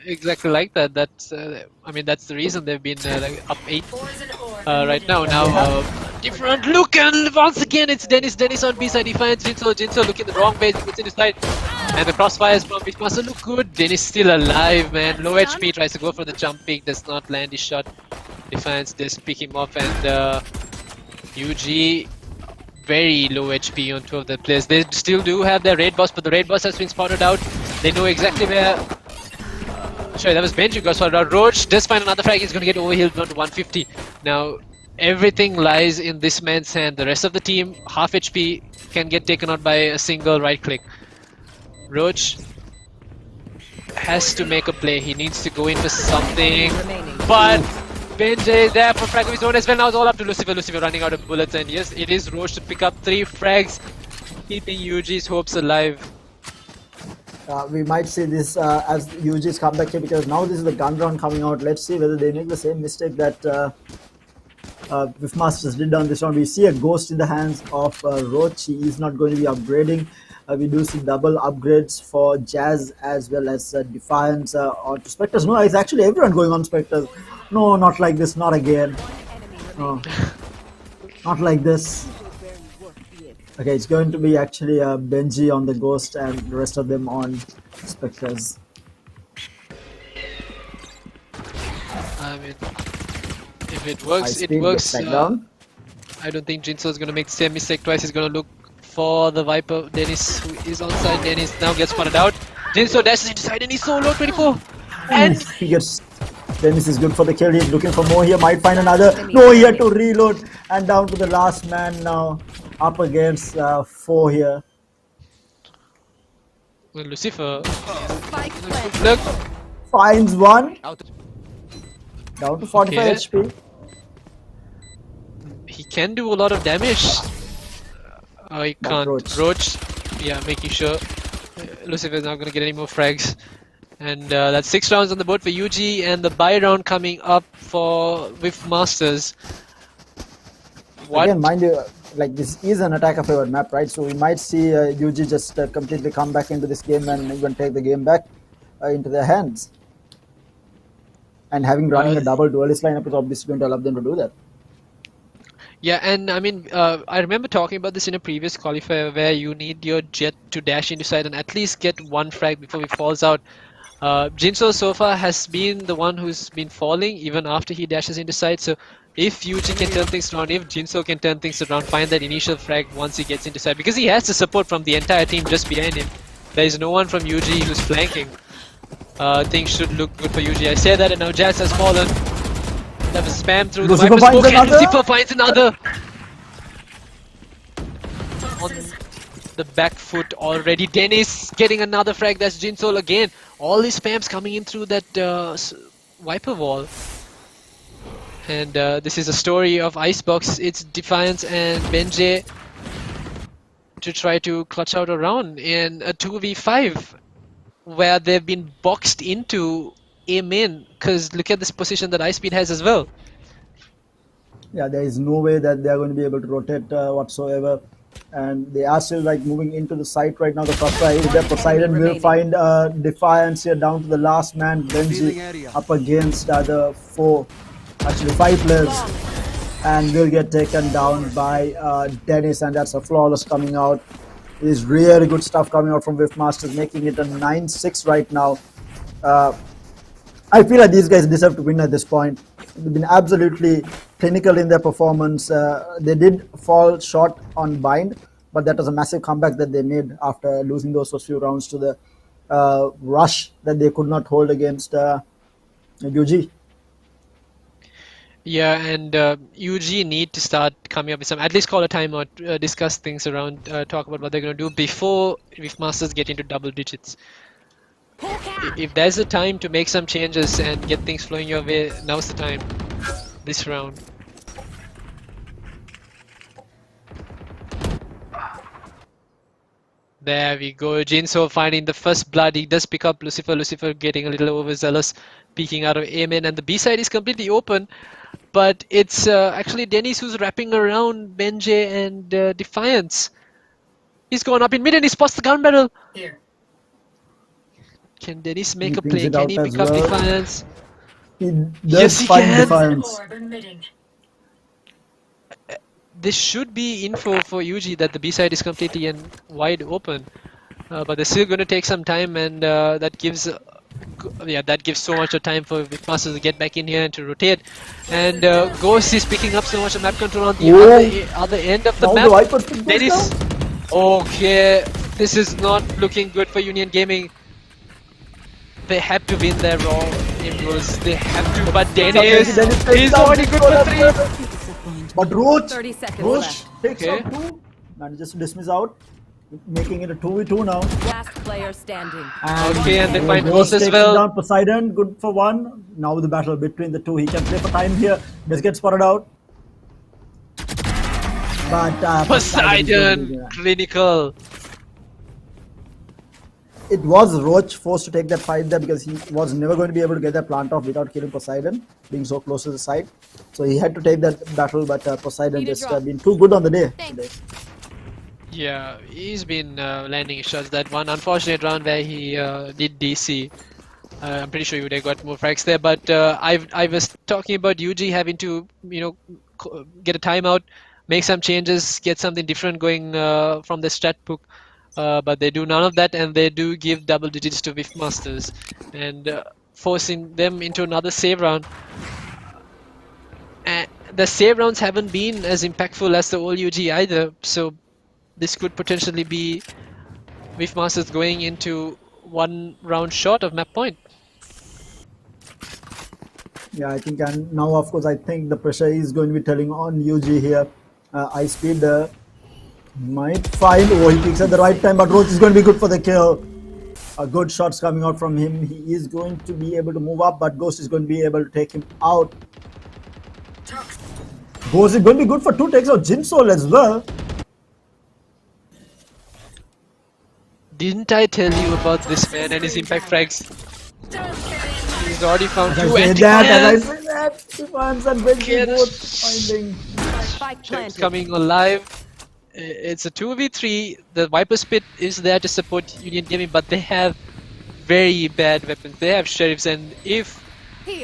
Exactly like that. That's I mean that's the reason they've been like up 8 right now. Now different look, and once again it's Dennis on B side. He finds Jinsol looking the wrong way. He puts in his side, and the crossfires from Whiffmaster look good. Dennis still alive, man. Low HP, tries to go for the jump pick, does not land his shot. Defiance does pick him off, and UG very low HP on 2 of the players. They still do have their raid boss, but the raid boss has been spotted out. They know exactly where. Sorry, that was Benji who got spotted out. Roach does find another frag. He's going to get overhealed down to 150. Now, everything lies in this man's hand. The rest of the team, half HP, can get taken out by a single right click. Roach has to make a play. He needs to go in for something. But Benji is there for frag of his own as well. Now it's all up to Lucifer. Lucifer running out of bullets. And yes, it is Roach to pick up 3 frags, keeping UG's hopes alive. We might see this as UG's comeback here, because now this is the gun round coming out. Let's see whether they make the same mistake that Whiffmasters did on this round. We see a ghost in the hands of Roach. He is not going to be upgrading. We do see double upgrades for Jazz as well as Defiance or Spectres. No, it's actually everyone going on Spectres. No, not like this, not again. No, not like this. Okay, it's going to be actually Benji on the Ghost and the rest of them on Spectres. I mean, if it works, it works. I don't think Jinsol is going to make the same mistake twice. He's going to look for the Viper. Dennis, who is on side. Dennis now gets spotted out. Jinsol dashes inside and he's so low, 24. And he gets. Dennis is good for the kill. He's looking for more here. Might find another. No, he had to reload. And down to the last man now. Up against 4 here. Well, Lucifer. Look. Finds one. Down to 45 HP. He can do a lot of damage. Oh, he can't. Roach. Yeah, making sure Lucifer is not going to get any more frags. And that's 6 rounds on the board for UG, and the buy round coming up for with Masters. What? Again, mind you, like this is an attacker favored map, right? So we might see UG just completely come back into this game and even take the game back into their hands. And having running a double duelist lineup is obviously going to allow them to do that. Yeah, and I mean, I remember talking about this in a previous qualifier where you need your jet to dash into side and at least get one frag before he falls out. Jinso so far has been the one who's been falling even after he dashes into side. So if UG can turn things around, if Jinso can turn things around, find that initial frag once he gets into side, because he has the support from the entire team just behind him. There is no one from UG who's flanking. Things should look good for UG. I say that, and now Jazz has fallen. That was spam through the Viper smoke, and Lucifer finds another! On the back foot already. Dennis getting another frag. That's Jinsol again. All these spams coming in through that Viper wall. And this is a story of Icebox. It's Defiance and Benjay to try to clutch out a round in a 2v5 where they've been boxed into a main, because look at this position that Icebeat has as well. Yeah, there is no way that they are going to be able to rotate whatsoever, and they are still like moving into the site right now. The first try is there. Poseidon will find Defiance here down to the last man. Benji up against the 5 players, and will get taken down by Dennis, and that's a flawless coming out. It is really good stuff coming out from Whiffmasters, making it a 9-6 right now. I feel like these guys deserve to win at this point. They've been absolutely clinical in their performance. They did fall short on bind, but that was a massive comeback that they made after losing those first few rounds to the rush that they could not hold against UG. Yeah, and UG need to start coming up with some, at least call a timeout, discuss things around, talk about what they're going to do before Whiffmasters get into double digits. If there's a time to make some changes and get things flowing your way, now's the time. This round. There we go. Jinso finding the first blood. He does pick up Lucifer. Lucifer getting a little overzealous, peeking out of Amen, and the B side is completely open. But it's actually Dennis who's wrapping around Benjay and Defiance. He's going up in mid and he spots the gun barrel. Here. Can Dennis make a play? Can he pick up Defiance? Yes, he can. Defiance. This should be info for UG that the B side is completely and wide open, but they're still going to take some time, and that gives so much of time for Whiffmasters to get back in here and to rotate. And Ghost is picking up so much of map control on the other end of the map. Dennis, okay, this is not looking good for Union Gaming. They have to win their raw indoors. They have to, but Dennis is already good for 3. But Roach takes Okay. out 2, manages to dismiss out, making it a 2v2 now. Last player standing. Okay, and they find Ghost Ghost as takes well. down Poseidon, good for 1. Now the battle between the two. He can play for time here. Does get spotted out. But Poseidon, clinical. It was Roach forced to take that fight there because he was never going to be able to get that plant off without killing Poseidon, being so close to the side. So he had to take that battle, but Poseidon just been too good on the day today. Yeah, he's been landing shots. That one unfortunate round where he did DC. I'm pretty sure he would have got more frags there, but I was talking about UG having to, get a timeout, make some changes, get something different going from the stat book. But they do none of that, and they do give double digits to Whiffmasters and forcing them into another save round. The save rounds haven't been as impactful as the old UG either, so this could potentially be Whiffmasters going into 1 round short of map point. Yeah, I think, and now of course I think the pressure is going to be telling on UG here. Icebeat might find, he picks at the right time, but Roach is going to be good for the kill. Good shots coming out from him. He is going to be able to move up, but Ghost is going to be able to take him out. Ghost is going to be good for 2 takes out Jinsol as well. Didn't I tell you about this man and his impact frags? He's already found As two I say that, anti-fires. Defiance and Benji Yes. both finding. Spike It's planted. coming alive. It's a 2v3. The Viper Spit is there to support Union Gaming, but they have very bad weapons. They have Sheriffs, and if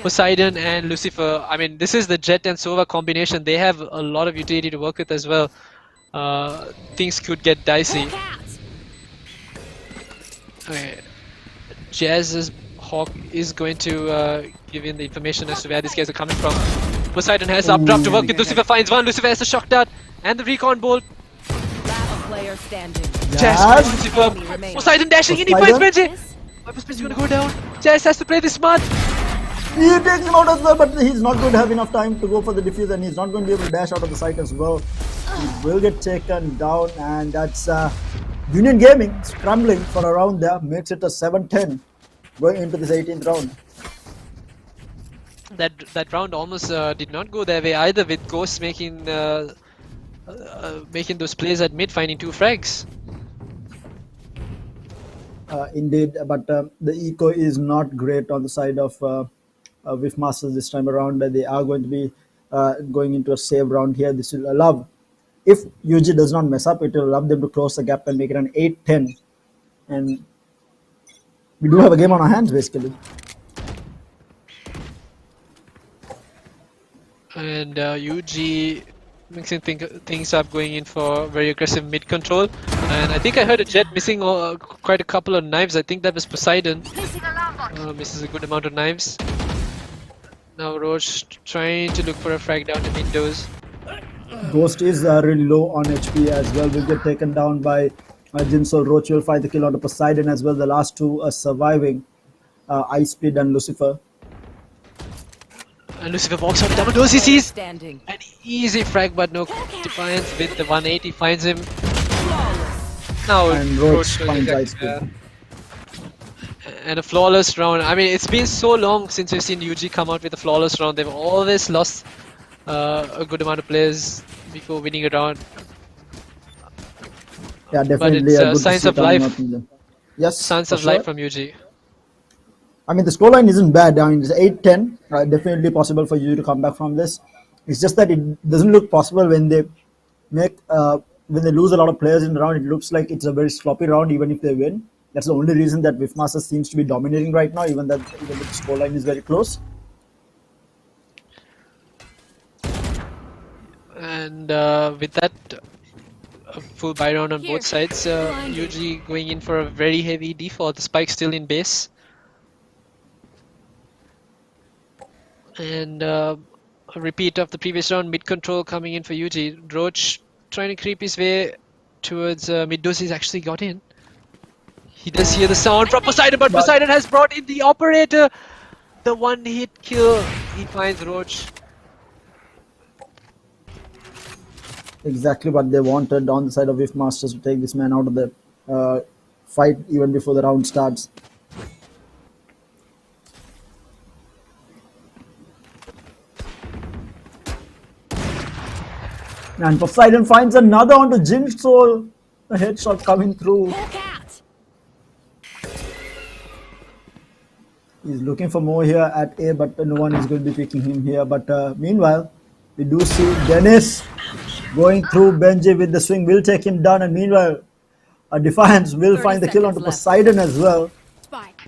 Poseidon and Lucifer, I mean, this is the Jet and Sova combination. They have a lot of utility to work with as well. Things could get dicey. Okay. Jazz's Hawk is going to give in the information as to where these guys are coming from. Poseidon has the updraft to work with. Lucifer finds one. Lucifer has the shock dart and the recon bolt. Last player standing. Jazz finds Lucifer. Poseidon dashing in. He finds Poseidon? Benji. Viper Spit's gonna go down. Jazz has to play this smart. He takes him out as well, but he's not going to have enough time to go for the defuse, and he's not going to be able to dash out of the site as well. He will get taken down, and that's Union Gaming scrambling for a round there. Makes it a 7-10 going into this 18th round. That round almost did not go their way either, with Ghost making making those plays at mid, finding 2 frags. Indeed, but the eco is not great on the side of Whiff Masters this time around. They are going to be going into a save round here. This will allow, if UG does not mess up, it will allow them to close the gap and make it an 8-10. And we do have a game on our hands, basically. And UG mixing things up, going in for very aggressive mid control. And I think I heard a Jet missing quite a couple of knives. I think that was Poseidon. Misses a good amount of knives. Now Roach trying to look for a frag down the windows. Ghost is really low on HP as well. Will get taken down by Jinsol. Roach will find the kill on Poseidon as well. The last two are surviving, Ice Speed and Lucifer. And Lucifer walks out double doors. He sees Standing. an easy frag, but no Defiance with the 180 finds him. Now And Roach will finds get, Ice Speed. and a flawless round. I mean, it's been so long since we've seen UG come out with a flawless round. They've always lost a good amount of players before winning a round. Yeah, definitely it's, a good signs to see of coming life. out from them. Yes, Signs for of life sure. from UG. I mean, the scoreline isn't bad. I mean, it's 8-10. Definitely possible for you to come back from this. It's just that it doesn't look possible when they make when they lose a lot of players in the round. It looks like it's a very sloppy round, even if they win. That's the only reason that Whiff Masters seems to be dominating right now, even though the scoreline is very close. And with that, a full buy round on both sides. UG going in for a very heavy default. The spike still in base. And a repeat of the previous round, mid control coming in for UG. Roach trying to creep his way towards mid dose. He's actually got in. He does hear the sound from Poseidon, but Poseidon has brought in the operator. The one hit kill. He finds Roach. Exactly what they wanted on the side of Whiff Masters, to take this man out of the fight even before the round starts. And Poseidon finds another onto Jin Soul. A headshot coming through. He's looking for more here at A, but no one is going to be picking him here. But meanwhile, we do see Dennis going through Benji with the swing. Will take him down, and meanwhile, Defiance will 30 find the kill onto seconds left. Poseidon as well. Spike.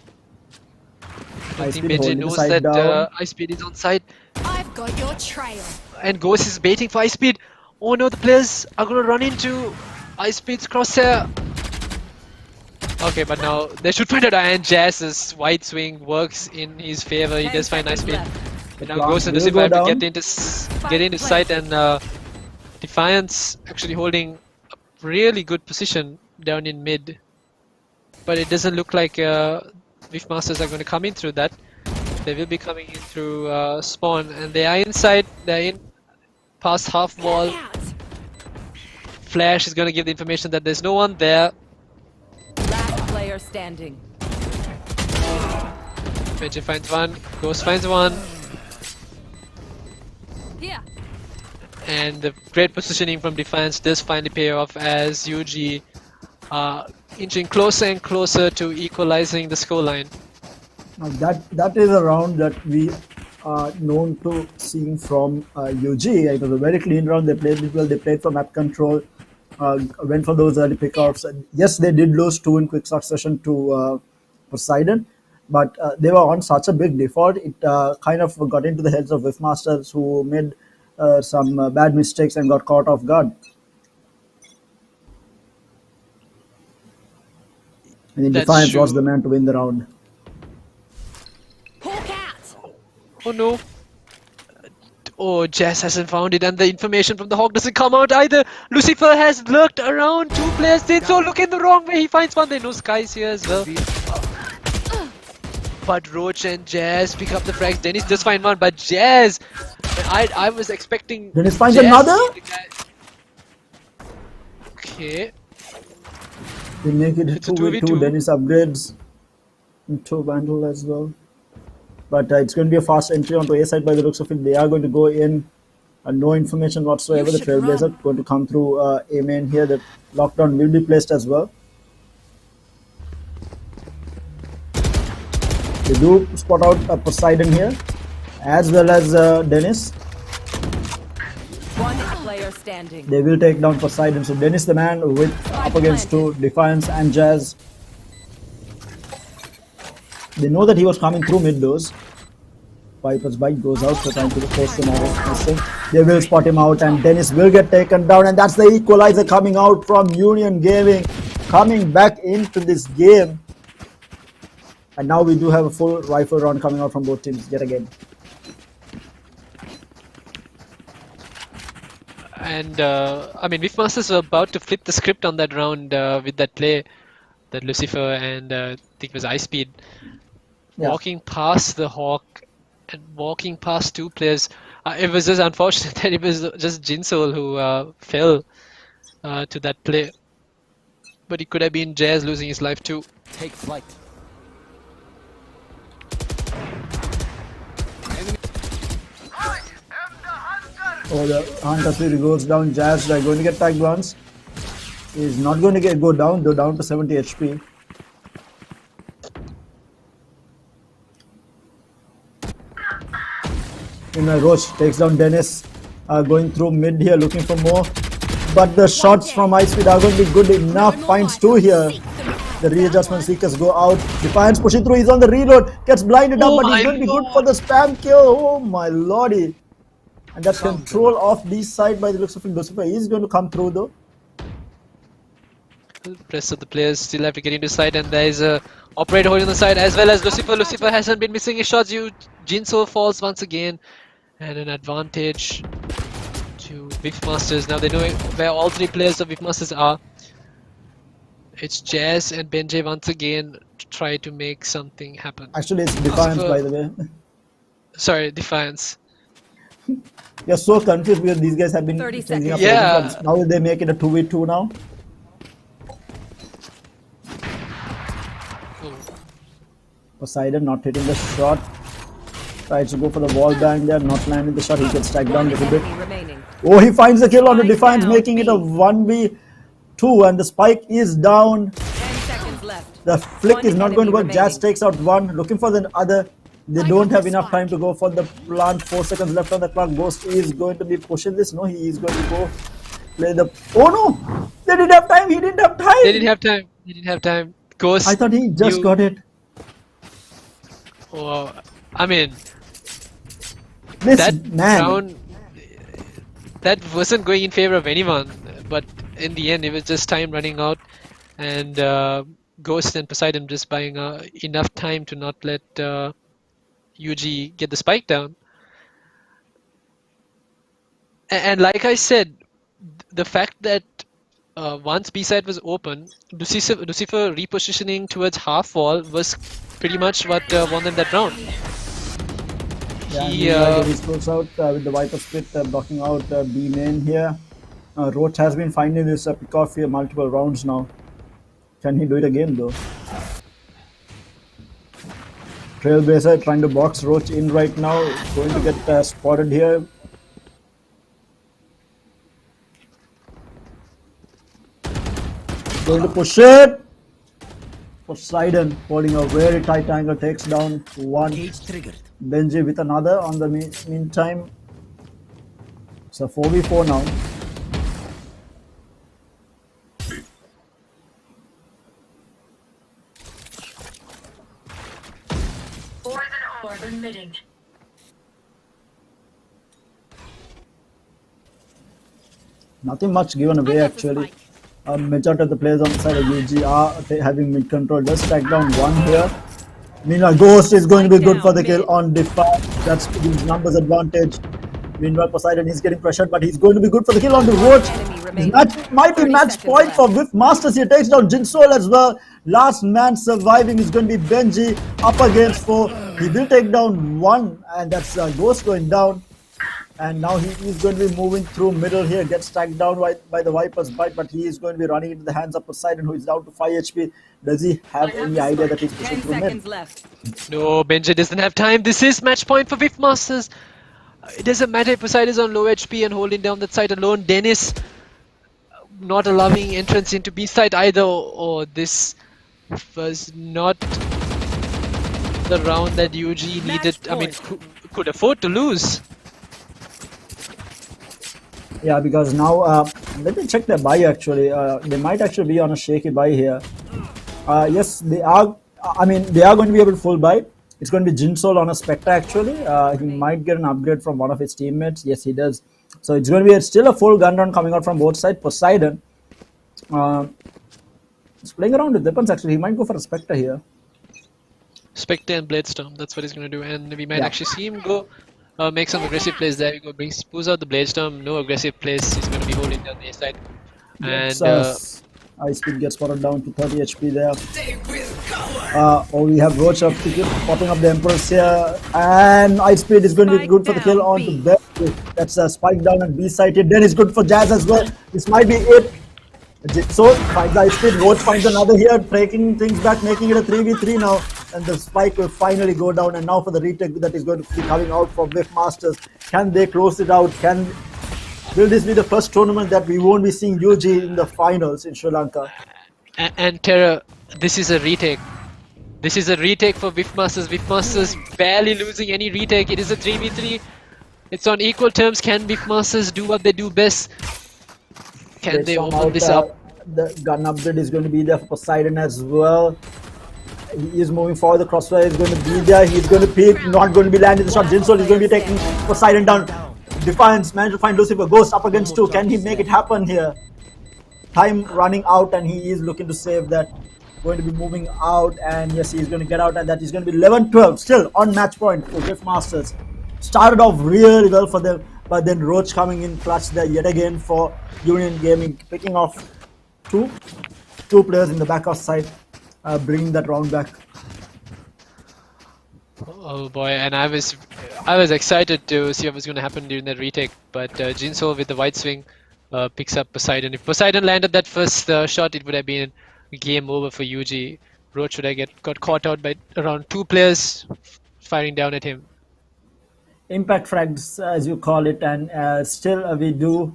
I Ice think Speed Benji holding the knows side that down. Ice Speed is on site. I've got your trail. And Ghost is baiting for Ice Speed. Oh no, the players are going to run into Ice Speed's crosshair. Okay, but now they should find out, and Jazz's wide swing works in his favor. He 10 does find Ice Speed. seconds left. And now Plant Ghost and will Lucifer go have to down. get into sight, and Defiance actually holding a really good position down in mid. But it doesn't look like Whiff Masters are going to come in through that. They will be coming in through spawn, and they are inside. They're in past half wall. Flash is going to give the information that there's no one there. Last player standing. Benji finds one, Ghost finds one, Here. and the great positioning from Defiance does finally pay off as UG inching closer and closer to equalizing the scoreline. Now that is a round that we are known to seeing from UG. It was a very clean round. They played it well. They played for map control. Went for those early pickoffs. And yes, they did lose two in quick succession to Poseidon, but they were on such a big default. It kind of got into the heads of Whiff Masters, who made some bad mistakes and got caught off guard. And in That's Defiance true. was the man to win the round. Hawk out. Oh no. Oh, Jazz hasn't found it, and the information from the Hawk doesn't come out either. Lucifer has lurked around. Two players did so. Look in the wrong way. He finds one. They know Sky's here as well. But Roach and Jazz pick up the frags. Dennis does find one, but Jazz, I was expecting. Dennis finds Jazz to another? be the guy. Okay. They make it It's a 2v2. 2v2. Dennis upgrades into Vandal as well. But it's going to be a fast entry onto A side by the looks of it. They are going to go in. No information whatsoever. The Trailblazer going to come through A main here. The lockdown will be placed as well. They do spot out Poseidon here, as well as Dennis. One player standing. They will take down Poseidon. So Dennis the man with up against two Defiance and Jazz. They know that he was coming through mid doors. Viper's bite goes out, so trying to force him out. They will spot him out, and Dennis will get taken down, and that's the equalizer coming out from Union Gaming, coming back into this game. And now we do have a full rifle round coming out from both teams yet again. And I mean, Whiff Masters were about to flip the script on that round with that play that Lucifer and I think it was Ice Speed walking past the Hawk and walking past two players. It was just unfortunate that it was just Jinsoul who fell to that play. But it could have been Jazz losing his life too. Take flight. Oh, the Hunter Fury goes down. Jazz are going to get tagged once. He's not going to go down, though, down to 70 HP. Roach takes down Dennis, going through mid here, looking for more. But the shots from Ice Speed are going to be good enough. Finds two here. The readjustment seekers go out. Defiance pushing through. He's on the reload. Gets blinded up, but he's going to be good for the spam kill. Oh my lordy. And that's control of this side by the looks of it. Lucifer is going to come through though. The rest of the players still have to get into side, and there is a operator holding the side as well as Lucifer. Lucifer hasn't been missing his shots. Jinsoul falls once again, and an advantage to Whiff Masters. Now they know where all three players of Whiff Masters are. It's Jazz and Benjay once again to try to make something happen. Actually, it's Defiance, by the way. Sorry, Defiance. You're so confused because these guys have been 30 changing up. Yeah. Now they make it a 2v2 now. Poseidon not hitting the shot. Tries to go for the wall bang there, not landing the shot. He gets tagged down a little bit. Remaining. Oh, he finds the kill on the Defiance, making it a 1v2, and the spike is down. 10 seconds left. The flick is not going to work. Enemy Jazz remaining. takes out one, looking for the other. They don't have enough time to go for the plant. 4 seconds left on the clock. Ghost is going to be pushing this. No, he is going to go play the. Oh no! They didn't have time. He didn't have time. They didn't have time. They didn't have time. Ghost. I thought he just got it. Oh, I mean, This that man. round, that wasn't going in favor of anyone. But in the end, it was just time running out, and Ghost and Poseidon just buying enough time to not let UG get the spike down. And like I said, the fact that once B side was open, Lucifer repositioning towards half wall was pretty much what won them that round. Yeah, he goes out with the Viper split blocking out B main here. Roach has been finding this pick off here multiple rounds now. Can he do it again though? Trailblazer trying to box Roach in right now. Going to get spotted here. Going to push it. Poseidon holding a very tight angle, takes down one. Cage triggered. Benji with another on the meantime. It's a 4v4 now. Nothing much given away actually. Majority of the players on the side of UG are having mid control. Just strike down one here. Meanwhile, Ghost is going to be good for the kill on Defy. That's his numbers advantage. Meanwhile, Poseidon is getting pressured, but he's going to be good for the kill on the Roach. That might be match point for Whiff Masters. He takes down Jinsol as well. Last man surviving is going to be Benji up against 4. He will take down one, and that's Ghost going down. And now he is going to be moving through middle here, gets tracked down by the Viper's bite, but he is going to be running into the hands of Poseidon, who is down to 5 HP. Does he have any idea that he's pushing 10 through mid? seconds left. No, Benji doesn't have time. This is match point for Whiff Masters. It doesn't matter if Poseidon is on low HP and holding down that side alone. Dennis not allowing entrance into B side either. Or this was not the round that UG needed. I mean, could afford to lose. Yeah, because now, let me check their buy actually. They might actually be on a shaky buy here. Yes, they are. I mean, they are going to be able to full buy. It's going to be Jinsol on a Spectre actually. He might get an upgrade from one of his teammates. Yes, he does. So it's going to be still a full gun run coming out from both sides. Poseidon he's playing around with weapons actually. He might go for a Spectre here. Spectre and Bladestorm, that's what he's going to do. And we might actually see him go make some aggressive plays there. We go pulls out the Bladestorm, no aggressive plays. He's going to be holding down the A side. And Ice Speed gets brought down to 30 HP there. We have Roach up popping up the Emperors here. And Ice Speed is going to be good for the kill on to Beth. That's a spike down and B side hit. Then it's good for Jazz as well. This might be it. So finds the Ice Speed. Roach finds another here, breaking things back, making it a 3v3 now. And the spike will finally go down. And now for the retake that is going to be coming out from Whiff Masters. Can they close it out? Will this be the first tournament that we won't be seeing UG in the finals in Sri Lanka? And Terra, this is a retake. This is a retake for Whiff Masters. Whiff Masters barely losing any retake. It is a 3v3. It's on equal terms. Can Whiff Masters do what they do best? Can they open this up? The gun upgrade is going to be there for Poseidon as well. He is moving forward. The crossfire is going to be there. He's going to peek. Not going to be landing the shot. Jinsol is going to be taking Poseidon down. Defiance managed to find Lucifer. Ghost up against 2. Can he make it happen here? Time running out and he is looking to save that. Going to be moving out and yes, he's going to get out and that is going to be 11-12. Still on match point for Whiff Masters. Started off really well for them, but then Roach coming in clutch there yet again for Union Gaming, picking off two players in the back of side, bringing that round back. Oh boy, and I was excited to see what was going to happen during that retake, but Jinsol with the white swing picks up Poseidon. If Poseidon landed that first shot, it would have been game over for UG. Roach would have got caught out by around 2 players firing down at him. Impact frags, as you call it, and still we do.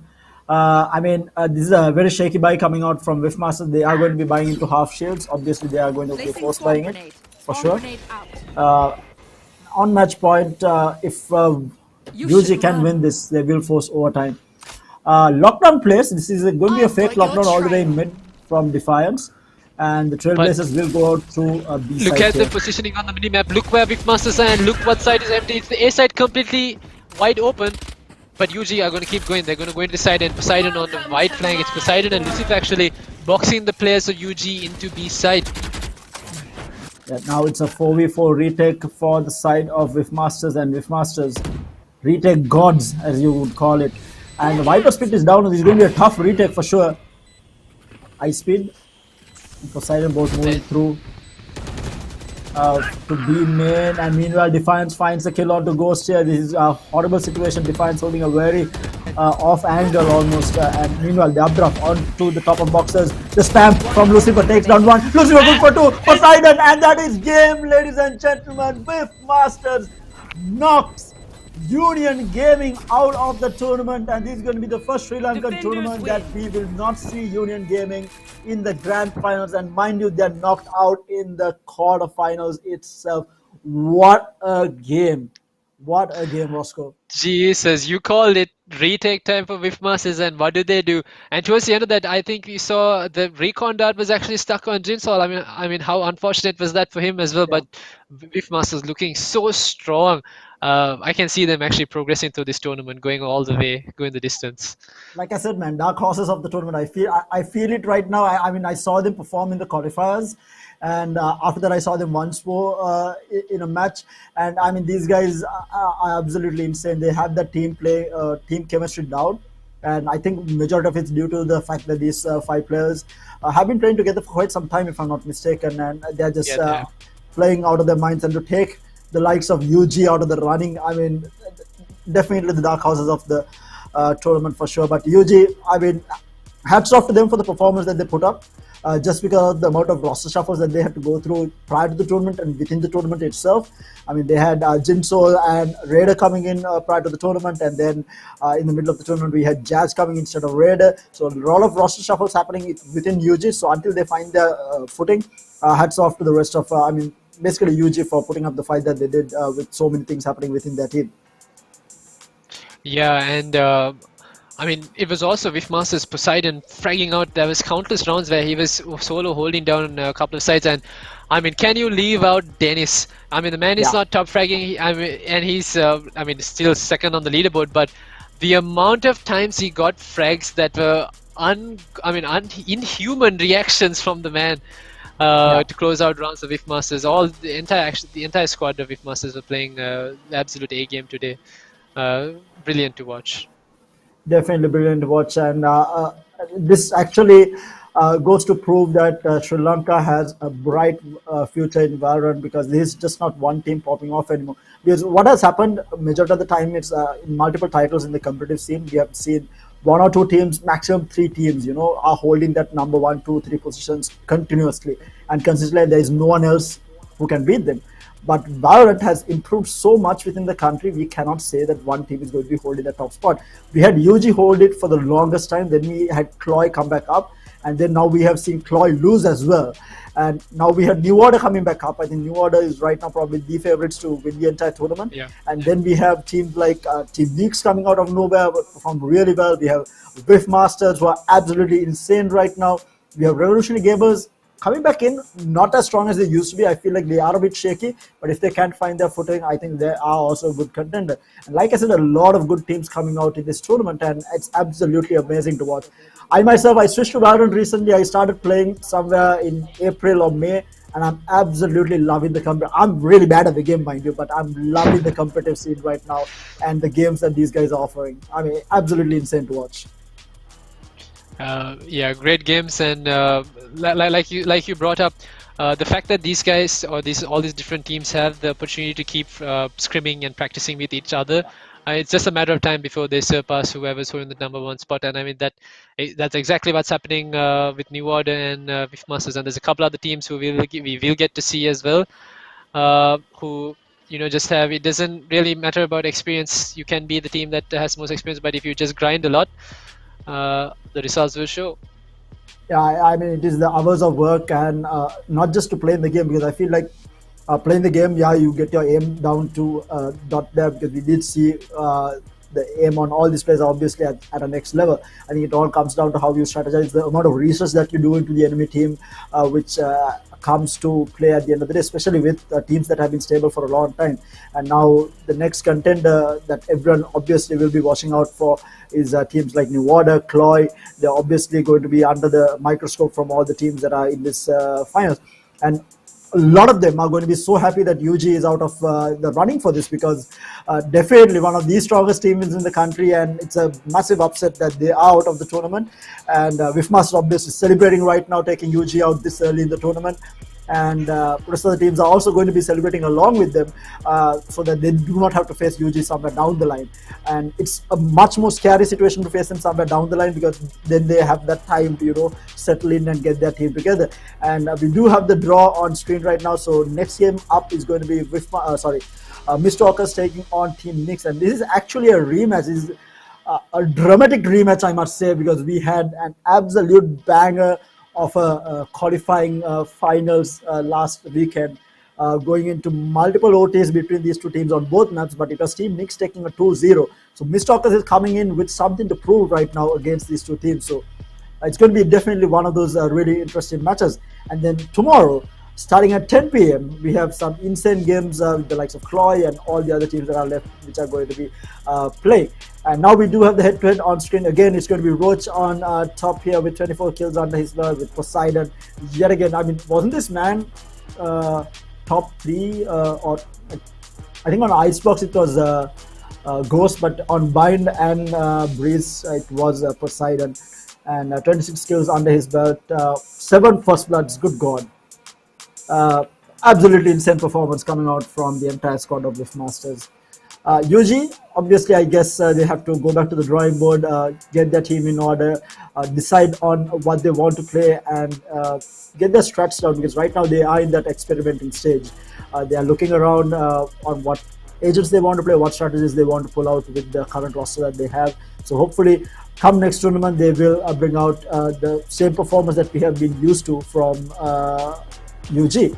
This is a very shaky buy coming out from Whiff Masters. They are going to be buying into half shields. Obviously, they are going to be force buying it for sure. On match point, if UG can win this, they will force overtime. Lockdown plays. This is going to be a fake lockdown all the way in mid from Defiance. And the Trailblazers will go out through a B side. Look at the positioning on the minimap. Look where Whiff Masters are and look what side is empty. It's the A side completely wide open. But UG are going to keep going. They're going to go into the side and Poseidon on the right flank. It's Poseidon and Lucifer actually boxing the players of UG into B side. Yeah, now it's a 4v4 retake for the side of Whiff Masters and Whiff Masters retake gods, as you would call it. And the Viper Speed is down. This is going to be a tough retake for sure. Ice Speed and Poseidon both moving through to B main, and meanwhile Defiance finds the kill onto Ghost here. This is a horrible situation. Defiance holding a very off angle almost, and meanwhile the updraft onto the top of boxes. The spam from Lucifer takes down 1. Lucifer good for 2. Poseidon, and that is game, ladies and gentlemen. Whiff Masters knocks Union Gaming out of the tournament, and this is going to be the first Sri Lankan tournament that we will not see Union Gaming in the grand finals. And mind you, they're knocked out in the quarterfinals itself. What a game! What a game, Roscoe. Jesus, you called it retake time for Whiff Masters, and what did they do? And towards the end of that, I think we saw the recon dart was actually stuck on Jinsol. I mean, how unfortunate was that for him as well? Yeah. But Whiff Masters looking so strong. I can see them actually progressing through this tournament, going all the way, going the distance. Like I said, man, dark horses of the tournament. I feel it right now. I mean, I saw them perform in the qualifiers, and after that, I saw them once more in a match. And I mean, these guys are absolutely insane. They have the team play, team chemistry down, and I think majority of it's due to the fact that these 5 players have been playing together for quite some time, if I'm not mistaken, and they're just playing out of their minds. And to take the likes of UG out of the running, I mean, definitely the dark horses of the tournament for sure. But UG, I mean, hats off to them for the performance that they put up. Just because of the amount of roster shuffles that they had to go through prior to the tournament and within the tournament itself. I mean, they had Jinsol and Raider coming in prior to the tournament, and then in the middle of the tournament, we had Jazz coming instead of Raider. So a lot of roster shuffles happening within UG. So until they find their footing, hats off to the rest of, I mean, basically UG for putting up the fight that they did with so many things happening within their team. Yeah, and I mean, it was also Whiff Masters Poseidon fragging out. There was countless rounds where he was solo holding down a couple of sides, and I mean, can you leave out Dennis? I mean, the man is not top fragging, and he's I mean, still second on the leaderboard, but the amount of times he got frags that were inhuman reactions from the man to close out rounds of Whiff Masters. The entire squad of Whiff Masters were playing the absolute A game today. Brilliant to watch. Definitely brilliant to watch, and this actually goes to prove that Sri Lanka has a bright future in Valorant, because there's just not one team popping off anymore. Because what has happened majority of the time, it's in multiple titles in the competitive scene, we have seen 1 or 2 teams, maximum 3 teams, you know, are holding that number 1, 2, 3 positions continuously, and consistently there is no one else who can beat them. But Valorant has improved so much within the country, we cannot say that one team is going to be holding the top spot. We had UG hold it for the longest time, then we had Cloy come back up, and then now we have seen Cloy lose as well. And now we have New Order coming back up. I think New Order is right now probably the favorites to win the entire tournament. Yeah. And then we have teams like Team Leaks coming out of nowhere, performed really well. We have Whiff Masters, who are absolutely insane right now. We have Revolutionary Gamers coming back in, not as strong as they used to be. I feel like they are a bit shaky, but if they can't find their footing, I think they are also a good contender. And like I said, a lot of good teams coming out in this tournament, and it's absolutely amazing to watch. I myself, I switched to Valorant recently. I started playing somewhere in April or May, and I'm absolutely loving the competitive. I'm really bad at the game, mind you, but I'm loving the competitive scene right now and the games that these guys are offering. I mean, absolutely insane to watch. Yeah, great games, and like you brought up, the fact that these guys or all these different teams have the opportunity to keep scrimming and practicing with each other. It's just a matter of time before they surpass whoever's holding the number 1 spot, and I mean that's exactly what's happening with New Order and Whiff Masters, and there's a couple other teams who we will get to see as well, who just have. It doesn't really matter about experience. You can be the team that has most experience, but if you just grind a lot, the results will show. Yeah, I mean, it is the hours of work, and not just to play in the game, because I feel like playing the game, yeah, you get your aim down to dot there, because we did see the aim on all these players obviously at a next level. I think it all comes down to how you strategize, the amount of research that you do into the enemy team, which comes to play at the end of the day, especially with teams that have been stable for a long time. And now the next contender that everyone obviously will be watching out for is teams like New Order, Cloy. They're obviously going to be under the microscope from all the teams that are in this finals. And a lot of them are going to be so happy that UG is out of the running for this, because definitely one of the strongest teams in the country, and it's a massive upset that they are out of the tournament. And Whiff Masters obviously celebrating right now, taking UG out this early in the tournament. and rest of the teams are also going to be celebrating along with them, so that they do not have to face UG somewhere down the line. And it's a much more scary situation to face them somewhere down the line, because then they have that time to settle in and get their team together. And we do have the draw on screen right now. So next game up is going to be Mistwalkers taking on Team Nix, and this is actually a rematch. This is a dramatic rematch, I must say, because we had an absolute banger of a qualifying finals last weekend, going into multiple OTs between these two teams on both maps, but it was Team Nix taking a 2-0. So Mistwalkers is coming in with something to prove right now against these two teams. So it's going to be definitely one of those really interesting matches. And then tomorrow, starting at 10 p.m., we have some insane games with the likes of Cloy and all the other teams that are left, which are going to be playing. And now we do have the head-to-head on screen. Again, it's going to be Roach on top here with 24 kills under his belt with Poseidon. Yet again, I mean, wasn't this man top 3 or I think on Icebox it was Ghost, but on Bind and Breeze it was Poseidon. And 26 kills under his belt, 7 first bloods, good god. Absolutely insane performance coming out from the entire squad of Riftmasters. UG, obviously, I guess they have to go back to the drawing board, get their team in order, decide on what they want to play, and get their strats down, because right now they are in that experimenting stage. They are looking around on what agents they want to play, what strategies they want to pull out with the current roster that they have. So hopefully, come next tournament, they will bring out the same performance that we have been used to from UG.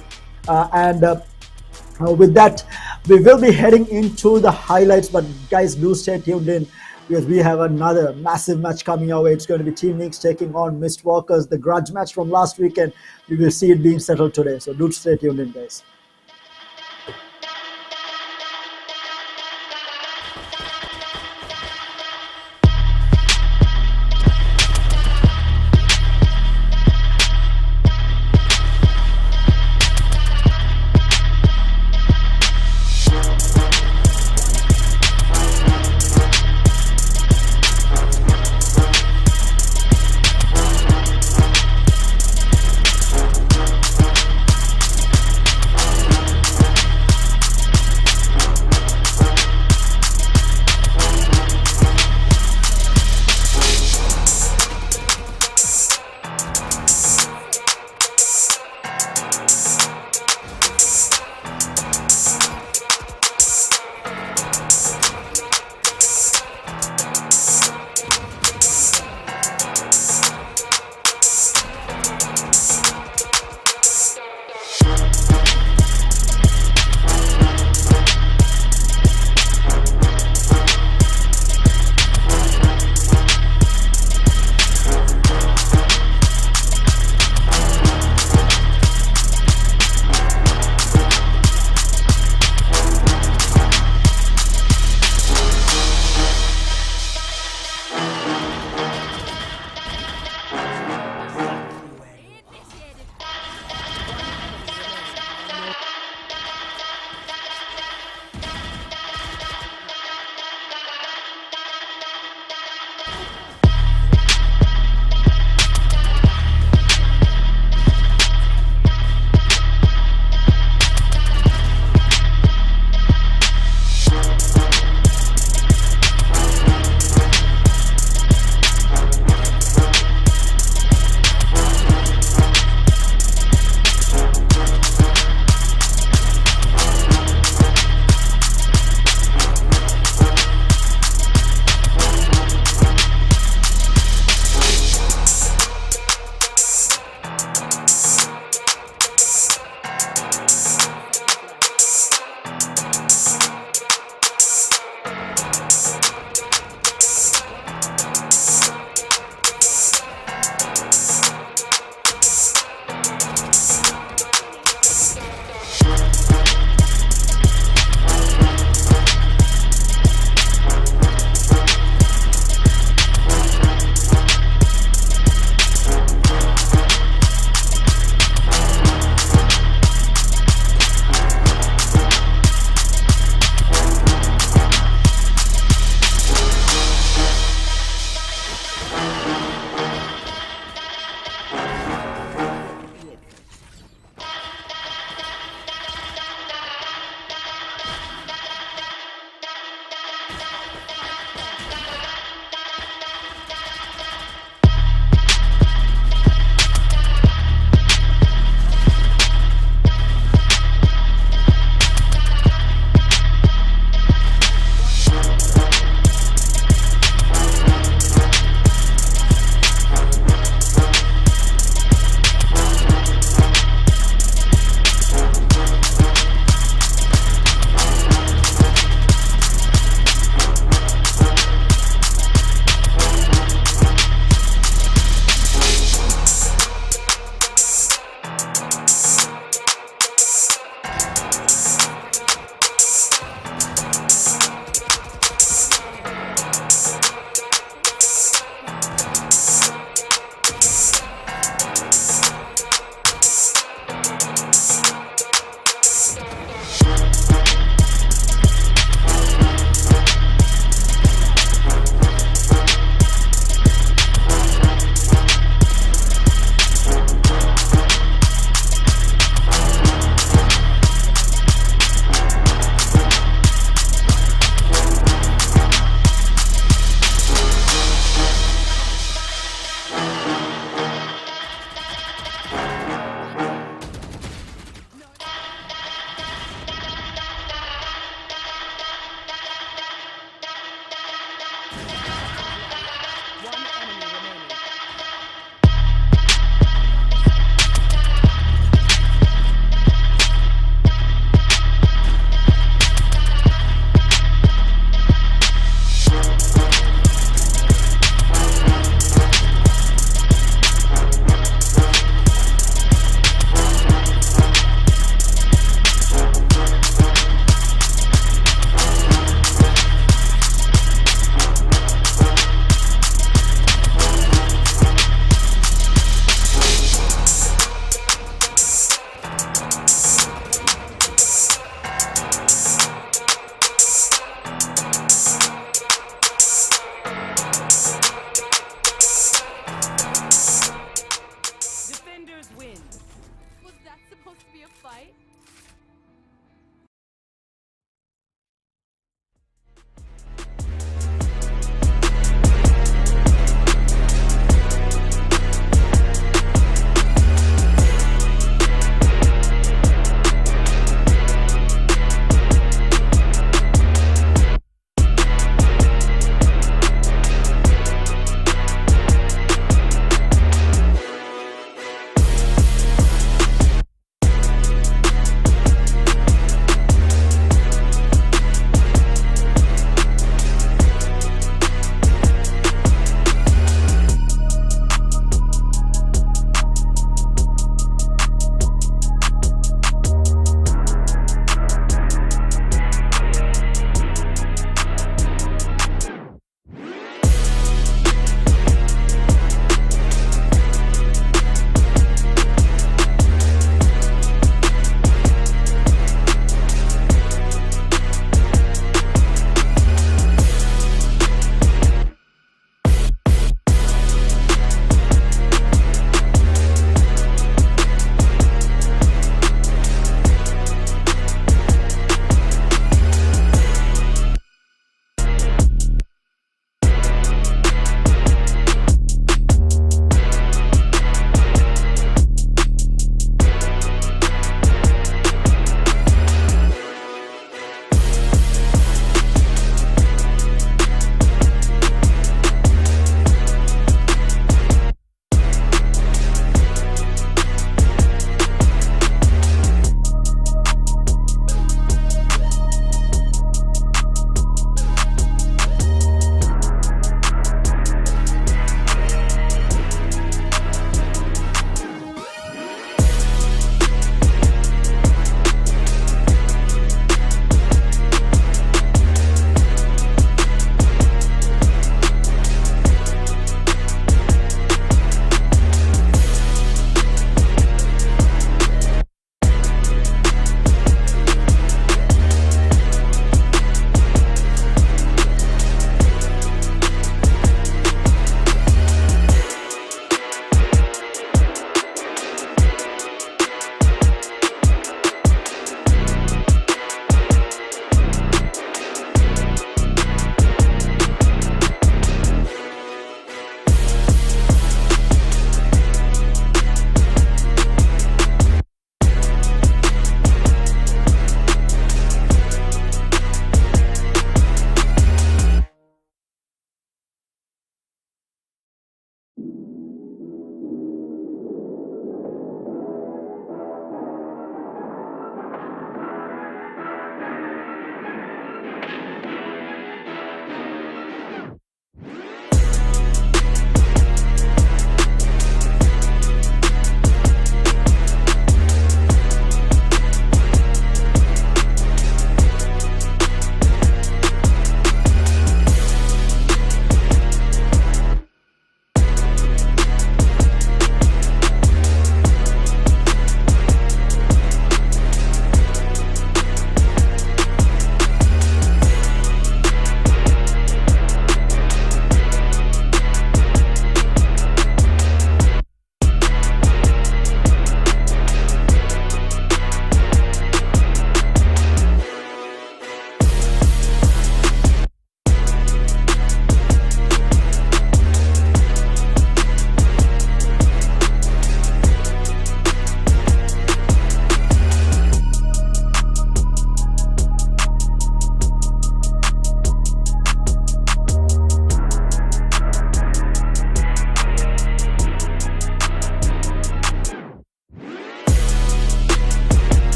With that, we will be heading into the highlights, but guys, do stay tuned in, because we have another massive match coming our way. It's going to be Team Nix taking on Mistwalkers, the grudge match from last weekend. We will see it being settled today, so do stay tuned in, guys.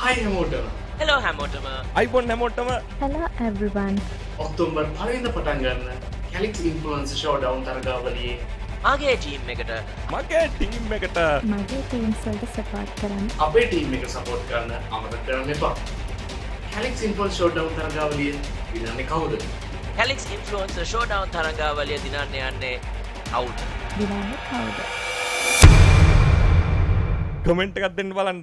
Hi හැමෝටම. Hello හැමෝටම අයිබොන් හැමෝටම Hello everyone. October 5 වෙනිදා පටන් ගන්න Calyx Influencer Showdown තරගාවලියේ මගේ team එකට මගේ team එකට මගේ ටීම්ස් වලට සපෝට් කරන්න. අපේ ටීම් එක සපෝට් කරන්න අමතක කරන්න එපා. Calyx Influencer Showdown තරගාවලිය විනන්නේ කවුද? Calyx Influencer Showdown තරගාවලිය දිනන්න යන්නේ කවුද? දිනන්නේ කවුද? කමෙන්ට් එකක් දෙන්න බලන්න.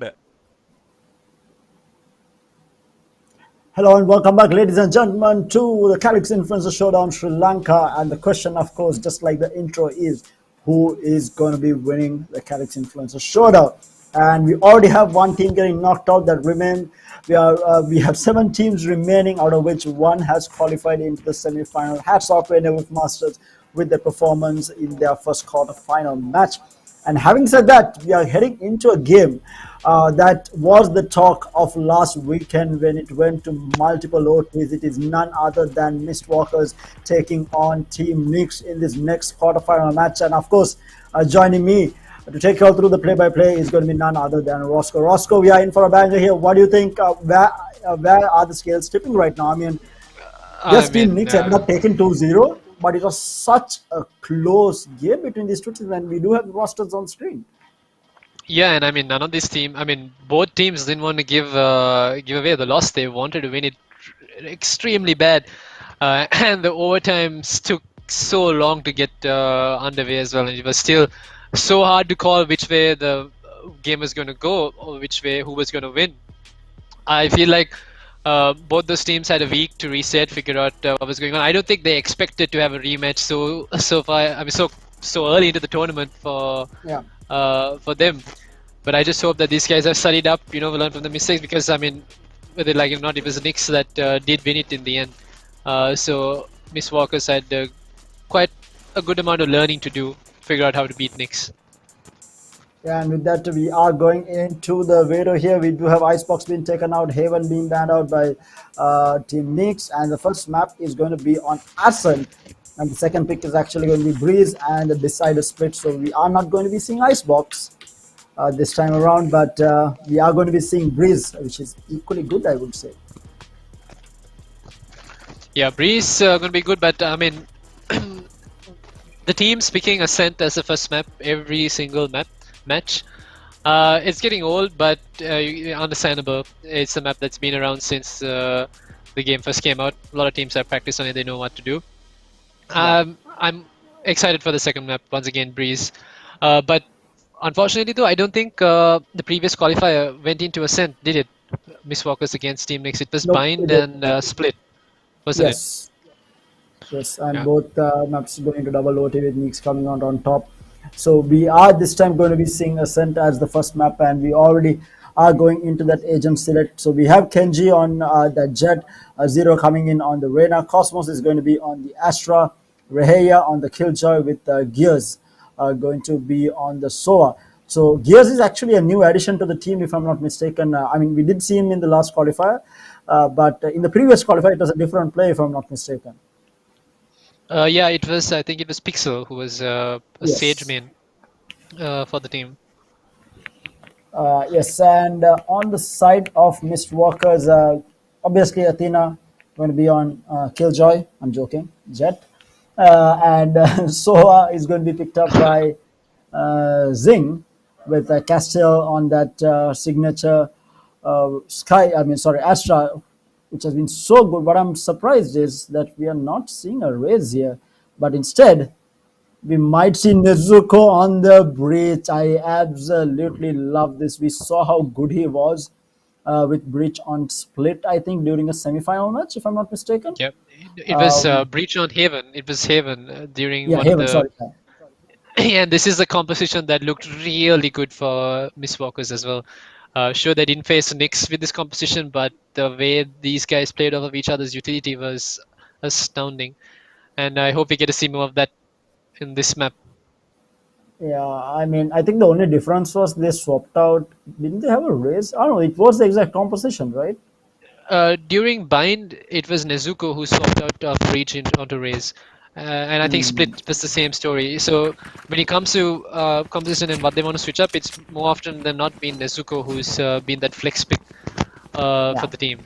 Hello and welcome back, ladies and gentlemen, to the Calyx Influencer Showdown Sri Lanka. And the question, of course, just like the intro is, who is going to be winning the Calyx Influencer Showdown? And we already have one team getting knocked out that remain. We have 7 teams remaining, out of which 1 has qualified into the semi-final. Hats off to Endeavour Masters with their performance in their first quarter-final match. And having said that, we are heading into a game that was the talk of last weekend when it went to multiple OTs. It is none other than Mistwalkers taking on Team Nyx in this next quarterfinal match. And of course, joining me to take you all through the play-by-play is going to be none other than Roscoe. Roscoe, we are in for a banger here. What do you think? Where are the scales tipping right now? I mean, yes, Team Nyx ended up taking 2-0. But it was such a close game between these two teams, and we do have rosters on screen. Yeah, and I mean, none of this team. I mean, both teams didn't want to give away the loss. They wanted to win it extremely bad, and the overtimes took so long to get underway as well. And it was still so hard to call which way the game was going to go or which way who was going to win. I feel like both those teams had a week to reset, figure out what was going on. I don't think they expected to have a rematch so far. I mean, so early into the tournament for them. But I just hope that these guys have studied up, learned from the mistakes, because I mean, whether like or not, it was the Knicks that did win it in the end. So Miss Walkers had quite a good amount of learning to do, figure out how to beat Knicks. Yeah, and with that, we are going into the video here. We do have Icebox being taken out, Haven being banned out by Team Nyx, and the first map is going to be on Ascent, and the second pick is actually going to be Breeze and the Decider split. So we are not going to be seeing Icebox this time around, but we are going to be seeing Breeze, which is equally good, I would say. Yeah, Breeze going to be good, but I mean, the team's picking Ascent as the first map every single match. It's getting old, but understandable. It's a map that's been around since the game first came out. A lot of teams have practiced on it, they know what to do. I'm excited for the second map, once again, Breeze. But unfortunately though, I don't think the previous qualifier went into Ascent, did it? Miss Walkers against Team Nyx. It was Bind and Split, wasn't it? Yes, and both maps going to double OT with Nyx coming out on top. So we are this time going to be seeing Ascent as the first map, and we already are going into that agent select. So we have Kenji on that Jet, Zero coming in on the Reyna, Cosmos is going to be on the Astra, Reheya on the Killjoy, with Gears going to be on the Sova. So Gears is actually a new addition to the team, if I'm not mistaken. I mean, we did see him in the last qualifier, but in the previous qualifier, it was a different play, if I'm not mistaken. Yeah, it was. I think it was Pixel who was a Sage main for the team. Yes, and on the side of Mistwalkers, obviously Athena going to be on Killjoy. I'm joking, Jet, and Soha is going to be picked up by Zing, with Castile on that signature Astra, which has been so good. What I'm surprised is that we are not seeing a raise here, but instead we might see Nezuko on the Breach. I absolutely love this. We saw how good he was with Breach on Split, I think, during a semi-final match, if I'm not mistaken. Yep, it was Breach on Haven. It was Haven during one Haven, of the... sorry. And this is a composition that looked really good for Miss Walkers as well. Sure, they didn't face Nyx with this composition, but the way these guys played off of each other's utility was astounding. And I hope we get to see more of that in this map. Yeah, I mean, I think the only difference was they swapped out. Didn't they have a raise? I don't know. It was the exact composition, right? During Bind, it was Nezuko who swapped out Breach onto Raze. And I think Split was the same story. So when it comes to composition and what they want to switch up, it's more often than not been Nezuko who's been that flex pick. for the team.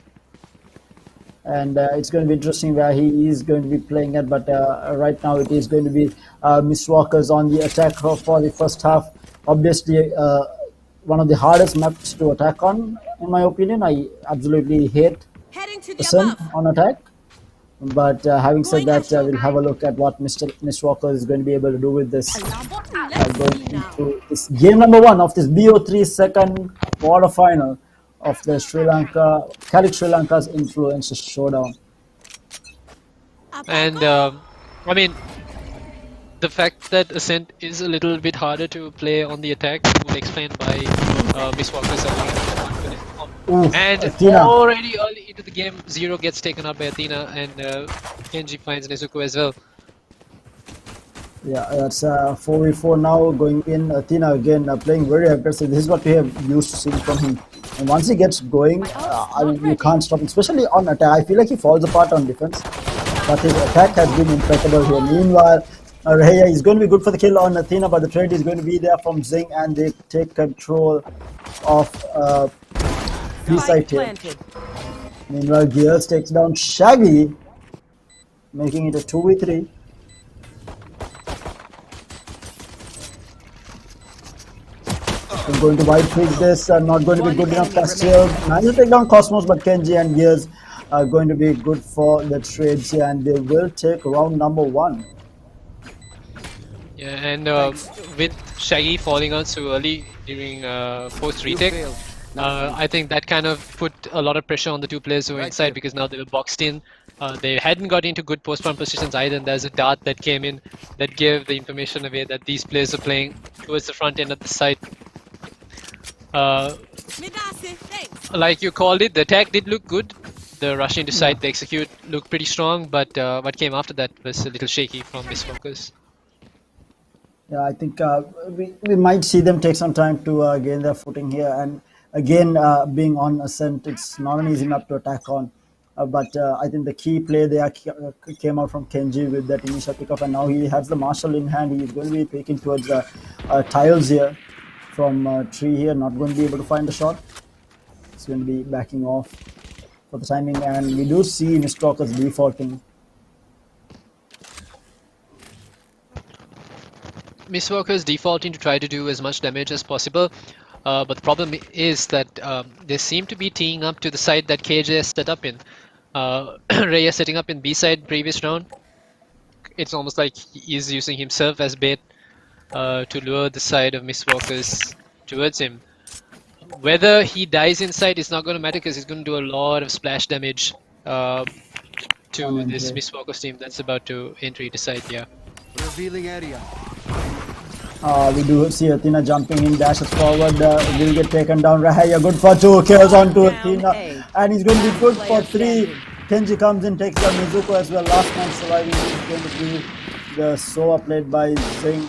And it's going to be interesting where he is going to be playing it. But right now it is going to be Mistwalkers on the attack for the first half. Obviously, one of the hardest maps to attack on, in my opinion. I absolutely hate Heading to the Sin above. on attack. But having said Going that, astral, we'll have a look at what Mr. Mistwalker is going to be able to do with this. Let's Going see now. into this game number 1 of this BO3 second quarterfinal of the Calyx Sri Lanka's Influencer Showdown. And I mean, the fact that Ascent is a little bit harder to play on the attack would explain why Mistwalkers are confident. Oof, And Athena. already early into the game, Zero gets taken up by Athena, and Kenji finds Nezuko as well. Yeah, that's 4v4 now going in. Athena again playing very aggressive. This is what we have used to see from him. And once he gets going, I mean, you can't stop him, especially on attack. I feel like he falls apart on defense, but his attack has been impeccable here. Meanwhile, Raya is going to be good for the kill on Athena, but the trade is going to be there from Zing, and they take control of B-side here. Planted. Meanwhile, Gears takes down Shaggy, making it a 2v3. I'm going to wide pick this, not going to be good enough. Castiel managed to take down Cosmos, but Kenji and Gears are going to be good for the trades here, and they will take round number 1. Yeah, and with Shaggy falling out so early during post retake, I think that kind of put a lot of pressure on the two players who were inside, because now they were boxed in. They hadn't got into good post-spawn positions either, and there's a dart that came in that gave the information away that these players are playing towards the front end of the site. Like you called it, the attack did look good. The rush into site, the execute looked pretty strong, but what came after that was a little shaky from Mistwalkers. Yeah, I think we might see them take some time to gain their footing here. And again, being on Ascent, it's not an easy map to attack on. But I think the key play there came out from Kenji with that initial pickup, and now he has the Marshall in hand. He's going to be peeking towards tiles here from tree here, not going to be able to find the shot. It's going to be backing off for the timing, and we do see Mistwalkers defaulting. Mistwalkers defaulting to try to do as much damage as possible, but the problem is that they seem to be teeing up to the side that KJ has set up in. Raya setting up in B side previous round. It's almost like he is using himself as bait to lure the side of Mistwalkers towards him. Whether he dies inside is not going to matter, because he's going to do a lot of splash damage to this Mistwalkers team that's about to enter the side. Yeah. Revealing area. We do see Athena jumping in, dashes forward, will get taken down. Rahaya good for 2 kills onto Athena, and he's going to be good for 3. Kenji comes in, takes down Nezuko as well. Last man surviving is going to be the Sova played by Zing,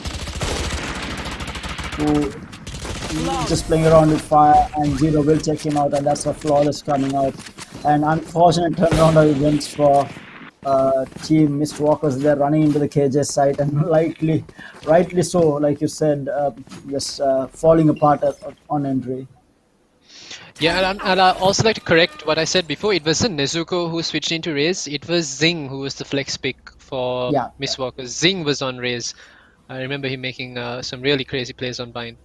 who is just playing around with fire, and Zero will check him out, and that's a flawless coming out. And unfortunate turnaround of events for team Mistwalkers. They're running into the KJ site, and rightly so, like you said, just falling apart on entry. Yeah, and I'd also like to correct what I said before. It wasn't Nezuko who switched into Raze, it was Zing who was the flex pick for Mistwalkers. Zing was on Raze. I remember him making some really crazy plays on Bind.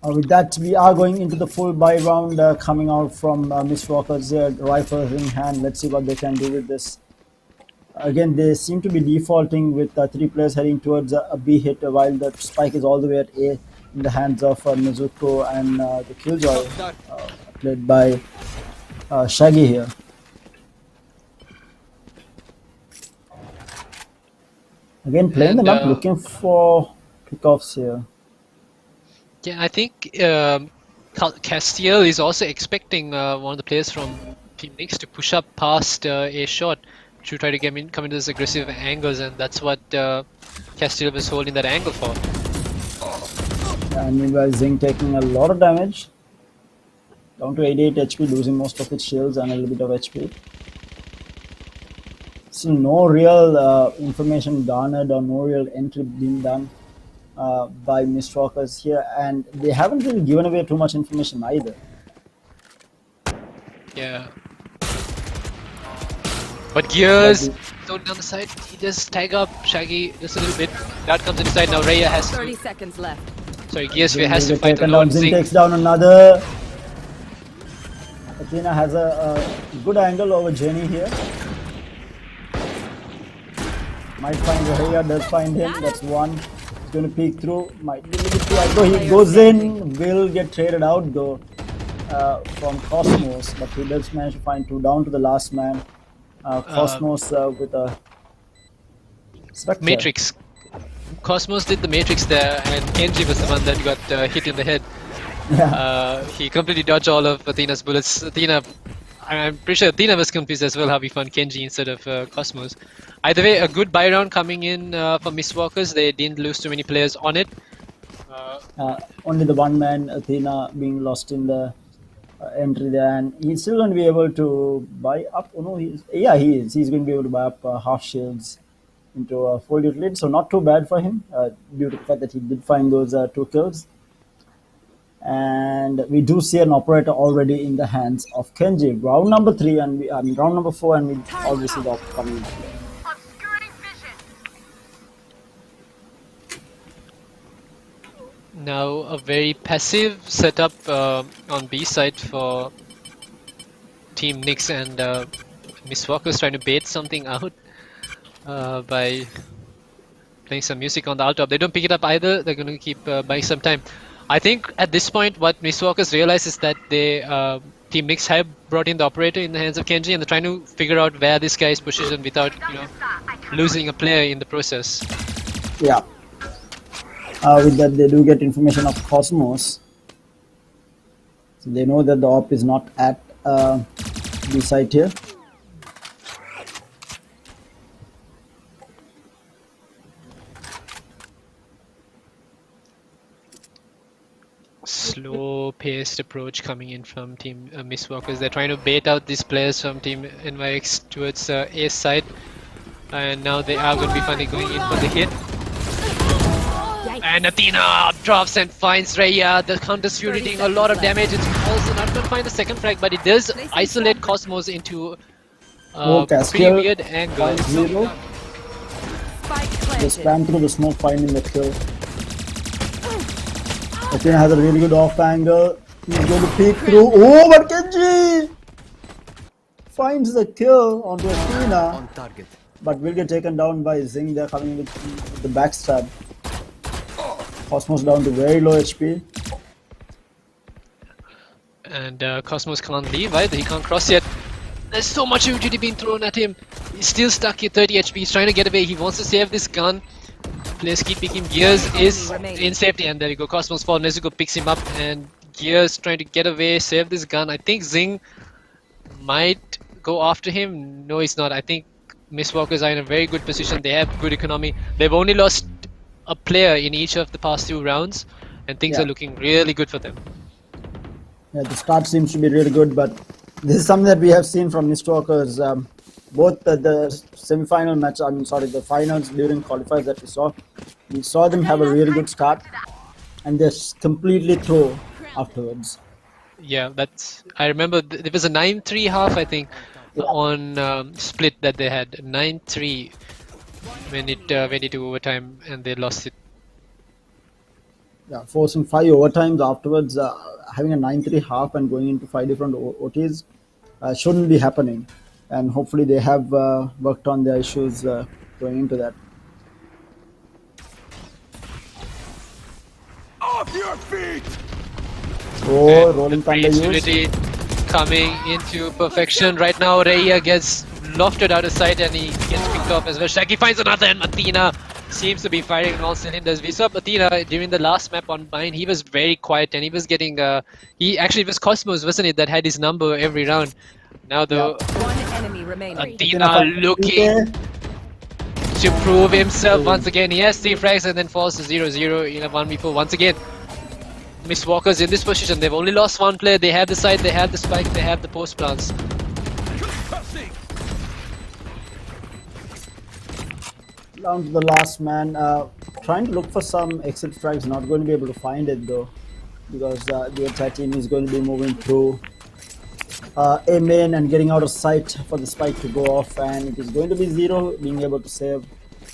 With that, we are going into the full buy round, coming out from Mistwalkers here, rifles in hand. Let's see what they can do with this. Again, they seem to be defaulting with 3 players heading towards a B hit, while the spike is all the way at A in the hands of Nezuko and the Killjoy, played by Shaggy here. Again, playing them up, looking for pickoffs here. Yeah, I think Castiel is also expecting one of the players from Team Nix to push up past A shot to try to come into those aggressive angles, and that's what Castiel was holding that angle for. And meanwhile, Zing taking a lot of damage, down to 88 HP, losing most of its shields and a little bit of HP. Still no real information garnered or no real entry being done. by Mistwalkers here, and they haven't really given away too much information either. Yeah. But Gears, thrown down the side, he does tag up Shaggy just a little bit. That comes inside now. Raya has 30 to. seconds left. Sorry, Gears has to Will get fight taken alone. down. Zing Zing. takes down another. Athena has a good angle over Jenny here. Might find Raya, does find him. That's one. He's going to peek through. Might be a little too aggro. He goes in. Will get traded out though from Cosmos, but he does manage to find two down to the last man. Cosmos with a structure. Matrix. Cosmos did the Matrix there, and Kenji was the one that got hit in the head. Yeah. He completely dodged all of Athena's bullets. Athena, I'm pretty sure Athena was confused as well how we found Kenji instead of Cosmos. Either way, a good buy round coming in for Mistwalkers. They didn't lose too many players on it. Only the one man, Athena, being lost in the entry there, and he's still going to be able to buy up. Oh no, he is. He's going to be able to buy up half shields into a full utility, so not too bad for him due to the fact that he did find those 2 kills. And we do see an operator already in the hands of Kenji. Round number 3 and round number 4, and we already see the op coming in. Now a very passive setup on B side for Team Nyx, and Mistwalkers trying to bait something out by playing some music on the alt top. They don't pick it up either. They're going to keep buying some time. I think at this point what Mistwalkers realize is that they Team Nyx have brought in the operator in the hands of Kenji, and they're trying to figure out where this guy is positioned without losing a player in the process. Yeah. With that, they do get information of Cosmos, so they know that the op is not at the site here. Slow-paced approach coming in from Team Mistwalkers. They're trying to bait out these players from Team NYX towards A side, and now they are going to be finally going in for the hit. And Athena drops and finds Raya. The counter's doing a lot of damage. It's also not going to find the second frag, but it does isolate Cosmos into a pretty weird angle. They spam through the smoke, finding the kill. Athena has a really good off angle. He's going to peek through. Oh, but Kenji finds the kill onto Athena. On target. But will get taken down by Zing. They're coming with the backstab. Cosmos down to very low HP. And Cosmos can't leave either. He can't cross yet. There's so much utility being thrown at him. He's still stuck at 30 HP. He's trying to get away. He wants to save this gun. Players keep picking. Gears is in safety, and there you go. Cosmos fall. Nezuko picks him up, and Gears trying to get away, save this gun. I think Zing might go after him. No, he's not. I think Mistwalkers are in a very good position. They have good economy. They've only lost a player in each of the past 2 rounds, and things are looking really good for them. Yeah, the start seems to be really good, but this is something that we have seen from Mistwalkers. Both the semi-final match, the finals during qualifiers that we saw them have a really good start, and they completely throw afterwards. Yeah, I remember there was a 9-3 half, I think, on split that they had. 9-3 when it went into overtime, and they lost it. Yeah, forcing 5 overtimes afterwards, having a 9-3 half and going into 5 different OTs shouldn't be happening. And hopefully they have worked on their issues going into that. Off your feet! Oh, rolling thunder use. Utility coming into perfection right now. Raya gets lofted out of sight, and he gets picked off as well. Shaggy finds another, and Athena seems to be firing on all cylinders. We saw Athena during the last map on Mine. He was very quiet, and he was getting it was Cosmos, wasn't it, that had his number every round. Now the One enemy remaining. Athena looking to prove himself once again. He has 3 frags and then falls to 0-0 in a 1v4 once again. Mistwalkers in this position. They've only lost 1 player. They have the side, they have the spike, they have the post plants. Down to the last man. trying to look for some exit strikes. Not going to be able to find it though, because the attack team is going to be moving through A main and getting out of sight for the spike to go off, and it is going to be Zero being able to save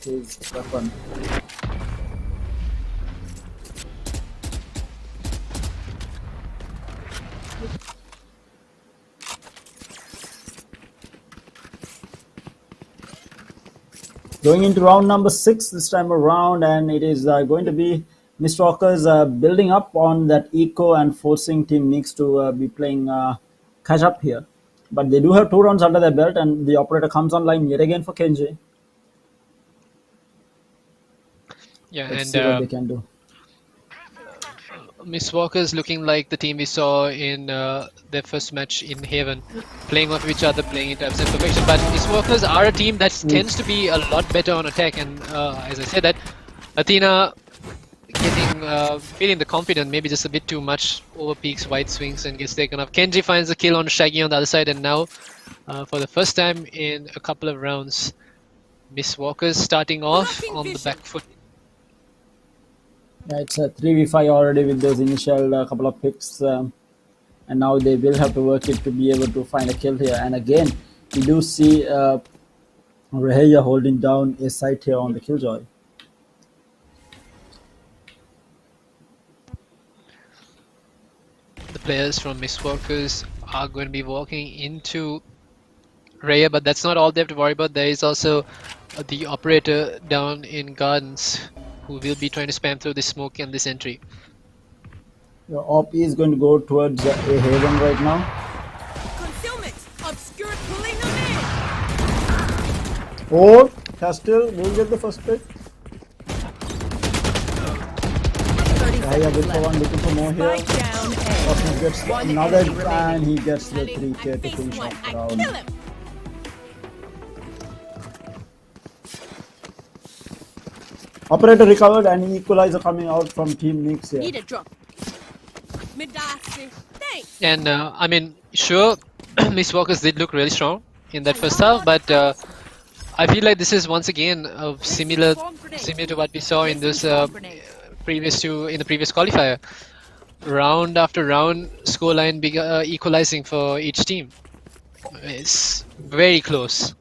his weapon. Going into round number 6 this time around, and it is going to be Mistwalkers building up on that eco and forcing Team Nix to be playing catch up here. But they do have 2 rounds under their belt, and the operator comes online yet again for Kenji. Yeah, Let's see what they and can do. Miss Walker's looking like the team we saw in their first match in Haven, playing off each other, playing into absolute perfection. But Miss Walkers are a team that tends to be a lot better on attack, and as I said, that Athena getting feeling the confidence, maybe just a bit too much, over peaks, wide swings, and gets taken off. Kenji finds the kill on Shaggy on the other side, and now for the first time in a couple of rounds, Miss Walker's starting off on the back foot. Yeah, it's a 3v5 already with those initial couple of picks, and now they will have to work it to be able to find a kill here. And again, we do see Reheya holding down a site here on the Killjoy. The players from Miss Walkers are going to be walking into Raya, but that's not all they have to worry about. There is also the operator down in Gardens who will be trying to spam through this smoke and this entry. The OP is going to go towards a Haven right now. Concealment! Obscured pulling them in! Or Castile will get the first pick. 30 Reheya seconds good for left. one, looking for more here. Spike down A. Cosmos gets One another, enemy remaining. and he gets the 3k to Face finish one. off the I round. kill him! Operator recovered, and equalizer coming out from Team Nix here. Need a drop. Midasi. Thanks! And I mean, sure, Miss Walkers did look really strong in that first half, but I feel like this is once again similar to what we saw in this in the previous qualifier. Round after round, scoreline equalizing for each team. It's very close.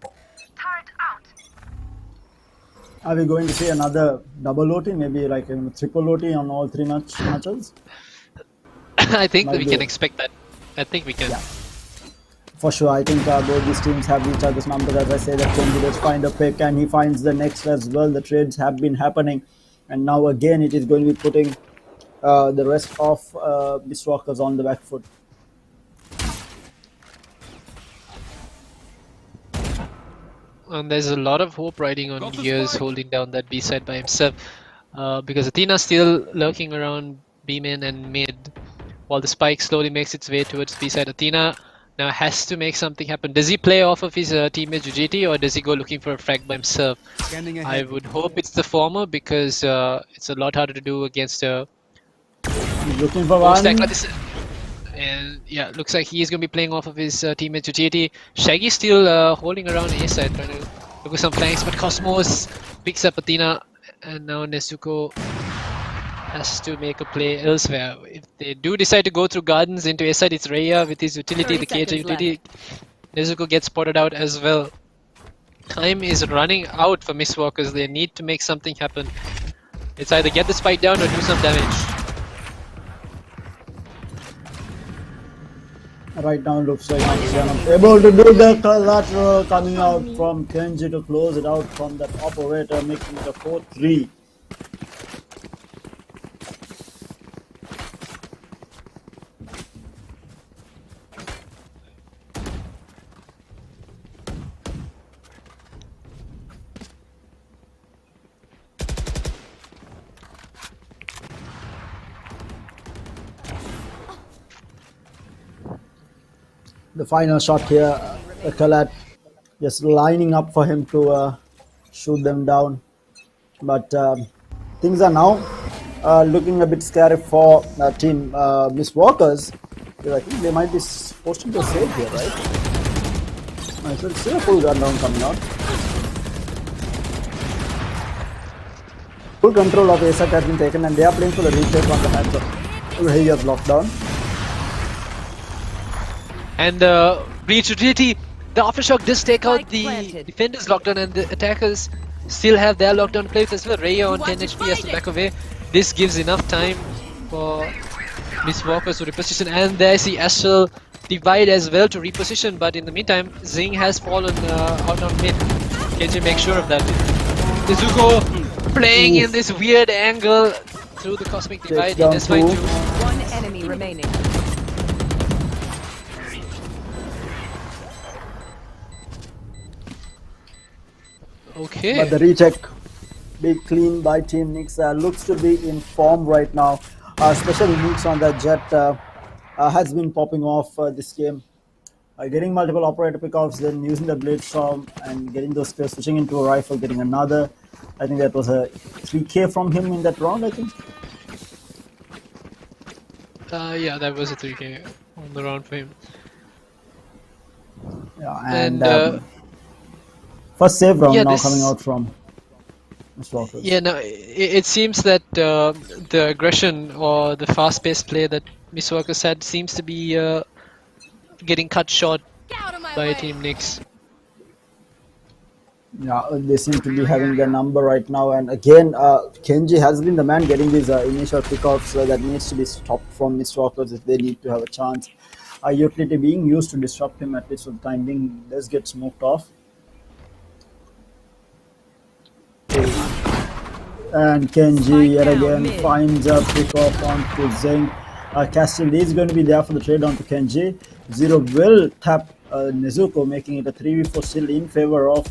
Are we going to see another double OT, maybe like a triple OT on all 3 matches? I think Might we be. can expect that. I think we can. Yeah. For sure, I think both these teams have each other's numbers. As I say, that Kenji does find a pick and he finds the next as well. The trades have been happening, and now again it is going to be putting the rest of Mistwalkers on the back foot. And there's a lot of hope riding on Gears holding down that B side by himself, because Athena's still lurking around B main and mid, while the spike slowly makes its way towards B side. Athena now has to make something happen. Does he play off of his teammate Jujiti, or does he go looking for a frag by himself? I would hope it's the former, because it's a lot harder to do against a He's looking for full one. stack like this. And yeah, looks like he's going to be playing off of his teammate Jujiti. Shaggy's still holding around A side, trying to look at some flanks, but Cosmos picks up Athena, and now Nezuko has to make a play elsewhere. If they do decide to go through Gardens into A side, it's Raya with his utility, 30 the KJ seconds utility. Nezuko gets spotted out as well. Time is running out for Mistwalkers. They need to make something happen. It's either get this fight down or do some damage. Right now, it looks like he's able to do the collateral coming out from Kenji to close it out from that operator, making it a 4-3. The final shot here, Kalat just lining up for him to shoot them down. But things are now looking a bit scary for team Mistwalkers. I think they might be posting to save here, right? So it's still a full gun down coming out. Full control of ASAC has been taken, and they are playing for the retake on the hands of Raya's lockdown. And breach utility, the aftershock does take out Spike the planted. defender's lockdown, and the attackers still have their lockdown to play with as well. Raya on You 10 want to HP has to fight back away. This gives enough time for Miss Walker to reposition, and there's the Astral divide as well to reposition, but in the meantime, Zing has fallen out on mid. KJ makes sure of that. Nezuko playing in this weird angle through the cosmic divide in down S5 two. 2. One enemy remaining. Okay. But the recheck, big clean by Team Nix, looks to be in form right now. Especially Nix on that jet has been popping off this game. Getting multiple operator pickoffs, then using the blade storm and getting those kills, switching into a rifle, getting another. I think that was a 3K from him in that round, I think. Yeah, that was a 3K on the round for him. Yeah, And first save round yeah, now this- coming out from Miss Walker. yeah, no, it seems that the aggression or the fast-paced play that Miss Walkers had seems to be getting cut short Get out of my by way. Team Nix. Yeah, they seem to be having the number right now, and again, Kenji has been the man getting these initial pickoffs that needs to be stopped from Miss Walkers if they need to have a chance. Utility being used to disrupt him, at least for the time being, does get smoked off. And Kenji Spike yet down again mid. finds a pickoff onto Zeng. Castle is going to be there for the trade onto Kenji. Zero will tap Nezuko, making it a 3v4 still in favor of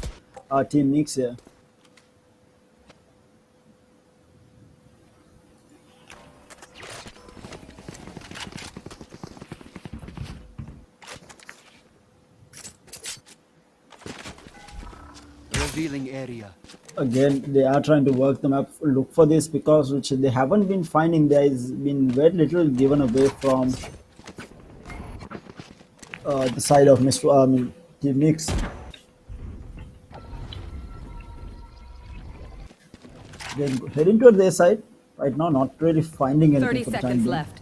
Team Nix here. Revealing area. Again, they are trying to work the map, look for this, because which they haven't been finding. There has been very little given away from the side of Team Nix. Then heading toward their side right now, not really finding anything 30 for the time seconds being. left.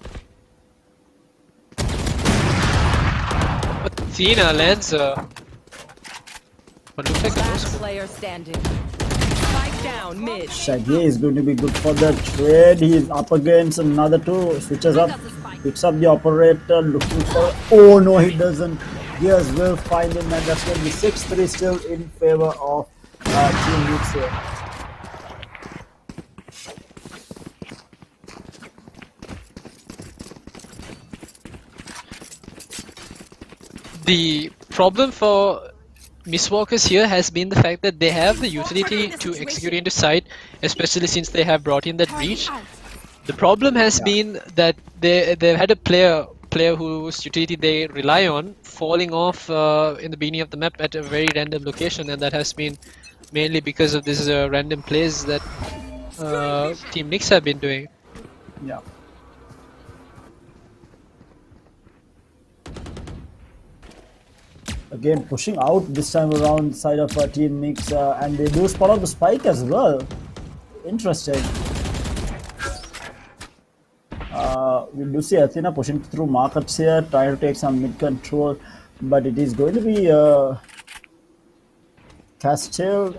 Athena lands what looks like a Last no-scope. player standing. Spike down mid. Shaggy is going to be good for the trade. He is up against another two. Switches up, picks up the operator, looking for. Oh no, he doesn't. Gears will find him, and that's going to be 6-3 still in favor of Team Nix here. The problem for Miss Walkers here has been the fact that they have the utility to execute into site, especially since they have brought in that breach. The problem has been that they've had a player whose utility they rely on falling off in the beginning of the map at a very random location, and that has been mainly because of this random plays that Team Nix have been doing. Yeah. Again, pushing out this time around side of Team Nix, and they do spot out the spike as well. Interesting. We do see Athena pushing through markets here, trying to take some mid control, but it is going to be Castile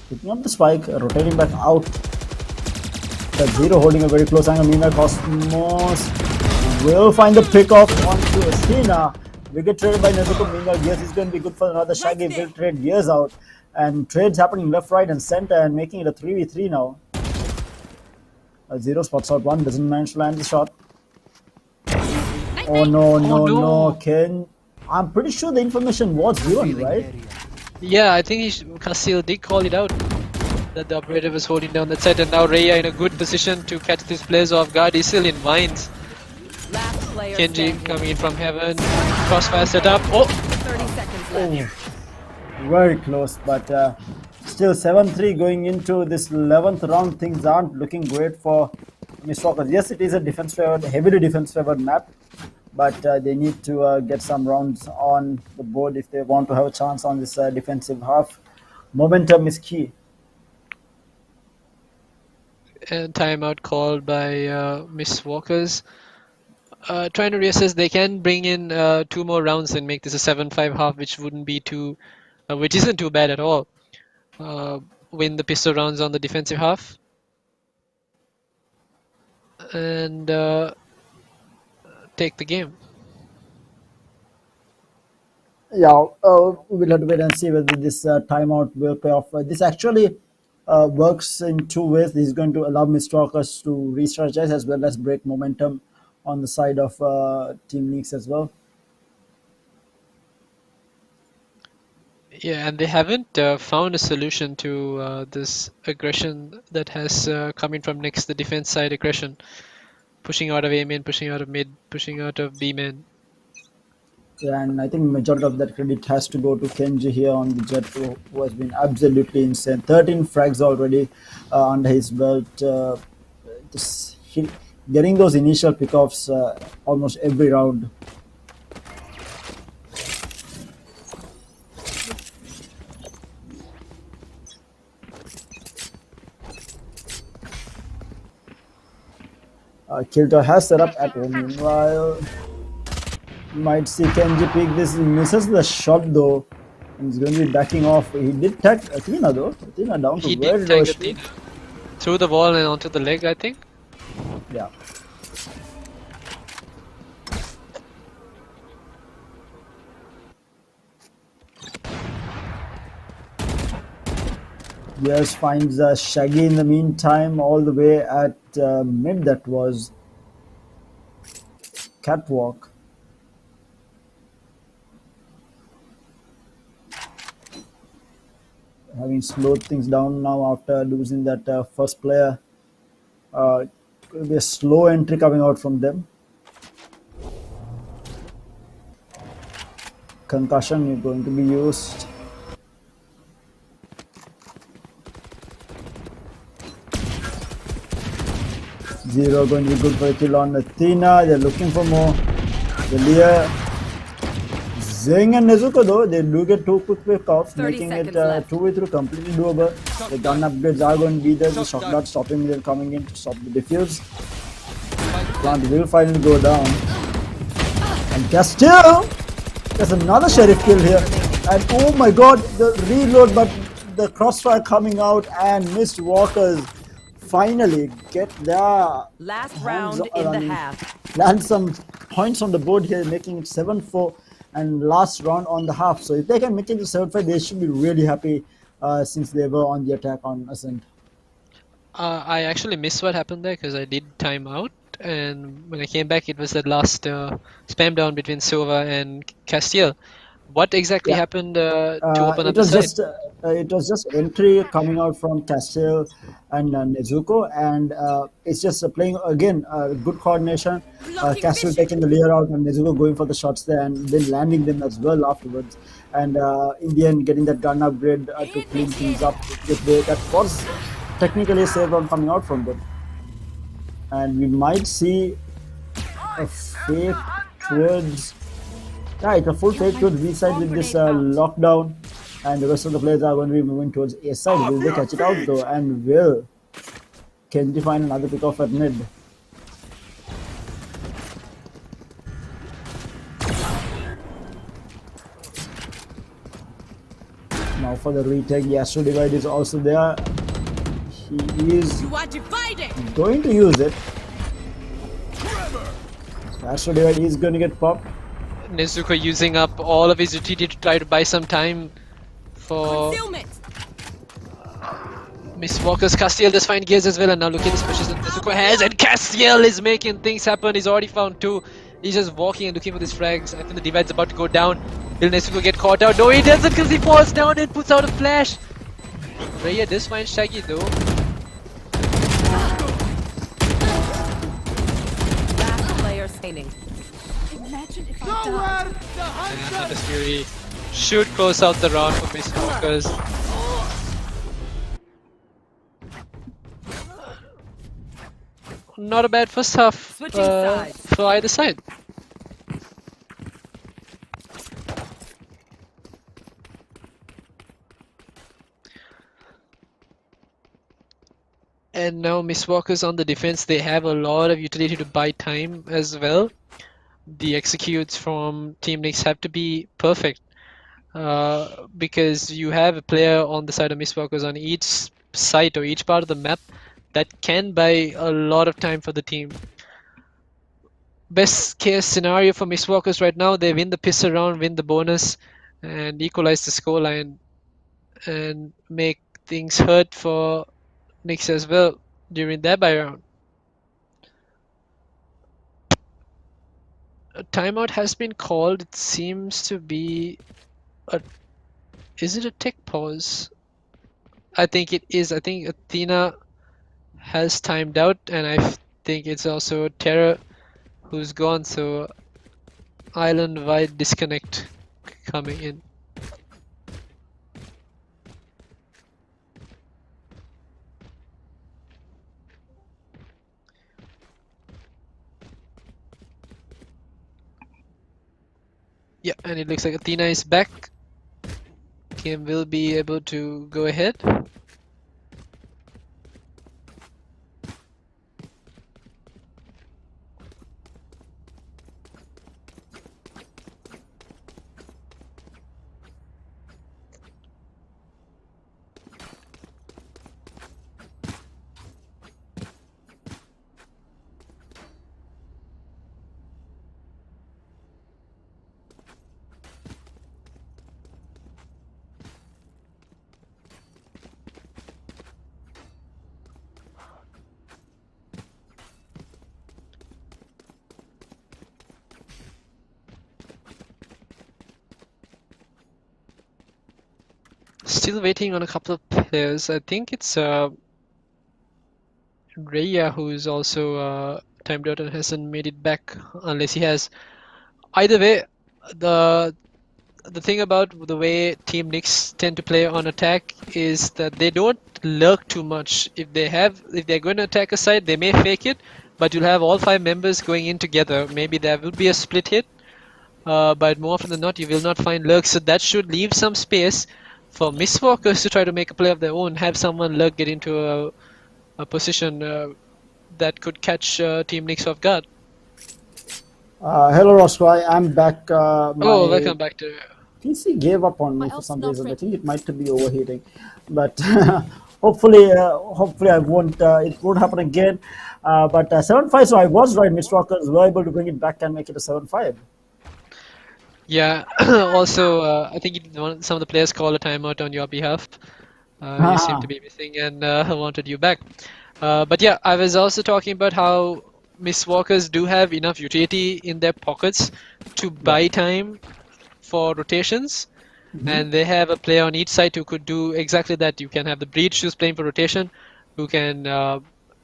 picking up the spike, rotating back out. The Zero holding a very close angle. Meanwhile, Cosmos will find the pick off onto Athena. Wicket traded by Nezuko. Meanwhile, Gears is going to be good for another. Shaggy will trade Gears out. And trades happening left, right, and center, and making it a 3v3 now. Zero spots out one, doesn't manage to land the shot. Oh no, no. I'm pretty sure the information was given, right? Yeah, I think Casil did call it out that the operator was holding down that side, and now Raya in a good position to catch this players off guard. He's still in vines. Last player Kenji standing. coming in from heaven. Crossfire set up. Oh! 30 seconds left. Very close, but still 7-3 going into this 11th round. Things aren't looking great for Miss Walker. Yes, it is a defense favored, heavily defense favored map, but they need to get some rounds on the board if they want to have a chance on this defensive half. Momentum is key. And timeout called by Miss Walkers. Trying to reassess, they can bring in 2 more rounds and make this a 7-5 half, which wouldn't be which isn't too bad at all. Win the pistol rounds on the defensive half. And take the game. Yeah, we'll have to wait and see whether this timeout will pay off. This actually works in 2 ways. This is going to allow Mistwalkers to re-strategize as well as break momentum on the side of Team Leaks as well. Yeah, and they haven't found a solution to this aggression that has coming from next, the defense side aggression. Pushing out of A main, pushing out of mid, pushing out of B main. Yeah, and I think majority of that credit has to go to Kenji here on the Jet, who has been absolutely insane. 13 frags already under his belt. Getting those initial pickoffs almost every round. Kilter has set up at home. Meanwhile, might see Kenji pick this. He misses the shot though. And he's going to be backing off. He did tag Athena though. Athena down to He very did low. tag Athena. Through the wall and onto the leg, I think. Yeah. Yes, finds Shaggy in the meantime, all the way at mid. That was Catwalk. Having slowed things down now after losing that first player. It will be a slow entry coming out from them. Concussion is going to be used. Zero going to be good for a kill on Athena. They're looking for more. Delia. Zing and Nezuko though, they do get 2 quick pickoffs, making it 2v3 completely doable. The gun upgrades are going to be there. The shot dart stopping them coming in to stop the defuse. Plant will finally go down. And Castile! There's another sheriff kill here. And oh my god, the reload, but the crossfire coming out and missed Walkers finally get their last round in the half. Land some points on the board here, making it 7-4 and last round on the half. So if they can make it to 7-5, they should be really happy since they were on the attack on Ascent. I actually missed what happened there because I did time out, and when I came back, it was that last spam down between Silva and Castiel. What exactly happened to open up the side? It was just entry coming out from Castiel and Nezuko, and it's just playing again good coordination. Castiel taking the layer out and Nezuko going for the shots there and then landing them as well afterwards. And in the end, getting that gun upgrade to clean things up. That was technically a save round coming out from them. And we might see a fake towards. Yeah, it's a full fake towards B side with this lockdown, and the rest of the players are going to be moving towards A side. Will they catch it out though? And will Kenji find another pickoff at mid? Now for the retake, the Astro Divide is also there. He is going to use it. Astro Divide is going to get popped. Nezuko using up all of his utility to try to buy some time for Miss Walker's. Castiel does find gears as well, and now look at this pushes that Nezuko has, and Castiel is making things happen. He's already found 2. He's just walking and looking for these frags. I think the divide's about to go down. Will Nezuko get caught out? No, he doesn't, because he falls down and puts out a flash. Raya does find Shaggy though. Last player standing. And Hunter's Fury should close out the round for Miss Walkers. Not a bad first half for either side. And now Miss Walker's on the defense. They have a lot of utility to buy time as well. The executes from Team Nix have to be perfect because you have a player on the side of Miss Walker's on each site or each part of the map that can buy a lot of time for the team. Best case scenario for Miss Walkers right now, they win the pistol round, win the bonus, and equalize the scoreline and make things hurt for Nix as well during their buy round. A timeout has been called. It seems to be a... Is it a tech pause? I think it is. I think Athena has timed out, and I think it's also Terra who's gone, so island-wide disconnect coming in. Yeah, and it looks like Athena is back. Game will be able to go ahead. Still waiting on a couple of players. I think it's Raya who is also timed out and hasn't made it back unless he has. Either way, the thing about the way Team Nix tend to play on attack is that they don't lurk too much. If they're going to attack a side, they may fake it, but you'll have all 5 members going in together. Maybe there will be a split hit, but more often than not, you will not find lurks. So that should leave some space for Miss Walkers to try to make a play of their own, have someone lurk get into a position that could catch Team Nix off guard. Hello, Roscoe. I'm back. Welcome back to... PC gave up on me for some reason. I think it might be overheating, but hopefully I won't. It won't happen again. But 7-5. So I was right. Miss Walkers were able to bring it back and make it a 7-5. Yeah. Also, I think some of the players called a timeout on your behalf. You seem to be missing and wanted you back. But yeah, I was also talking about how Miss Walkers do have enough utility in their pockets to buy time for rotations, and they have a player on each side who could do exactly that. You can have the Breach who's playing for rotation, who can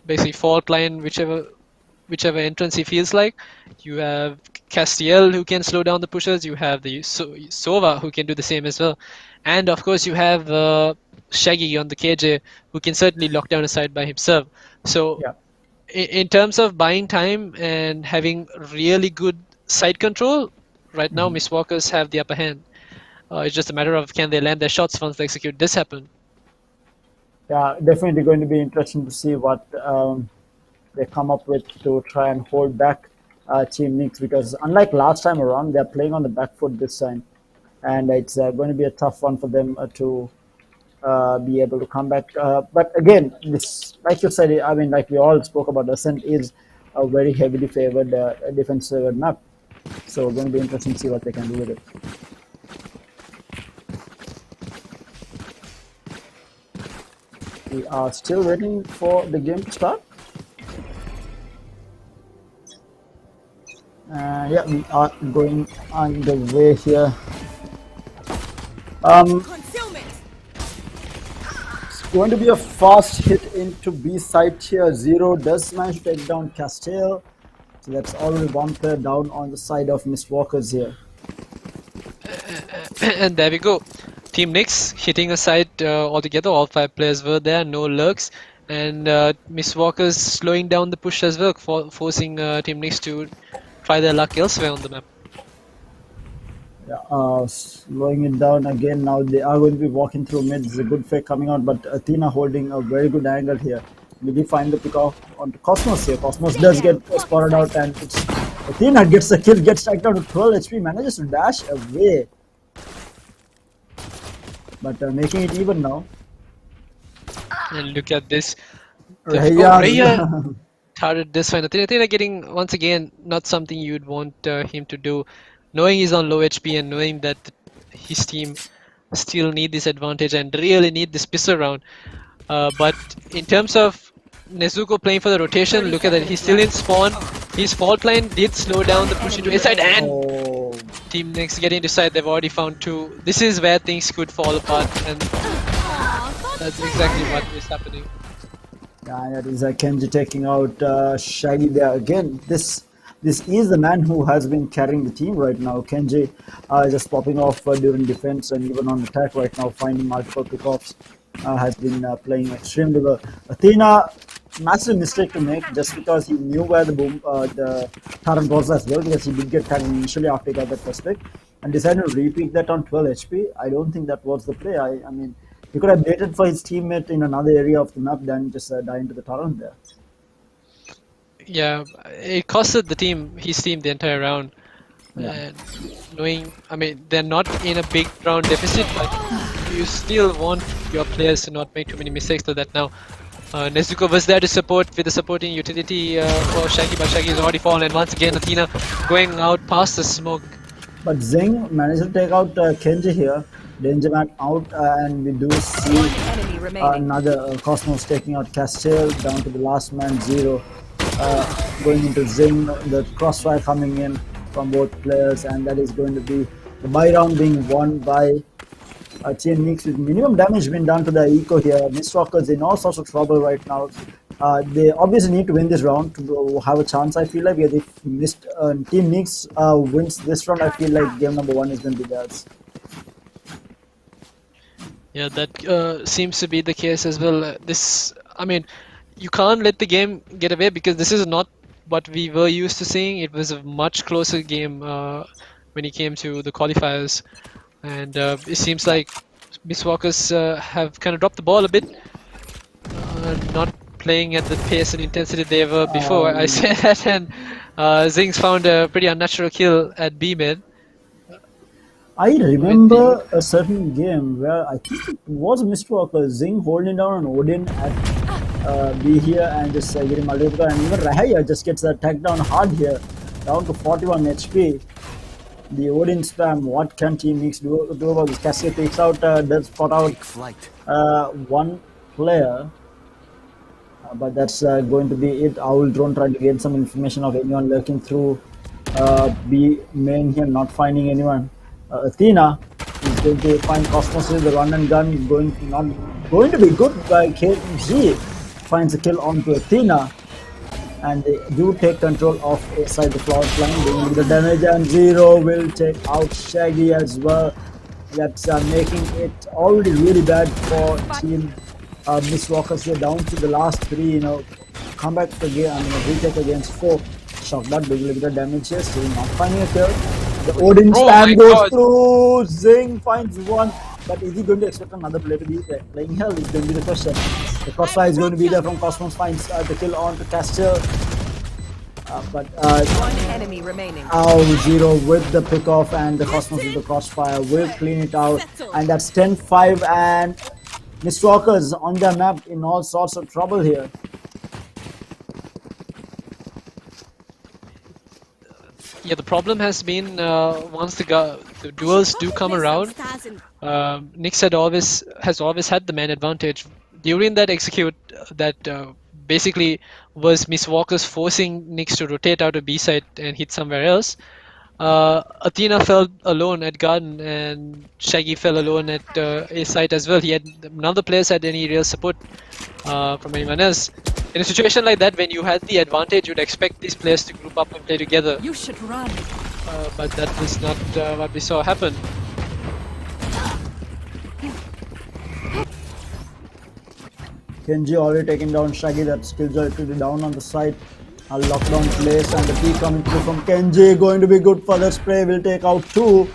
basically fault line whichever entrance he feels like. You have Castiel who can slow down the pushers. You have the Sova who can do the same as well, and of course you have Shaggy on the KJ who can certainly lock down a side by himself. So in terms of buying time and having really good side control, right now Miss Walkers have the upper hand. It's just a matter of can they land their shots once they execute this happen. Yeah, definitely going to be interesting to see what they come up with to try and hold back Team Nix, because unlike last time around, they're playing on the back foot this time, and it's going to be a tough one for them to be able to come back. But again, this, like you said, I mean, like we all spoke about, Ascent is a very heavily favored defensive map, so it's going to be interesting to see what they can do with it. We are still waiting for the game to start. Yeah, we are going on the way here. It's going to be a fast hit into B side here. Zero does manage to take down Castile. So that's already one player down on the side of Miss Walkers here. And there we go. Team Nix hitting a side altogether. All 5 players were there, no lurks. And Miss Walker's slowing down the push as well, forcing Team Nix to try their luck elsewhere on the map. Yeah, slowing it down again. Now they are going to be walking through mid. It's a good fake coming out, but Athena holding a very good angle here. Will he find the pick off onto Cosmos here? Cosmos does get spotted out, and it's Athena gets the kill, gets taken down to 12 HP, manages to dash away. But making it even now. And look at this. Raya. Raya started this one. Athena getting, once again, not something you'd want him to do. Knowing he's on low HP and knowing that his team still need this advantage and really need this pistol round. But in terms of Nezuko playing for the rotation, look at that. He's still in spawn. His fault line did slow down the push into his side, and Team Next getting to side. They've already found 2. This is where things could fall apart, and that's exactly what is happening. Yeah, that is Kenji taking out Shaggy there again. This is the man who has been carrying the team right now. Kenji just popping off during defense and even on attack right now, finding multiple pickoffs. Has been playing extremely well. Athena, massive mistake to make just because he knew where the Taran was as well, because he did get tagged initially after he got that prospect and decided to repeat that on 12 HP. I don't think that was the play. I mean, he could have waited for his teammate in another area of the map than just die into the Taran there. Yeah, it costed his team the entire round. Yeah. And knowing, I mean, they're not in a big round deficit, but you still want your players to not make too many mistakes to that now. Nezuko was there to support with the supporting utility for Shaggy, but Shaggy has already fallen, and once again Athena going out past the smoke. But Zing managed to take out Kenji here. Danger Man out, and we do see another Cosmos taking out Castiel down to the last man, Zero. Going into Zing, the crossfire coming in from both players, and that is going to be the buy round being won by TNX with minimum damage being done to the eco here. Mistwalkers in all sorts of trouble right now. They obviously need to win this round to have a chance. I feel like if Team Nix wins this round, I feel like game number 1 is going to be theirs. Yeah, that seems to be the case as well. I mean, you can't let the game get away, because this is not what we were used to seeing. It was a much closer game when it came to the qualifiers, and it seems like Mistwalkers have kind of dropped the ball a bit, not playing at the pace and intensity they were before. I say that, and Zing's found a pretty unnatural kill at B mid. I remember a certain game where I think it was Mistwalker, Zing holding down an Odin at B here and just getting multiple, and even Rahaya just gets attacked down hard here, down to 41 HP. The Odin spam, what can Team Mix do about this? Cassia takes out, does spot out one player, but that's going to be it. Owl Drone trying to get some information of anyone lurking through B main here, not finding anyone. Athena is going to find Cosmos with the run and gun, not going to be good by KG. Finds a kill onto Athena, and they do take control of a side the flower line, doing the damage, and Zero will take out Shaggy as well. That's making it already really bad for Team Mistwalkers here, down to the last 3, come back again, retake against 4. Shockbot doing a little bit of damage here, still not finding a kill. The Odin spam goes through, Zing finds one, but is he going to expect another player to be playing hell? Is going to be the question. The crossfire is going to be there from Cosmos, finds the kill on to Castiel. But one enemy remaining. Zero with the pick off, and the Cosmos with the crossfire will clean it out, and that's 10-5, and Mistwalkers on their map in all sorts of trouble here. Yeah, the problem has been once the duels do come around, Nyx has always had the man advantage. During that execute, that basically was Mistwalkers forcing Nyx to rotate out of B side and hit somewhere else. Athena fell alone at Garden, and Shaggy fell alone at A site as well. None of the players had any real support from anyone else. In a situation like that, when you had the advantage, you'd expect these players to group up and play together. You should run. But that was not what we saw happen. Kenji already taking down Shaggy, that skills are pretty down on the side. A lockdown place, and the P coming through from Kenji, going to be good for the spray, will take out 2.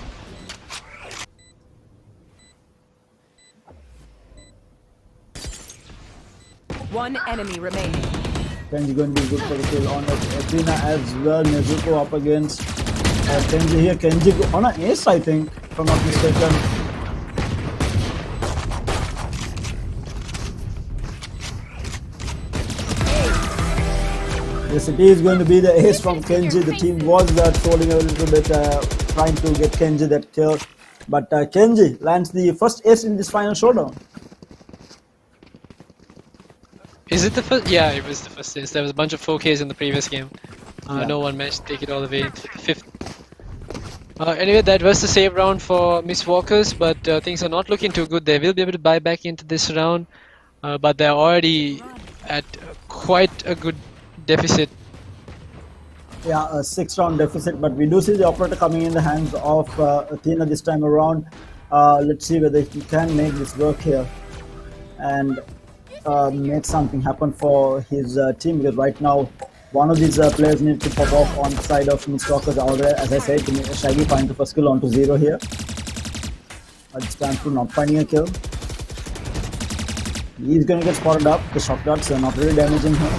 One enemy remaining. Kenji going to be good for the kill on Athena as well. Nezuko up against Kenji here. Kenji on an ace, I think, if I'm not mistaken. Yes, it is going to be the ace from Kenji. The team was trolling a little bit, trying to get Kenji that kill. But Kenji lands the first ace in this final showdown. Is it the first? Yeah, it was the first ace. There was a bunch of 4Ks in the previous game. Yeah. No one managed to take it all the way into the fifth. Anyway, that was the save round for Miss Walkers, but things are not looking too good. They will be able to buy back into this round, but they're already at quite a good deficit. Yeah, a 6-round deficit, but we do see the operator coming in the hands of Athena this time around. Let's see whether he can make this work here and make something happen for his team, because right now one of these players needs to pop off on the side of Miss Walkers out there. As I said, Shaggy finds the first kill onto 0 here. It's time to not finding a kill. He's going to get spotted up. The shock darts are not really damaging him.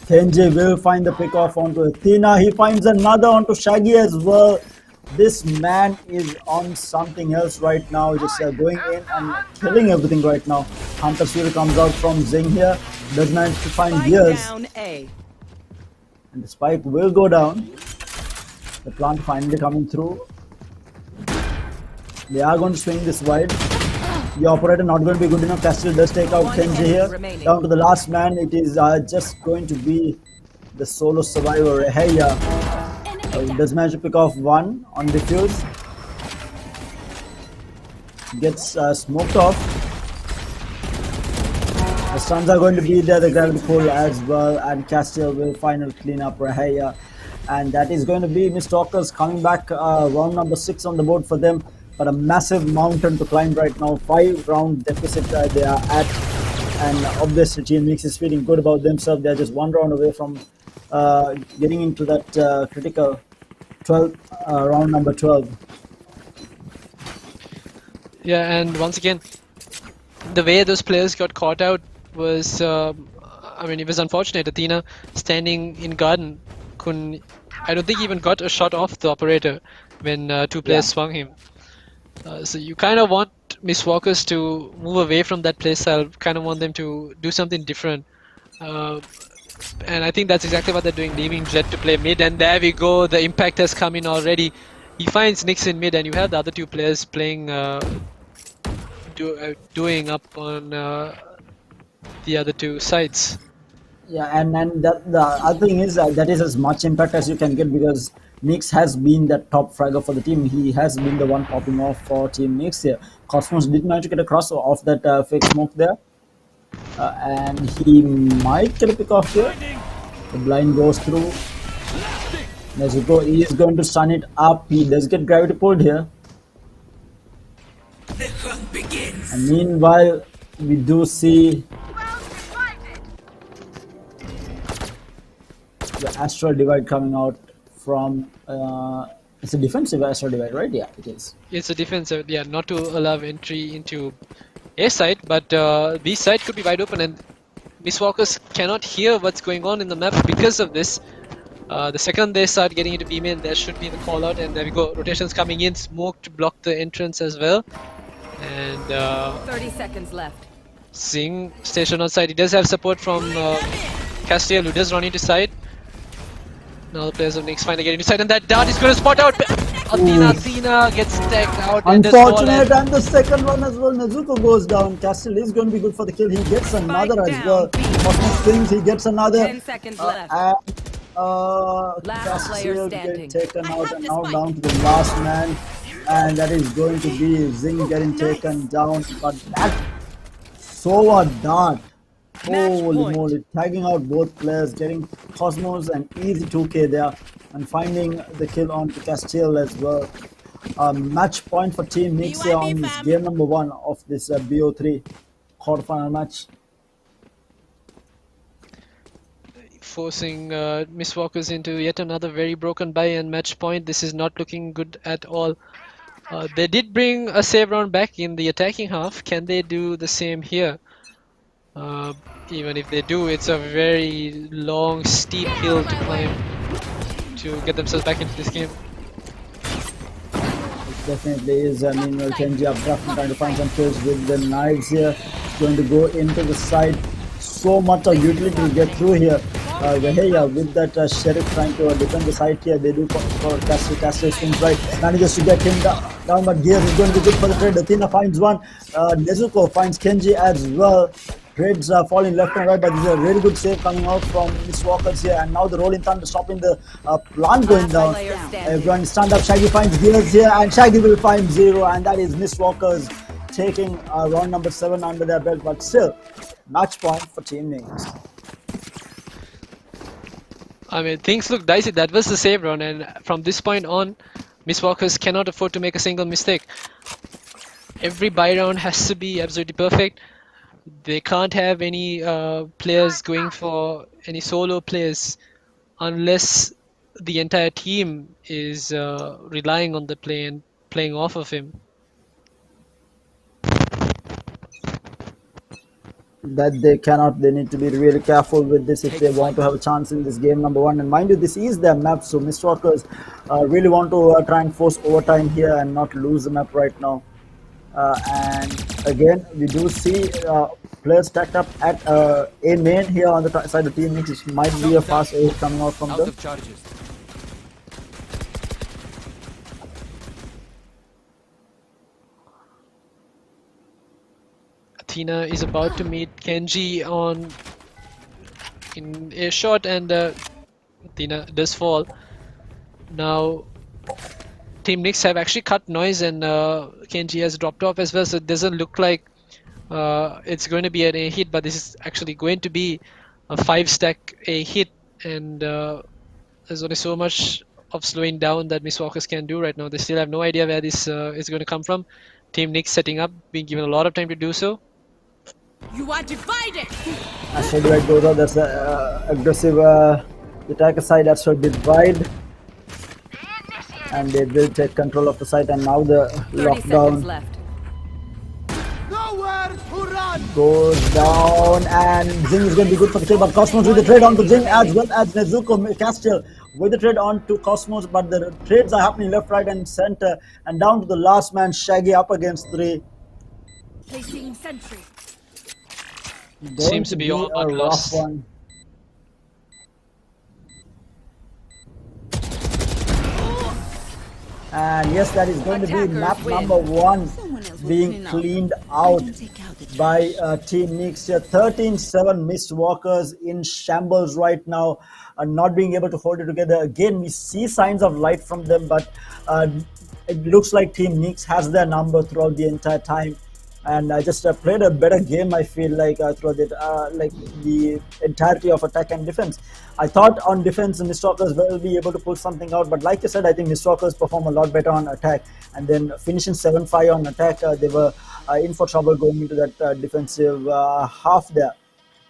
Kenji will find the pick off onto Athena. He finds another onto Shaggy as well. This man is on something else right now, just going in and killing everything right now. Hunter Fury comes out from Zing here. Does manage to find Gears. Down A. And the spike will go down. The plant finally coming through. They are going to swing this wide. The operator not going to be good enough. Castle does take out Kenji here. Down to the last man. It is just going to be the solo survivor. Heya. He does manage to pick off one on defuse. Gets smoked off. The stuns are going to be there. The gravity pull as well. And Castiel will final clean up Rahaya. And that is going to be Miss Talkers coming back. Round number 6 on the board for them. But a massive mountain to climb right now. 5-round deficit they are at, and obviously Team Mix is feeling good about themselves. They're just 1 round away from getting into that critical 12 round number 12. Yeah, and once again, the way those players got caught out was, I mean, it was unfortunate. Athena standing in garden couldn't. I don't think he even got a shot off the operator when 2 players swung him. So you kind of want Miss Walkers to move away from that playstyle, kind of want them to do something different. And I think that's exactly what they're doing, leaving Jet to play mid, and there we go, the impact has come in already. He finds Nyx in mid, and you have the other 2 players playing, doing up on the other 2 sides. Yeah, and the other thing is that is as much impact as you can get, because Nyx has been the top fragger for the team. He has been the one popping off for Team Nyx here. Cosmos did manage to get a cross off that fake smoke there. And he might get a pick off here. The blind goes through. Nezuko is going to stun it up. He does get gravity pulled here. The hunt begins. And meanwhile, we do see the astral divide coming out from it's a defensive astral divide, right? Yeah, it is. It's a defensive, yeah, not to allow entry into A side, but B side could be wide open, and Miss Walkers cannot hear what's going on in the map because of this. The second they start getting into B main, there should be the call out, and there we go. Rotations coming in, smoke to block the entrance as well. And 30 seconds left. Singh stationed on side. He does have support from Castiel, who does run into side. Now the players of Nyx finally get into side, and that dart is going to spot out Athena gets tagged out. Unfortunate, and the second one as well. Nezuko goes down. Castle is going to be good for the kill. He gets another as well. Cosmos Kings, he gets another. 10 seconds left. Last player standing. taken out, and now down to the last man, and that is going to be Zing getting taken down. But that Sova dart, holy moly, tagging out both players, getting Cosmos an easy 2k there, and finding the kill on to Castiel as well. Match point for Team Nyx here on this game number 1 of this BO3 quarterfinal match. Forcing Miss Walkers into yet another very broken buy and match point. This is not looking good at all. They did bring a save round back in the attacking half. Can they do the same here? Even if they do, it's a very long, steep hill to climb to get themselves back into this game. It definitely is. I mean, Kenji Abdurrahman trying to find some kills with the knives here. Going to go into the side. So much of utility to get through here. Vahaya with that Sheriff trying to defend the side here. They do for Castle swings right. Manages to get him down, but Gears is going to be good for the trade. Athena finds one. Nezuko finds Kenji as well. Trades are falling left and right, but this is a really good save coming out from Miss Walkers here. And now the Rolling Thunder stopping the plant going down. Everyone stand up. Shaggy finds Gears here, and Shaggy will find 0, and that is Miss Walkers taking round number 7 under their belt, but still match point for Team Nix. I mean, things look dicey. That was the save round, and from this point on, Miss Walkers cannot afford to make a single mistake. Every buy round has to be absolutely perfect. They can't have any players going for any solo players unless the entire team is relying on the play and playing off of him. That they cannot. They need to be really careful with this if they want to have a chance in this game number 1. And mind you, this is their map, so Mistwalkers really want to try and force overtime here and not lose the map right now. And again, we do see players stacked up at A main here on the side of Team Nix. It might be a fast ace coming out from them. Athena is about to meet Kenji in a shot, and Athena does fall. Now Team Nix have actually cut noise, and Kenji has dropped off as well, so it doesn't look like it's going to be an A hit, but this is actually going to be a 5-stack A hit, and there's only so much of slowing down that Miss Walkers can do right now. They still have no idea where this is going to come from. Team Nix setting up, being given a lot of time to do so. You are divided. As so right goes out, that's aggressive attacker side. That's so divide, and they will take control of the site. And now the 30 lockdown seconds left. goes down, and Zing is going to be good for the kill. But Cosmos with the trade on to Zing, as well as Nezuko Castiel with the trade on to Cosmos. But the trades are happening left, right, and center, and down to the last man, Shaggy up against 3. Placing sentry. Seems to be all but lost. One. And yes, that is going to be map number 1 being cleaned out by Team Nix. 13-7 Miss Walkers in shambles right now, not being able to hold it together. Again, we see signs of light from them, but it looks like Team Nix has their number throughout the entire time. And I just played a better game, I feel like, throughout it, like the entirety of attack and defense. I thought on defense, Mistwalkers will be able to pull something out, but like you said, I think Mistwalkers perform a lot better on attack. And then finishing 7-5 on attack, they were in for trouble going into that defensive half there.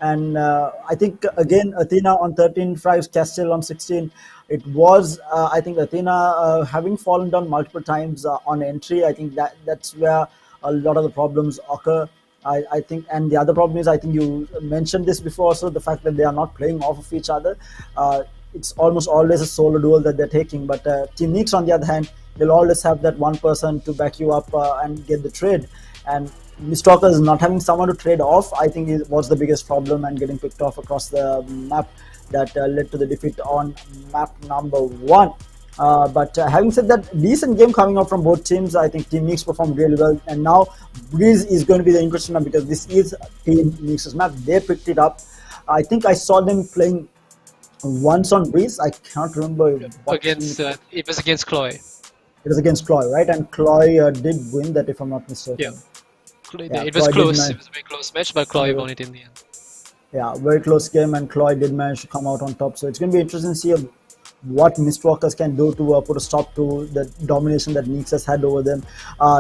And I think, again, Athena on 13 tries, Castiel on 16. It was, I think, Athena having fallen down multiple times on entry. I think that's where a lot of the problems occur. I think, and the other problem is, I think you mentioned this before also, the fact that they are not playing off of each other. It's almost always a solo duel that they're taking, but Team Nix, on the other hand, they'll always have that one person to back you up and get the trade. And Mistwalkers not having someone to trade off, I think, was the biggest problem, and getting picked off across the map that led to the defeat on map number 1. But having said that, decent game coming out from both teams. I think Team Nix performed really well, and now Breeze is going to be the interesting map because this is Team Nix's map. They picked it up. I think I saw them playing once on Breeze. I can't remember what against. It was against Chloe. It was against Chloe, right? And Chloe did win that, if I'm not mistaken. Yeah, it was close. It was a very close match, but Chloe won it in the end. Yeah, very close game, and Chloe did manage to come out on top. So it's going to be interesting to see what Mistwalkers can do to put a stop to the domination that Nix has had over them.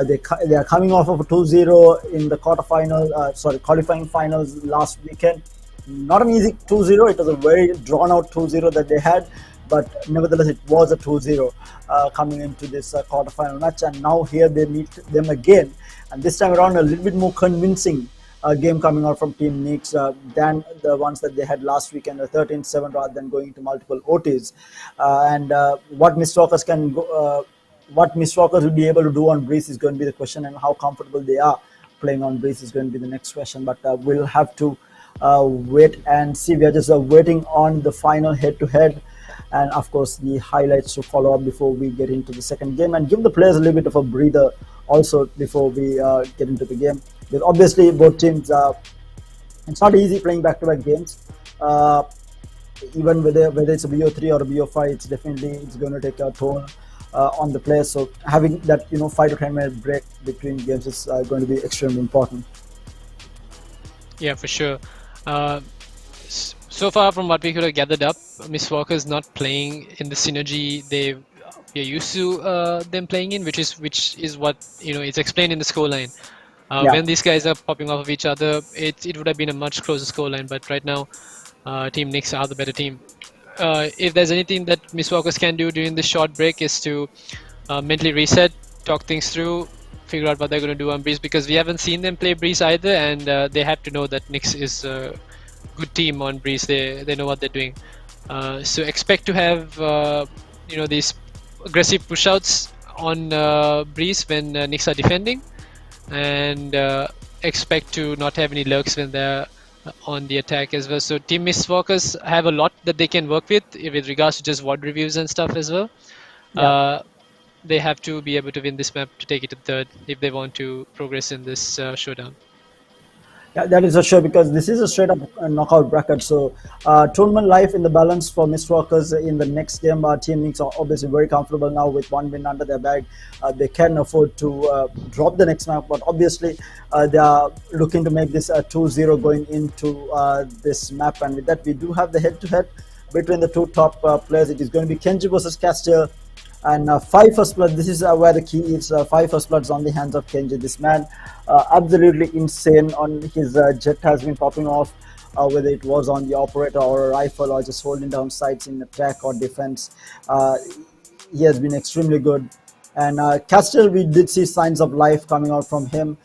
They are coming off of a 2-0 in the qualifying finals last weekend. Not an easy 2-0. It was a very drawn out 2-0 that they had, but nevertheless it was a 2-0 coming into this quarterfinal match. And now here they meet them again, and this time around a little bit more convincing game coming out from Team Nix than the ones that they had last weekend, the 13-7, rather than going into multiple OTs. And what Mistwalkers can go, what Mistwalkers will be able to do on Breeze is going to be the question, and how comfortable they are playing on Breeze is going to be the next question. But we'll have to wait and see. We are just waiting on the final head-to-head, and of course the highlights to follow up before we get into the second game, and give the players a little bit of a breather also before we get into the game. Because obviously both teams, it's not easy playing back-to-back games. Even whether it's a BO3 or a BO5, it's going to take a toll on the players. So having that 5 to 10 minute break between games is going to be extremely important. Yeah, for sure. So far from what we could have gathered up, Miss Walker is not playing in the synergy we are used to them playing in, which is what it's explained in the scoreline. When these guys are popping off of each other, it would have been a much closer scoreline. But right now, Team Nix are the better team. If there's anything that Miss Walkers can do during this short break is to mentally reset, talk things through, figure out what they're going to do on Breeze, because we haven't seen them play Breeze either, and they have to know that Nix is a good team on Breeze. They know what they're doing. So expect to have these aggressive pushouts on Breeze when Nix are defending, and expect to not have any lurks when they're on the attack as well. So Team Mistwalkers have a lot that they can work with regards to just WOD reviews and stuff as well. They have to be able to win this map to take it to third if they want to progress in this showdown. Yeah, that is for sure, because this is a straight up knockout bracket. So tournament life in the balance for Mistwalkers in the next game. Team Nix are obviously very comfortable now with one win under their bag. They can afford to drop the next map, but obviously they are looking to make this 2-0 going into this map. And with that, we do have the head-to-head between the two top players. It is going to be Kenji versus Castiel. And 5 first blood, this is where the key is. 5 first bloods on the hands of Kenji. This man, absolutely insane on his jet, has been popping off, whether it was on the operator or a rifle or just holding down sights in attack or defense. He has been extremely good. And Castiel, we did see signs of life coming out from him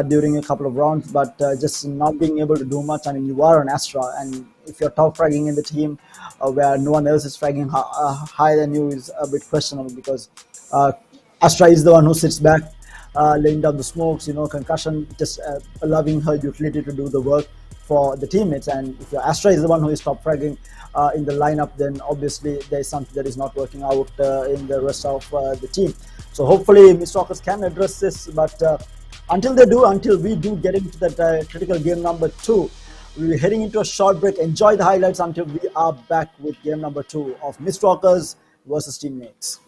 during a couple of rounds, but just not being able to do much. I mean, you are an Astra, and if you're top fragging in the team where no one else is fragging higher than you is a bit questionable, because Astra is the one who sits back, laying down the smokes, concussion, just allowing her utility to do the work for the teammates. And if your Astra is the one who is top fragging in the lineup, then obviously there is something that is not working out in the rest of the team. So hopefully Mistwalkers can address this, but until we do get into that critical game number 2, we'll be heading into a short break. Enjoy the highlights until we are back with game number 2 of Mistwalkers versus Team Nix.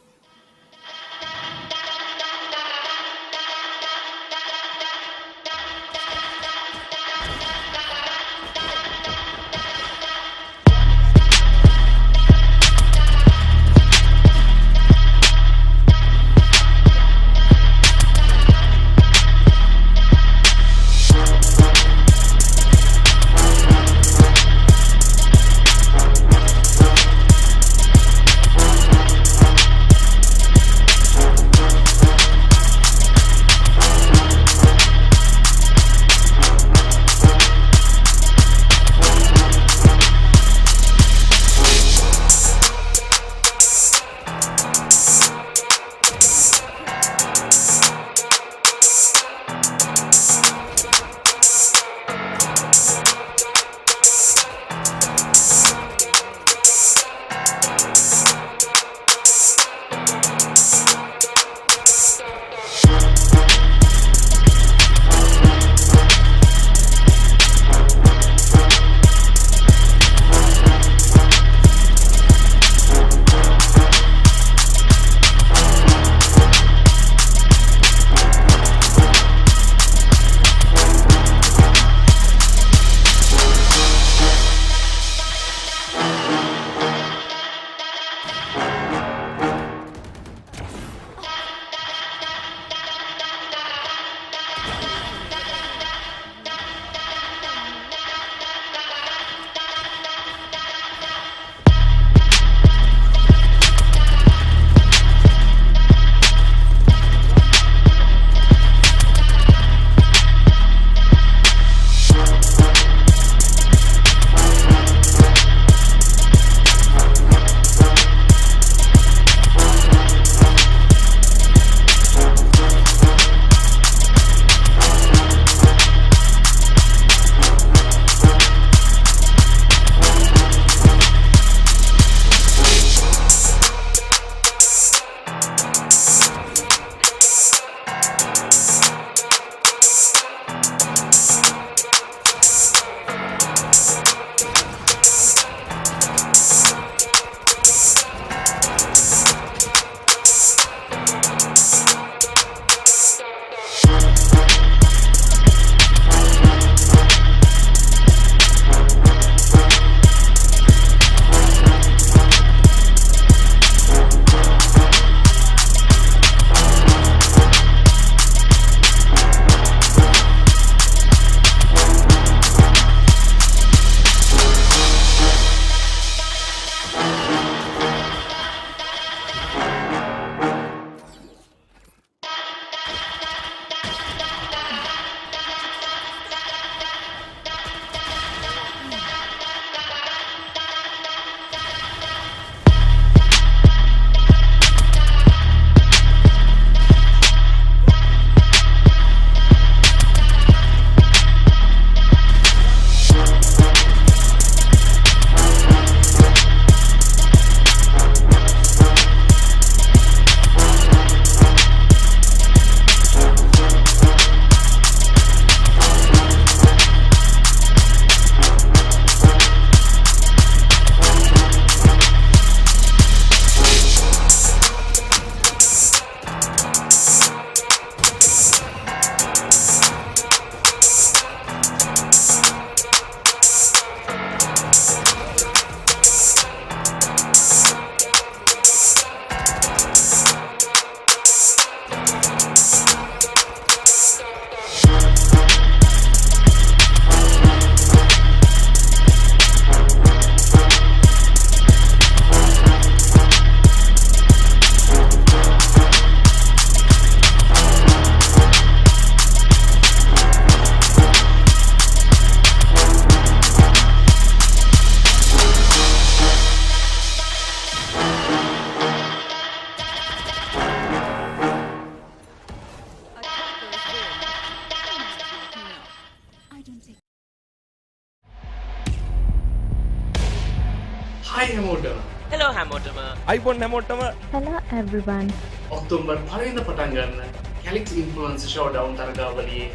හයි හැමෝටම hello හැමෝටම iPhone හැමෝටම Hello everyone. October 5 වෙනිදා පටන් ගන්න Calyx Influencer Showdown තරගාවලියේ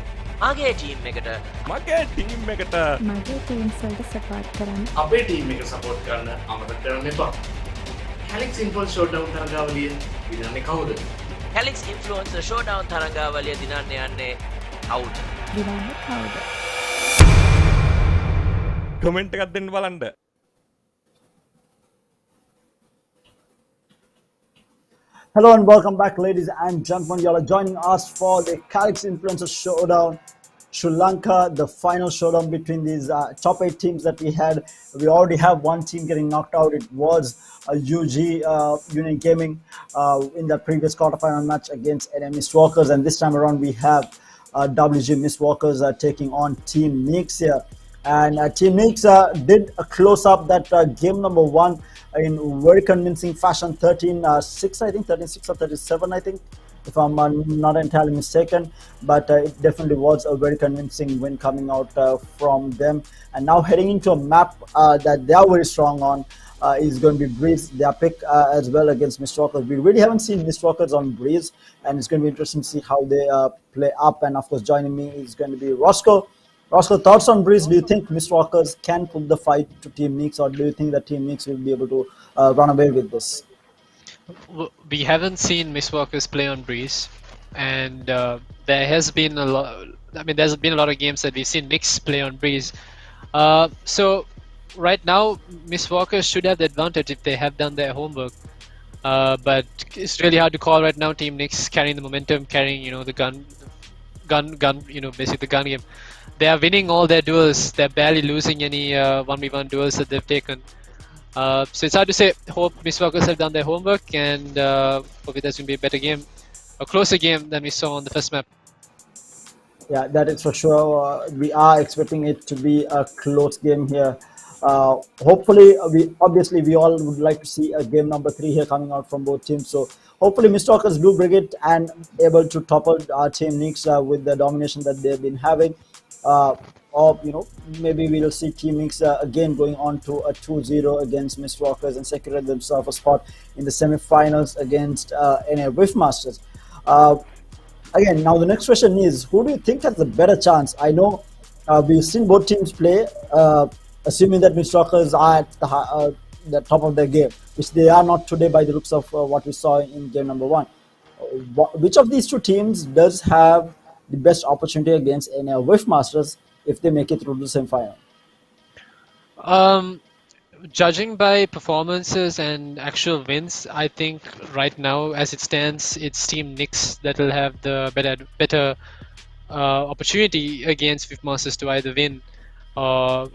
ආගේ team එකට මගේ team එකට මගේ teams වලට support කරන්න. අපේ ටීම් එක සපෝට් කරන්න අමතක කරන්න එපා. Calyx Influencer Showdown තරගාවලිය විඳන්නේ කවුද? Calyx Influencer Showdown තරගාවලිය දිනන්න යන්නේ කවුද? දිනන්නේ කවුද? කමෙන්ට් එකක් දෙන්න බලන්න. Hello and welcome back, ladies and gentlemen. You all are joining us for the Calyx Influencer Showdown, Sri Lanka, the final showdown between these top 8 teams that we had. We already have one team getting knocked out. It was UG Union Gaming in the previous quarterfinal match against NM Walkers, and this time around we have WG Miss Walkers taking on Team Nix here. And Team Nix did close up that game number 1 in very convincing fashion, 13-6, I think, 13-6 or 37, I think, if I'm not entirely mistaken. But it definitely was a very convincing win coming out from them. And now heading into a map that they are very strong on is going to be Breeze, their pick as well against Mistwalkers. We really haven't seen Mistwalkers on Breeze, and it's going to be interesting to see how they play up. And of course, joining me is going to be Roscoe. Roscoe, thoughts on Breeze? Do you think Mistwalkers can put the fight to Team Nix, or do you think that Team Nix will be able to run away with this? We haven't seen Mistwalkers play on Breeze, and there has been a lot. I mean, there's been a lot of games that we've seen Nix play on Breeze. So right now, Mistwalkers should have the advantage if they have done their homework. But it's really hard to call right now. Team Nix carrying the momentum, carrying the gun, basically the gun game. They are winning all their duels. They're barely losing any 1v1 duels that they've taken. So it's hard to say. Hope Mistwalkers have done their homework, and hope there's going to be a better game, a closer game than we saw on the first map. Yeah, that is for sure. We are expecting it to be a close game here. Hopefully, we all would like to see a game number 3 here coming out from both teams. So hopefully, Mistwalkers do bring it and able to topple Team Nix with the domination that they've been having. Or maybe we'll see Team Nix again going on to a 2-0 against Mistwalkers and secure themselves a spot in the semi-finals against NA Whiffmasters. Again, now the next question is, who do you think has the better chance? I know we've seen both teams play, assuming that Mistwalkers are at the top of their game, which they are not today by the looks of what we saw in game number 1. Which of these two teams does have the best opportunity against any Whiffmasters if they make it through the semi-final? Judging by performances and actual wins, I think right now, as it stands, it's Team Nix that will have the better opportunity against Whiffmasters to either win, or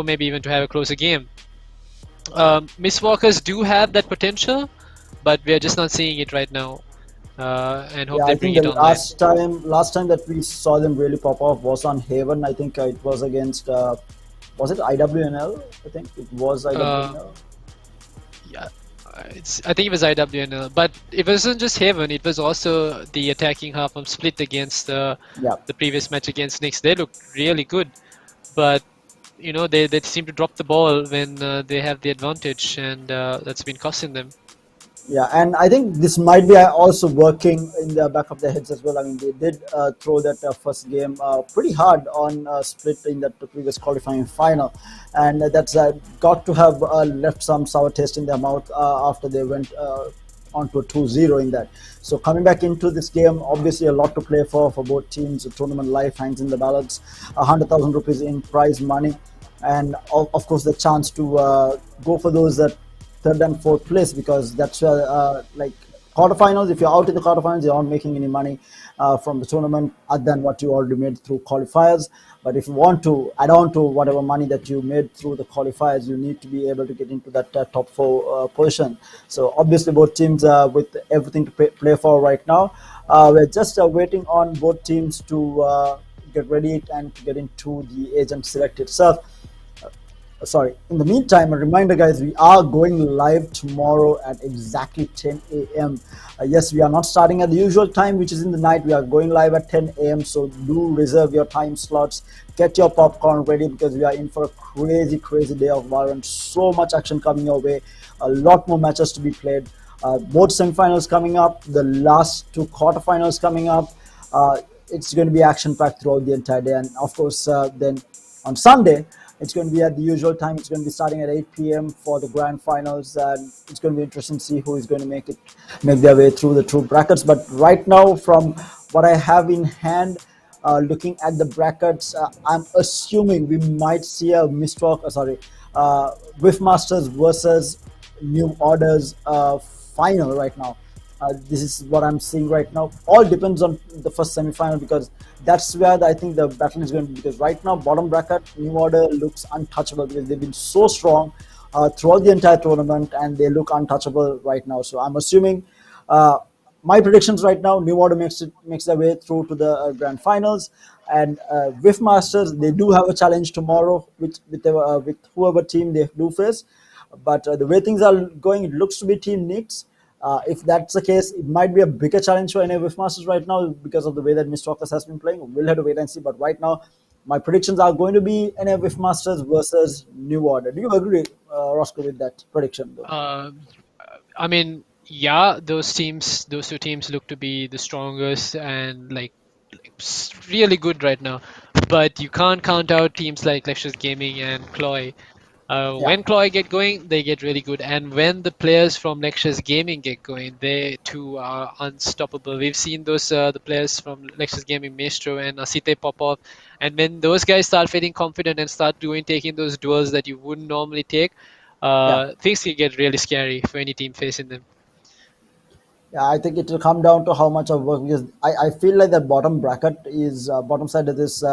maybe even to have a closer game. Mistwalkers do have that potential, but we are just not seeing it right now. And hope they bring it online. Last time that we saw them really pop off was on Haven. I think it was against was it IWNL? I think it was IWNL. I think it was IWNL, but it wasn't just Haven. It was also the attacking half from Split against the previous match against Nix. They looked really good, but they seem to drop the ball when they have the advantage, and that's been costing them. Yeah, and I think this might be also working in the back of their heads as well. I mean, they did throw that first game pretty hard on Split in that previous qualifying final, and that's got to have left some sour taste in their mouth after they went on to a 2-0 in that. So coming back into this game, obviously a lot to play for both teams. The tournament life hangs in the balance, 100,000 rupees in prize money, and of course the chance to go for those third and fourth place, because that's where like quarterfinals, if you're out in the quarterfinals, you're not making any money from the tournament other than what you already made through qualifiers. But if you want to add on to whatever money that you made through the qualifiers, you need to be able to get into that top 4 position. So obviously both teams with everything to play for right now. We're just waiting on both teams to get ready and to get into the agent select itself. sorry, in the meantime, a reminder, guys, we are going live tomorrow at exactly 10 a.m. Yes, we are not starting at the usual time, which is in the night. We are going live at 10 a.m. So do reserve your time slots. Get your popcorn ready because we are in for a crazy, crazy day of Valorant. So much action coming your way. A lot more matches to be played. Both semifinals coming up. The last two quarterfinals coming up. It's going to be action packed throughout the entire day, and of course, then on Sunday, it's going to be at the usual time. It's going to be starting at 8 p.m. for the grand finals, and it's going to be interesting to see who is going to make their way through the two brackets. But right now, from what I have in hand, looking at the brackets, I'm assuming we might see a Whiff Masters versus New Orders final right now. This is what I'm seeing right now. All depends on the first semi-final because that's where I think the battle is going to be. Because right now, bottom bracket, New Order looks untouchable because they've been so strong throughout the entire tournament and they look untouchable right now. So I'm assuming my predictions right now, New Order makes their way through to the grand finals, and Whiff Masters, they do have a challenge tomorrow with whoever team they do face. But the way things are going, it looks to be Team Knicks. If that's the case, it might be a bigger challenge for NA Whiff Masters right now because of the way that Mistwalkers has been playing. We'll have to wait and see. But right now, my predictions are going to be NA Whiff Masters versus New Order. Do you agree, Roscoe, with that prediction? Though? I mean, yeah, those two teams look to be the strongest and really good right now. But you can't count out teams like Lexus Gaming and Cloy. Yeah. When Cloy get going, they get really good, and when the players from Lexus Gaming get going, they too are unstoppable. We've seen those the players from Lexus Gaming, Maestro and Asite pop off, and when those guys start feeling confident and start taking those duels that you wouldn't normally take, things can get really scary for any team facing them. Yeah, I think it will come down to how much of work because I feel like the bottom side of this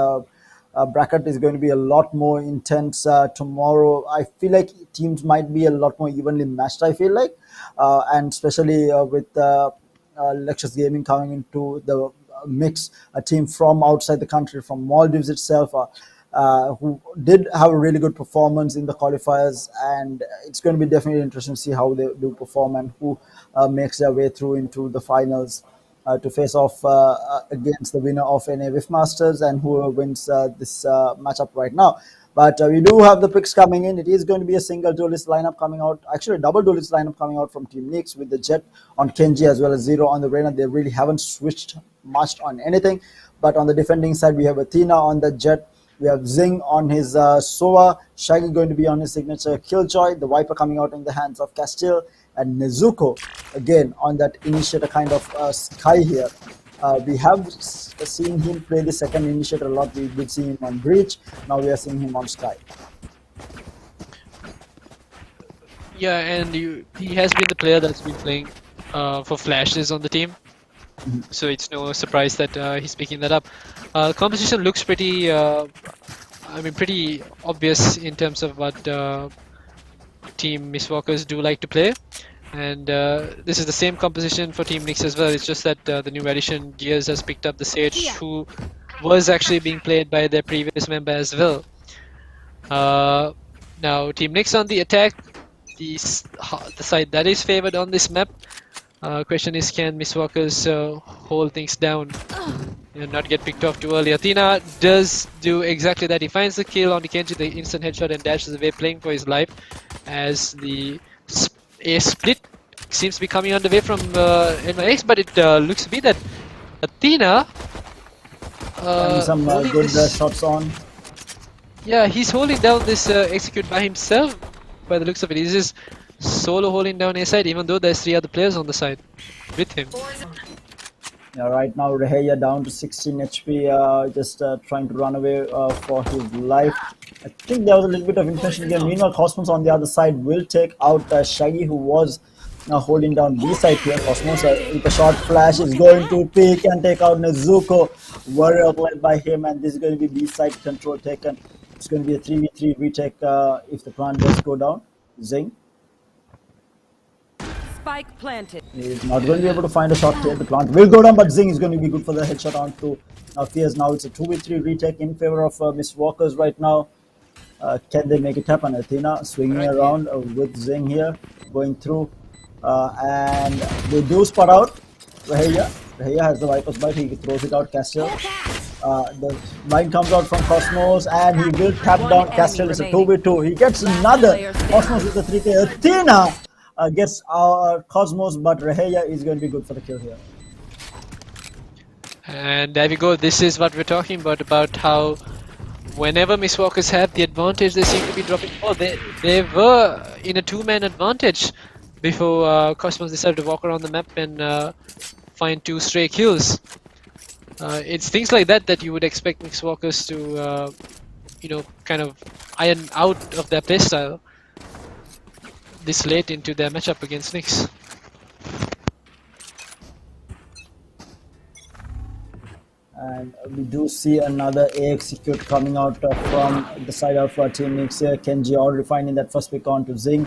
bracket is going to be a lot more intense tomorrow. I feel like teams might be a lot more evenly matched. I feel like, and especially with Lexus Gaming coming into the mix, a team from outside the country, from Maldives itself. Who did have a really good performance in the qualifiers, and it's going to be definitely interesting to see how they do perform and who makes their way through into the finals to face off against the winner of NA Whiff Masters and whoever wins this matchup right now. But we do have the picks coming in. It is going to be a single duelist lineup coming out, actually a double duelist lineup coming out from Team Knicks with the Jet on Kenji as well as Zero on the Reyna. They really haven't switched much on anything. But on the defending side, we have Athena on the Jet. We have Zing on his Sova, Shaggy going to be on his signature Killjoy, the Viper coming out in the hands of Castile, and Nezuko again on that initiator kind of Sky here. We have seen him play the second initiator a lot. We did see him on Breach, now we are seeing him on Sky. Yeah, and he has been the player that's been playing for flashes on the team. So it's no surprise that he's picking that up. Composition looks pretty, pretty obvious in terms of what Team Mistwalkers do like to play. And this is the same composition for Team Knicks as well. It's just that the new addition Gears has picked up the Sage, who was actually being played by their previous member as well. Now Team Knicks on the attack, the side that is favored on this map. Question is, can Mistwalkers hold things down and not get picked off too early? Athena does do exactly that. He finds the kill on the Kenji, the instant headshot, and dashes away, playing for his life as the A split seems to be coming on the way from NYX, but it looks to be that Athena some good shots on. Yeah, he's holding down this execute by himself by the looks of it. He's just solo holding down A side, even though there's 3 other players on the side with him. Yeah, right now Reheya down to 16 HP, just trying to run away for his life. I think there was a little bit of intention here. Meanwhile, Cosmos on the other side will take out Shaggy, who was holding down B side here. Cosmos with a short flash is going to peek and take out Nezuko. Warrior led by him, and this is going to be B side control taken. It's going to be a 3v3 retake if the plant does go down. Zing. Spike planted. He's not going to be able to find a shot here. The plant will go down, but Zing is going to be good for the headshot onto Fierce. Now it's a 2v3 retake in favor of Mistwalkers right now. Can they make it happen? Athena swinging around with Zing here, going through, and they do spot out Rahia. Rahia has the Viper's Bite, he throws it out. Castiel. The line comes out from Cosmos, and he will tap down Castiel. It's a 2v2. He gets another. Cosmos with the 3k. Athena gets our Cosmos, but Rahia is going to be good for the kill here. And there we go. This is what we're talking about how whenever Miss Walkers have the advantage, they seem to be dropping. Oh, they were in a two-man advantage before Cosmos decided to walk around the map and find 2 stray kills. It's things like that you would expect Miss Walkers to, kind of iron out of their playstyle this late into their matchup against Nyx. And we do see another A execute coming out from the side of Team Nyx here. Kenji already finding that first pick on to Zing.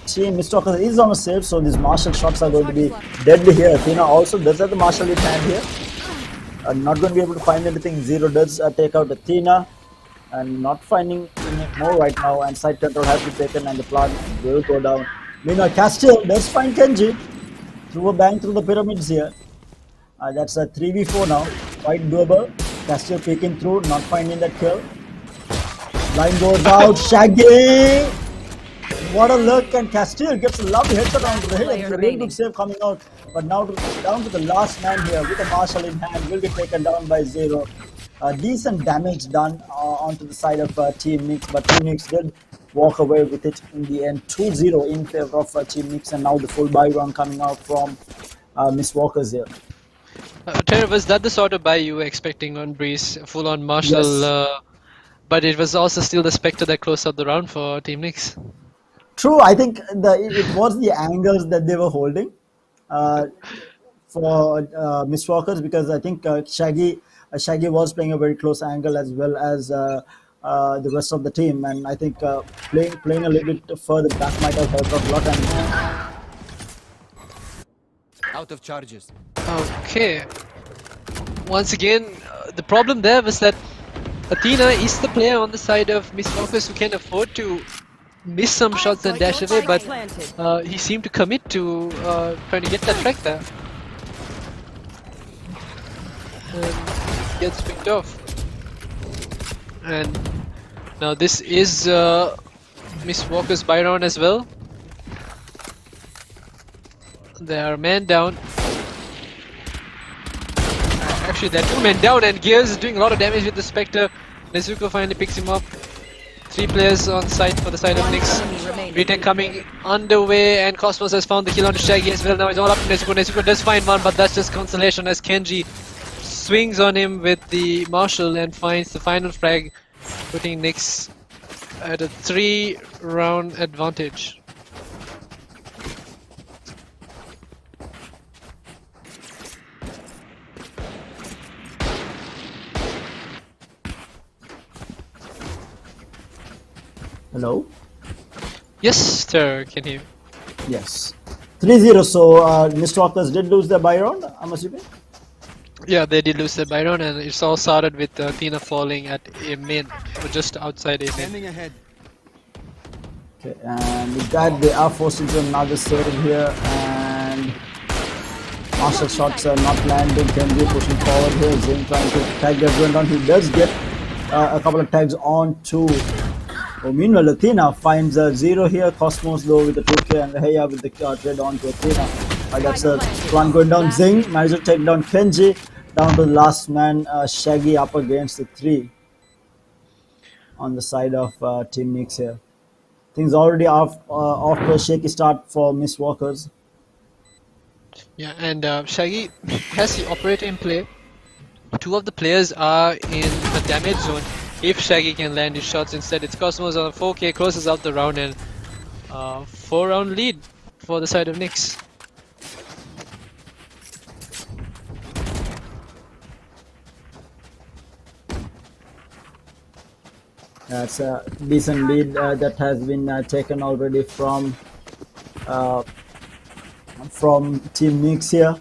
Team Mistwalker is on a save, so these martial shots are going to be deadly here. Athena also does have the martial in hand here. Not going to be able to find anything. Zero does take out Athena, and not finding more right now. And side control has been taken, and the plant will go down. Meanwhile, Castiel does find Kenji through a bang through the pyramids here. That's a 3v4 now. Quite doable. Castiel peeking through, not finding that kill. Line goes out. Shaggy! What a look, and Castiel gets a lovely headshot onto the head. It's a really good save coming out, but now down to the last man here with a marshal in hand, will get taken down by Zero. Decent damage done onto the side of Team Nyx, but Team Nyx did walk away with it in the end. 2-0 in favor of Team Nyx, and now the full buy run coming out from Miss Walkers here. Terry, was that the sort of buy you were expecting on Breeze? Full-on martial, Yes. but it was also still the Spectre that closed out the round for Team Nyx. True, I think it was the angles that they were holding for Miss Walkers, because I think Shaggy was playing a very close angle as well as the rest of the team, and I think playing a little bit further back might have helped a lot. And Out of charges. Okay. Once again, the problem there was that Athena is the player on the side of Miss Walkers who can afford to miss some shots and dash away, but he seemed to commit to trying to get that track there. And gets picked off. And now this is Miss Walker's buy round as well. They are man down. Actually, they're 2 men down, and Gears is doing a lot of damage with the Spectre. Nezuko finally picks him up. 3 players on site for the side of Nyx. Retake coming underway, and Cosmos has found the kill onto Shaggy as well. Now it's all up to Nezuko. Nezuko does find one, but that's just consolation as Kenji swings on him with the Marshal and finds the final frag, putting Nyx at a 3-round advantage. hello? Yes, sir, can you? Yes. 3-0, so Miss Walkers did lose their buy round, I'm assuming? Yeah, they did lose their buy round, and it's all started with Athena falling at a main, or just outside a main. Standing ahead. Okay, and with that they are forced into another save here, and martial shots are not landing. Kenji pushing forward here, Zane trying to tag everyone down. He does get a couple of tags on to. Meanwhile, Athena finds Zero here. Cosmos though with the 2k, and Heya with the trade on to Athena. That's a one going down. Zing managed to take down Kenji. Down to the last man, Shaggy up against the 3 on the side of Team Nyx here. Things already off to a shaky start for Miss Walkers. Yeah, and Shaggy has the operator in play. 2 of the players are in the damage zone. If Shaggy can land his shots, instead it's Cosmos on 4k, closes out the round, and 4-round lead for the side of Nyx. That's a decent lead that has been taken already from Team Nyx here.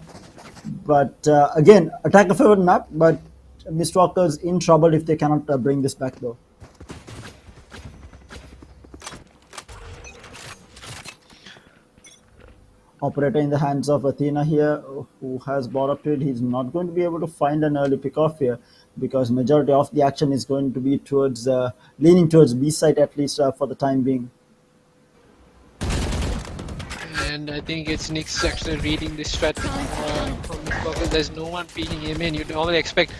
But again, attack a favored map, but Mistwalkers in trouble if they cannot bring this back though. Operator in the hands of Athena here, who has brought up to it. He's not going to be able to find an early pick-off here because majority of the action is going to be towards leaning towards B side, at least for the time being. And I think it's Nick's actually reading this strat from because there's no one peeking him in. You'd normally expect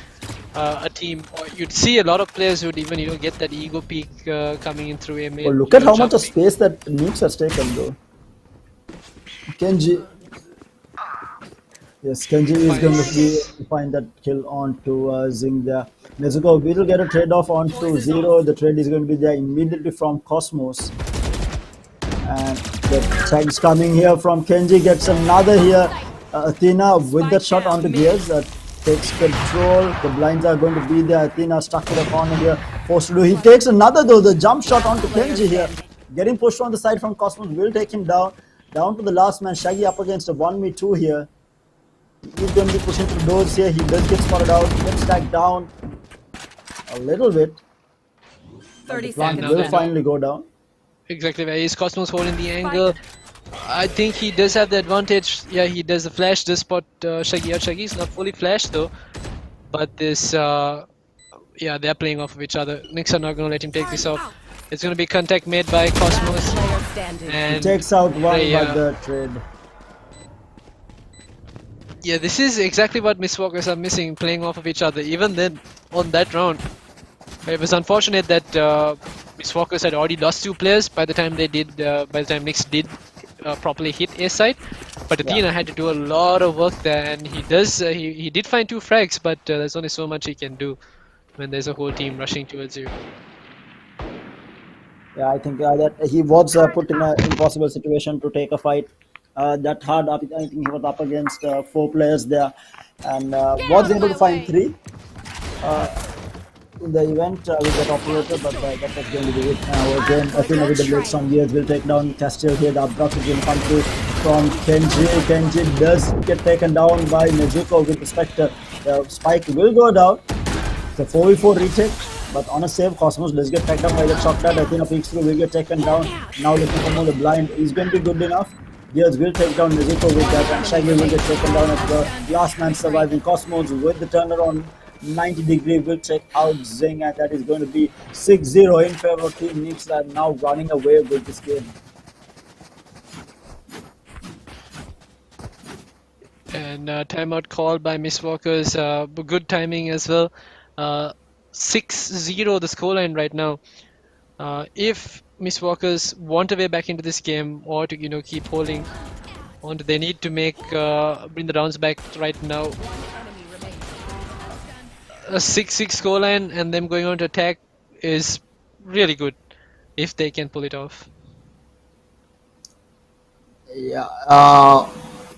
a team, or you'd see a lot of players who'd even get that ego peek coming in through him. Well, look at how much of space that Nukes has taken though. Kenji. Yes, Kenji is going to find that kill onto Zing there. Nezuko will get a trade off onto Zero. The trade is going to be there immediately from Cosmos. And the tags coming here from Kenji, gets another here. Athena with that shot onto Gears, takes control. The blinds are going to be there. Athena stuck to the corner here, forced to do. He takes another though, the jump shot onto Kenji here. Getting pushed on the side from Cosmos will take him down. Down to the last man, Shaggy up against a 1v2 here. He's going to be pushing through doors here. He does get spotted out, gets stacked down a little bit. 30 the plant seconds. will finally go down. Exactly where is Cosmos holding the angle. I think he does have the advantage. Yeah, he does the flash, does spot Shaggy out. Shaggy's not fully flashed though. But this, yeah, they're playing off of each other. Knicks are not going to let him take this off. It's going to be contact made by Cosmos. And He takes out one they, by the trade. yeah, this is exactly what Mistwalkers are missing, playing off of each other. Even then, on that round, it was unfortunate that Mistwalkers had already lost 2 players by the time they did. By the time Knicks did properly hit A side, but Athena had to do a lot of work there, and he does. He did find 2 frags, but there's only so much he can do when there's a whole team rushing towards you. Yeah, I think that he was put in an impossible situation to take a fight that hard. I think he was up against 4 players there, and was able to find 3 in the event with that operator, but that was going to be it. Again, Athena with the blades on Gears will take down Castiel here. The abduct is going to come through from Kenji. Kenji does get taken down by Nezuko with the Spectre. The spike will go down. It's a 4v4 retake. But on a save, Cosmos does get taken down by the shot that Athena peeks through, will get taken down. Now looking for more, the blind is going to be good enough. Gears will take down Nezuko with that, and Shaggy will get taken down as the last man surviving. Cosmos with the turnaround 90-degree will take out Zing, and that is going to be 6-0 in favor of Team Knicks that are now running away with this game. And timeout called by Mistwalkers. Good timing as well. 6-0 the scoreline right now. If Mistwalkers want a way back into this game, or to keep holding on, they need to bring the rounds back right now. A 6-6 scoreline and them going on to attack is really good if they can pull it off. Yeah,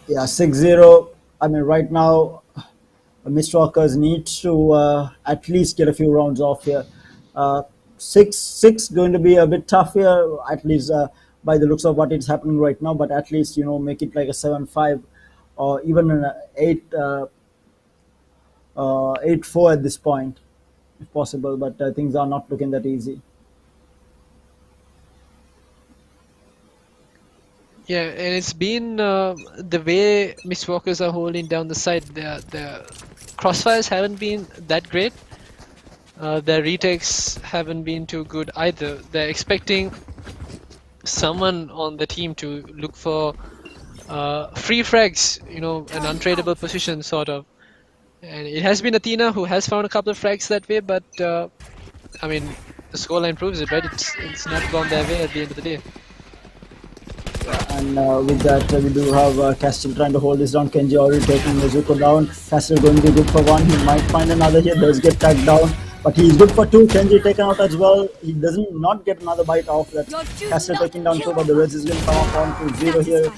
6-0. I mean, right now, Mistwalkers need to at least get a few rounds off here. 6-6 going to be a bit tough here, at least by the looks of what is happening right now. But at least make it like a 7-5 or even an 8-4 at this point, if possible. But things are not looking that easy. Yeah, and it's been the way Mistwalkers are holding down the side. The crossfires haven't been that great. Their retakes haven't been too good either. They're expecting someone on the team to look for free frags, an untradeable position sort of. And it has been Athena who has found a couple of frags that way, but I mean, the scoreline proves it, right? It's not gone their way at the end of the day. And with that, we do have Castiel trying to hold this down. Kenji already taking Nezuko down. Castiel going to be good for 1. He might find another here. Does get tagged down, but he's good for 2. Kenji taken out as well. He doesn't not get another bite off that. Castiel taking down 2, but the Reds is going to come up on to 0 here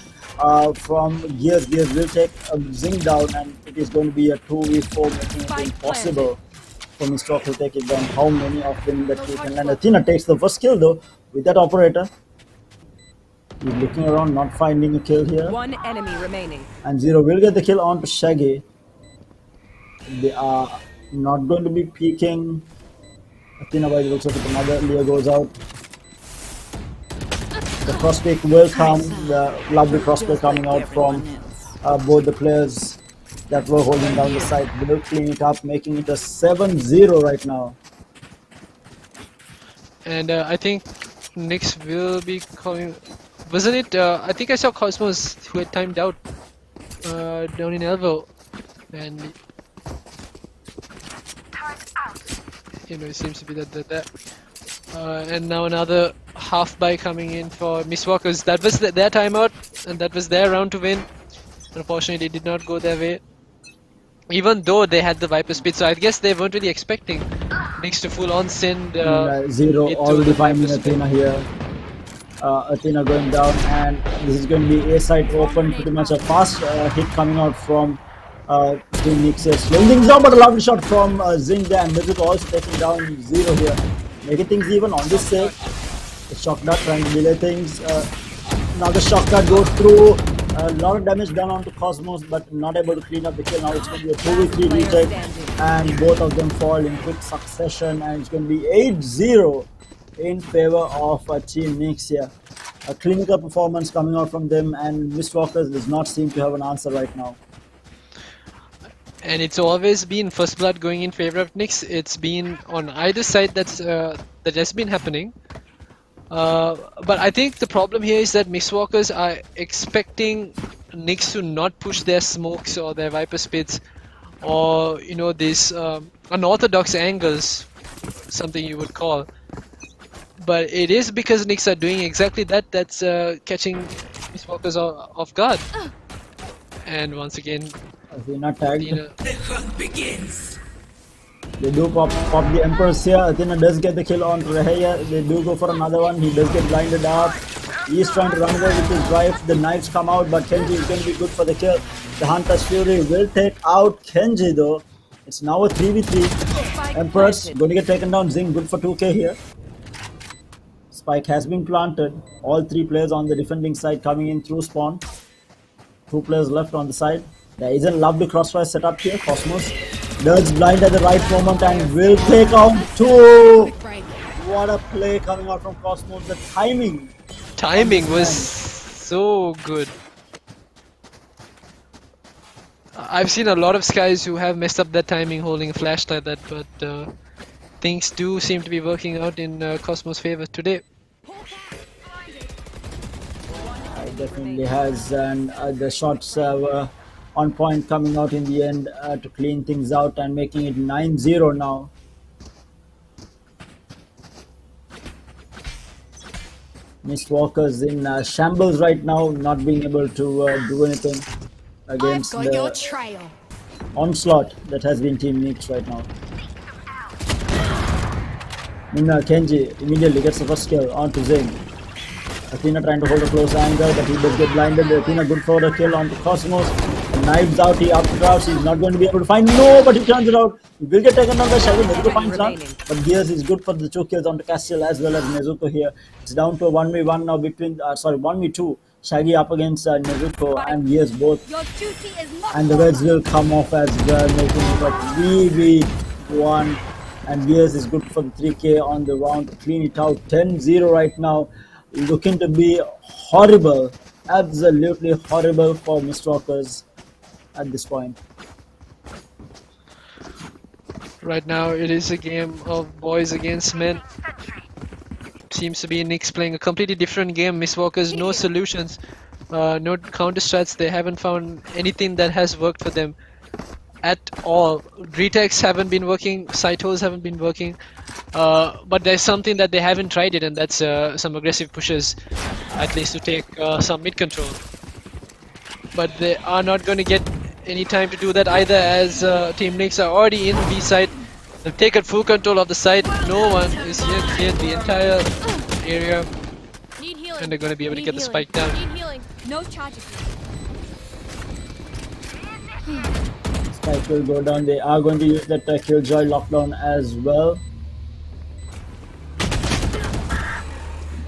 from Gears. Gears will take a Zing down, and it is going to be a 2v4, making it impossible for Mistwalker to take it down. How many of them that he can land? Athena takes the first kill though with that operator. He's looking around, not finding a kill here. 1 enemy remaining. And 0 will get the kill on to Shaggy. They are not going to be peeking. Athena by the looks of it, another Leah goes out. The prospect will come, the lovely prospect coming out from both the players that were holding down the side. Will clean it up, making it a 7-0 right now. And I think Nyx will be calling. Wasn't it? I think I saw Cosmos who had timed out down in Elbow, and it seems to be that. And now another half buy coming in for Mistwalkers. That was their timeout, and that was their round to win. Unfortunately, it did not go their way. Even though they had the Viper speed, so I guess they weren't really expecting Nyx to full on send. Zero already finding Athena here. Athena going down, and this is going to be A side open. Pretty much a fast hit coming out from Team Nyx here. Slowing things down, but a lovely shot from Zing there, and Mizuko also taking down Zero here. Making things even on this save. The shock dart trying to delay things. Now the shock dart goes through. A lot of damage done onto Cosmos, but not able to clean up the kill. Now it's going to be a 2v3 retake, and both of them fall in quick succession, and it's going to be 8-0 in favor of Team Nyx here. A clinical performance coming out from them, and Mistwalkers does not seem to have an answer right now. And it's always been First Blood going in favor of Nyx. It's been on either side that has been happening. But I think the problem here is that Mistwalkers are expecting Nyx to not push their smokes or their Viper spits, or these unorthodox angles, something you would call. But it is because Nyx are doing exactly that that's catching Mistwalkers off guard. And once again, Athena tagged. The hunt begins. They do pop the Empress here. Athena does get the kill on Reheya. They do go for another one. He does get blinded up. He's trying to run away with his drive. The knives come out, but Kenji is going to be good for the kill. The Hunter's Fury will take out Kenji though. It's now a 3v3. Empress going to get taken down. Zing good for 2k here. Spike has been planted. All three players on the defending side coming in through spawn. 2 players left on the side. There is a lovely crossfire setup here. Cosmos does blind at the right moment and will take out 2. What a play coming out from Cosmos. The timing was so good. I've seen a lot of Skies who have messed up their timing holding a flash like that, but things do seem to be working out in Cosmos' favor today. It definitely has, and the shots were on point coming out in the end to clean things out and making it 9-0 now. Mistwalkers in shambles right now, not being able to do anything against the onslaught that has been Team Nyx right now. Kenji immediately gets the first kill onto Zing. Athena trying to hold a close angle, but he does get blinded. Athena good for the kill onto Cosmos. Knives out, he updrafts, he's not going to be able to find. No, but he turns it out. He will get taken down by Shaggy. Nezuko finds none. But Gears is good for the 2 kills onto Castiel as well as Nezuko here. It's down to a 1v1 now between, 1v2. Shaggy up against Nezuko and Gears both. And the Reds will come off as well, making it a 3v1. And Gears is good for the 3k on the round to clean it out. 10-0 right now. Looking to be horrible, absolutely horrible for Mistwalkers at this point. Right now it is a game of boys against men. Seems to be Nyx playing a completely different game. Mistwalkers, no solutions, no counter strats. They haven't found anything that has worked for them at all. Retakes haven't been working, Saitos haven't been working, but there's something that they haven't tried it, and that's some aggressive pushes, at least to take some mid control. But they are not going to get any time to do that either, as Team Nyx are already in B side. They've taken full control of the side. No one is yet cleared the entire area, and they're going to be able to get the spike down. No charges. Spike will go down. They are going to use that Killjoy lockdown as well.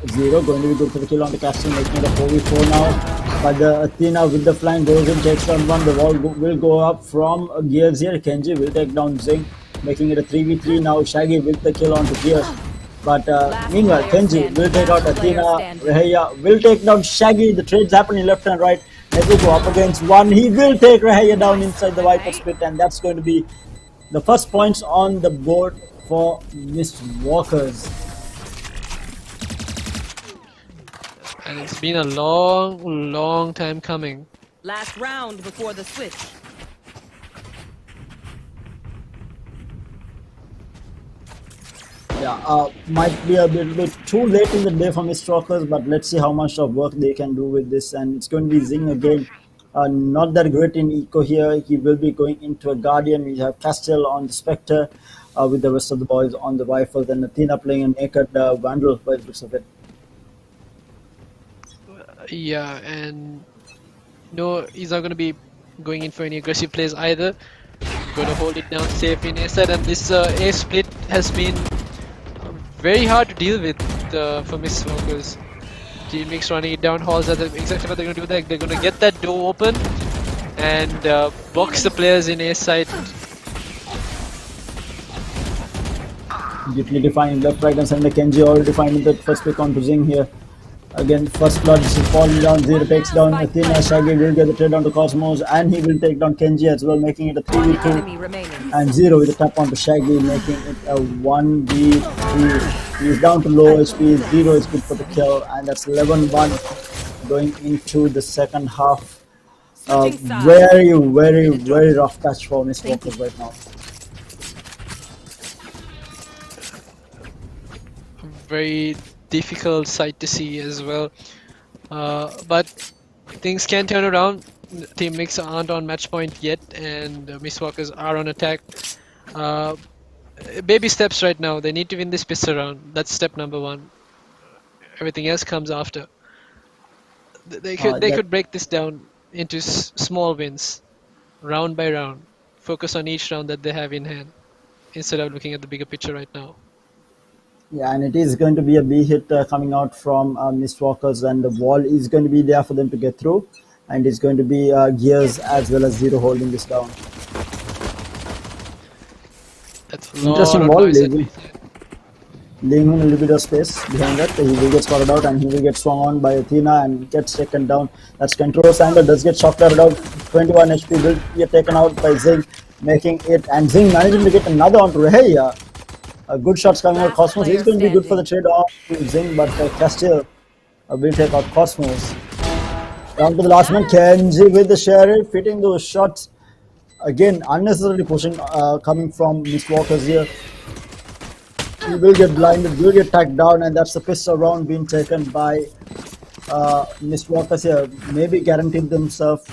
Zero going to be good for the kill on the Castle, making it a 4v4 now. But the Athena with the flank goes in, takes down one. The wall will go up from Gears here. Kenji will take down Zing, making it a 3v3 now. Shaggy with the kill onto Gears. But Last meanwhile, player Kenji standing. will take out Last player Athena. standing. Reheya will take down Shaggy. The trades happening left and right. Nezuko up against one. He will take Reheya down inside the Viper split, and that's going to be the first points on the board for Mist Walkers. And it's been a long time coming. Last round before the switch. Yeah, might be a bit too late in the day for Mist Walkers, but let's see how much of work they can do with this. And it's going to be Zing again. Not that great in eco here. He will be going into a Guardian. We have Castell on the Spectre with the rest of the boys on the Rifles, and Athena playing a naked Vandal by the looks of it. Yeah, and no, he's not going to be going in for any aggressive plays either. Going to hold it down safe in A side, and this A split has been very hard to deal with for Mist Walkers. Team Mix running it down halls. That's exactly what they're going to do. They're going to get that door open and box the players in A side. Deeply defined left, right, and center. Kenji already finding the first pick on to Zing here. Again, first blood is falling down. Zero takes down Athena. Shaggy will get the trade on to Cosmos, and he will take down Kenji as well, making it a 3v2. Enemy remaining. And Zero with a tap onto Shaggy, making it a 1v3. He is down to low HP. Zero is good for the kill, and that's 11-1 going into the second half. Very rough patch for Mist Walkers right now. Very difficult sight to see as well, but things can turn around. Team Mix aren't on match point yet, and Mist Walkers are on attack. Baby steps right now. They need to win this pistol round. That's step number one. Everything else comes after. They could break this down into small wins, round by round. Focus on each round that they have in hand, instead of looking at the bigger picture right now. Yeah, and it is going to be a B hit coming out from Mist Walkers, and the wall is going to be there for them to get through, and it's going to be Gears as well as Zero holding this down. That's Interesting wall, leaving him a little bit of space behind that. He will get spotted out, and he will get swung on by Athena and gets taken down. That's Control. Sander does get shocked out. 21 HP will get taken out by Zing, making it, and Zing managing to get another onto Reheya. Good shots coming out. Cosmos is going to be good for the trade off to Zing, but Castile will take out Cosmos. Down to the last man, Kenji with the Sheriff, hitting those shots. Again, unnecessarily pushing coming from Mist Walkers here. He will get blinded, will get tagged down, and that's the pistol round being taken by Mist Walkers here. Maybe guaranteed themselves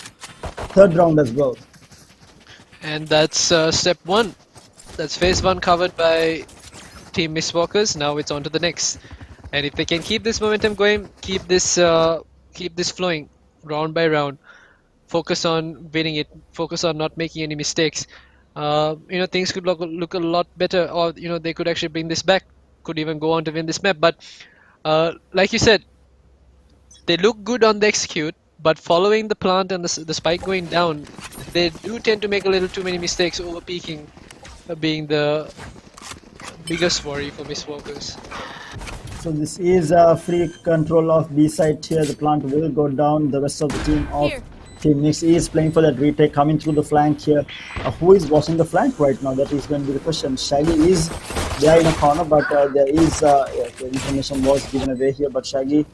third round as well. And that's step one. That's phase one covered by Team Mist Walkers. Now it's on to the next. And if they can keep this momentum going, keep this flowing round by round, focus on winning it, focus on not making any mistakes, things could look a lot better, or they could actually bring this back, could even go on to win this map. But like you said, they look good on the execute, but following the plant and the spike going down, they do tend to make a little too many mistakes, over peaking being the biggest worry for Mist Walkers. So this is a free control of B side here. The plant will go down. The rest of the team of Team Mix is playing for that retake, coming through the flank here. Who is watching the flank right now? That is going to be the question. Shaggy is there in a corner, but there is the information was given away here. But Shaggy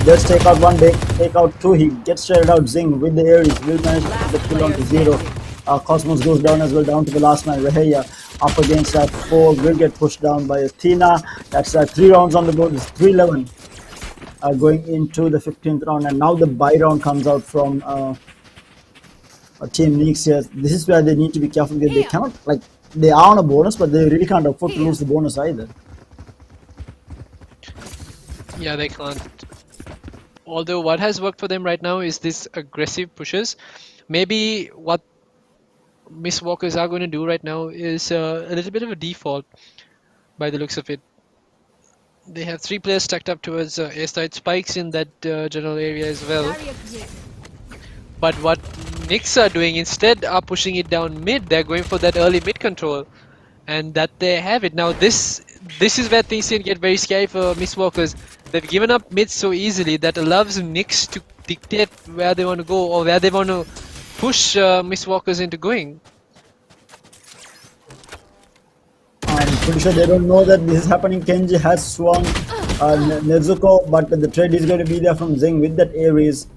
does take out one, take out two. He gets straight out. Zing with the Aries will manage to put the kill on to Zero. Cosmos goes down as well, down to the last man. Reheya up against that 4 will get pushed down by Athena. That's 3 rounds on the board. It's 3-11 going into the 15th round, and now the buy round comes out from Team Nix here. This is where they need to be careful because they cannot, like, they are on a bonus, but they really can't afford to lose the bonus either. Yeah, they can't. Although what has worked for them right now is this aggressive pushes. Maybe what Mist Walkers are going to do right now is a little bit of a default by the looks of it. They have 3 players stacked up towards A-side, spikes in that general area as well. But what Nix are doing instead are pushing it down mid. They're going for that early mid control, and that they have it. Now this this is where things can get very scary for Mistwalkers. They've given up mid so easily that allows Nyx to dictate where they want to go or where they want to push Mistwalkers into going. I'm pretty sure they don't know that this is happening. Kenji has swung Nezuko, but the trade is going to be there from Zing with that Ares.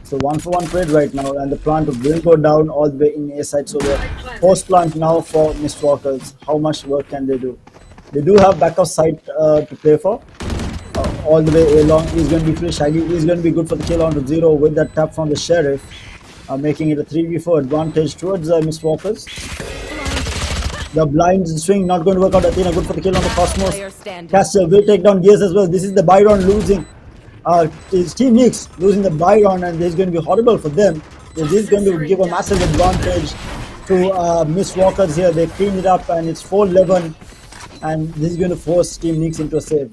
So 1-for-1 trade right now, and the plant will go down all the way in A side. So the post plant now for Mistwalkers. How much work can they do? They do have backup site to play for. All the way along, he's going to be free. Shaggy is going to be good for the kill on to 0 with that tap from the Sheriff, making it a 3v4 advantage towards Mistwalkers. The blind swing not going to work out. Athena good for the kill on the Cosmos. Castle will take down Gears as well. This is the Byron losing. His team Nyx losing the Byron, and this is going to be horrible for them. This is going to give a massive advantage to Mistwalkers here. They clean it up, and it's 4-11, and this is going to force Team Nyx into a save.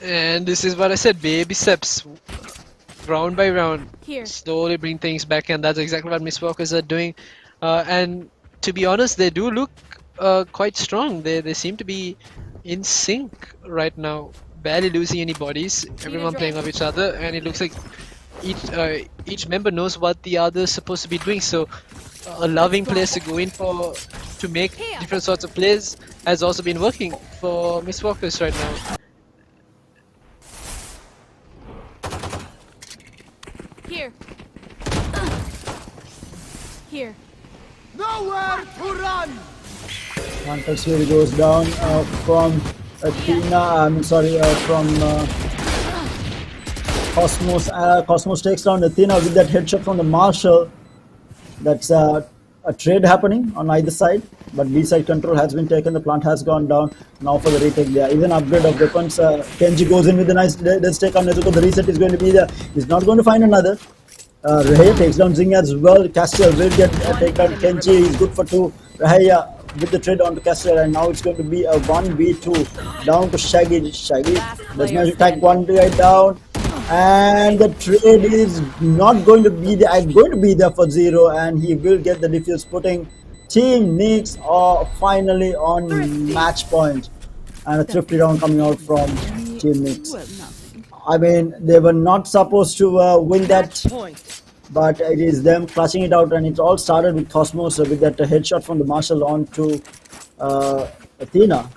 And this is what I said, baby steps, round by round, Here. slowly bring things back, and that's exactly what Mistwalkers are doing. And to be honest, they do look quite strong. They seem to be in sync right now, barely losing any bodies, everyone playing off each other, and it looks like each member knows what the other is supposed to be doing. So allowing players to go in to make different sorts of plays has also been working for Mistwalkers right now. Here. Here. Nowhere to run! One touch here goes down from Athena. From Cosmos. Cosmos takes down Athena with that headshot from the Marshal. That's a trade happening on either side, but B side control has been taken. The plant has gone down. Now for the retake, there is an upgrade of weapons. Kenji goes in with a nice death take on Nezuko. The reset is going to be there. He's not going to find another. Rahaya takes down Zing as well. Castiel will get take down Kenji. He's good for 2. Rahaya with the trade onto Castiel, and now it's going to be a 1v2 down to Shaggy. Shaggy does not attack one guy down, and the trade is not going to be there. I'm going to be there for 0, and he will get the defuse, putting Team Nyx finally on match point, and a thrifty round coming out from Team Nyx. I mean, they were not supposed to win that, but it is them clutching it out, and it all started with Cosmos with that headshot from the Marshal onto Athena.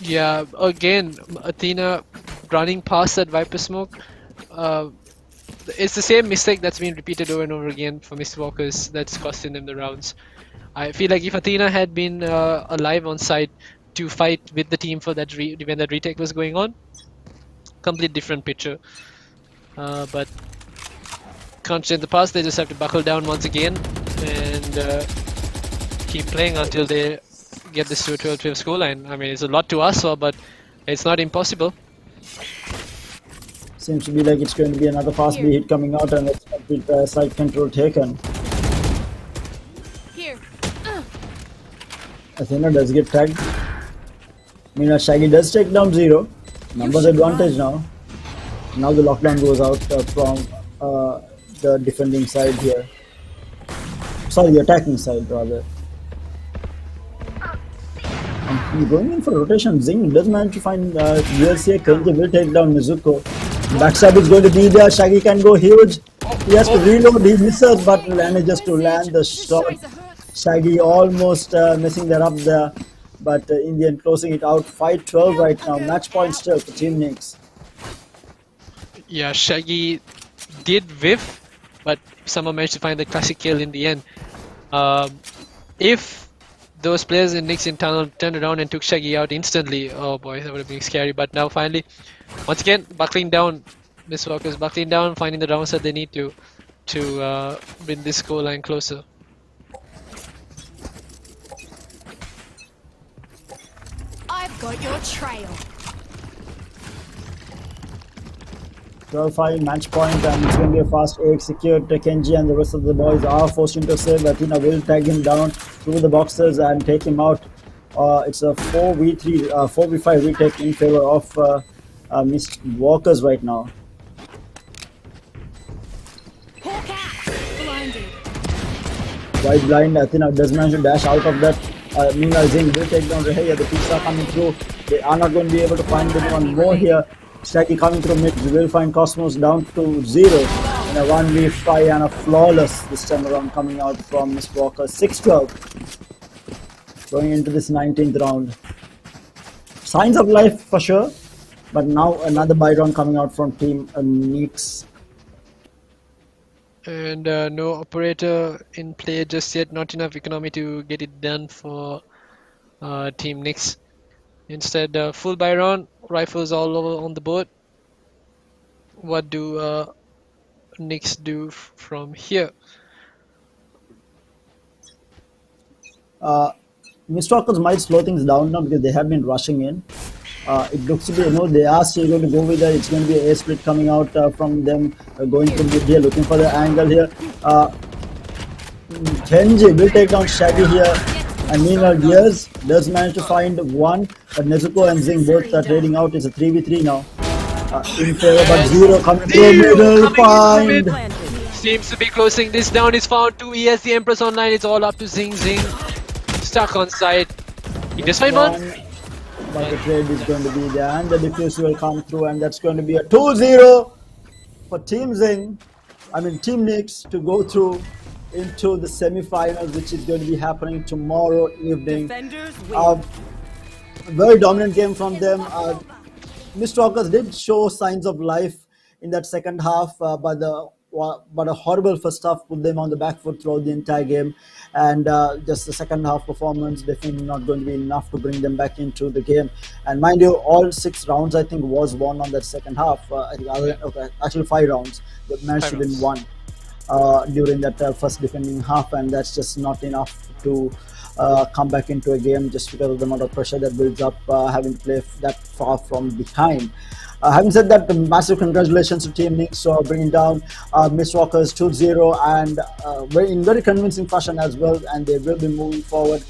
Yeah, again, Athena running past that Viper smoke. It's the same mistake that's been repeated over and over again for Mistwalkers that's costing them the rounds. I feel like if Athena had been alive on site to fight with the team for that when that retake was going on, complete different picture. But can't change the past. They just have to buckle down once again and keep playing until they get this to a 12-12 scoreline. I mean, it's a lot to ask for, but it's not impossible. Seems to be like it's going to be another fast B hit coming out, and it's complete side control taken. Here. Athena does get tagged. Meanwhile, Shaggy does take down 0. Numbers advantage now. Now the lockdown goes out from the defending side here. Sorry, the attacking side rather. And he's going in for rotation. Zing does manage to find ULCA. Kenji will take down Nezuko. Backstab is going to be there. Shaggy can go huge. He has to reload. He misses, but manages to land the shot. Shaggy almost messing that up there, but in the end closing it out. 5-12 right now. Match point still for Team Nyx. Yeah, Shaggy did whiff, but somehow managed to find the classic kill in the end. If those players in Nyx in tunnel turned around and took Shaggy out instantly, oh boy, that would have been scary. But now finally, once again, buckling down. Mistwalkers buckling down, finding the rounds that they need to bring this goal line closer. I've got your trail. 12-5 match point, and it's going to be a fast A execute. Kenji and the rest of the boys are forced into save. Athena will tag him down through the boxes and take him out. It's a 4v3, 4v5 retake in favor of Mistwalkers right now. Hawk out. Blinded. Quite blind. Athena does manage to dash out of that Meanwhile, Zing will take down Reheya. The picks are coming through. They are not going to be able to find anyone more here. Shaggy coming through mid. We will find Cosmos down to 0. And a 1v5 and a flawless this time around coming out from Miss Walker. 6-12. Going into this 19th round. Signs of life for sure. But now another buy round coming out from Team Neeks. And no operator in play just yet. Not enough economy to get it done for Team Nix. Instead, full buy round, rifles all over on the board. What do Nix do from here? Mistwalkers might slow things down now because they have been rushing in. It looks to be, they are still going to go with it. It's going to be a split coming out from them, going from mid here, looking for the angle here. Kenji will take down Shaggy here. And meanwhile, Gears does manage to find one, but Nezuko and Zing both are trading out. It's a 3v3 now. In favor, but 0 coming through middle, find. Seems to be closing this down. Is found 2. He has the Empress online. It's all up to Zing. Stuck on side. He does find one. But the trade is going to be there, and the defuse will come through, and that's going to be a 2-0 for Team Nix to go through into the semi-finals, which is going to be happening tomorrow evening. Very dominant game from them. Mistwalkers did show signs of life in that second half, but a horrible first half put them on the back foot throughout the entire game, and just the second half performance definitely not going to be enough to bring them back into the game. And mind you, all 6 rounds I think was won on that second half. Actually 5 rounds. They managed to win 1 during that first defending half, and that's just not enough to come back into a game just because of the amount of pressure that builds up having to play that far from behind. Having said that, massive congratulations to Team Nix for bringing down Mistwalkers 2-0 and in very convincing fashion as well, and they will be moving forward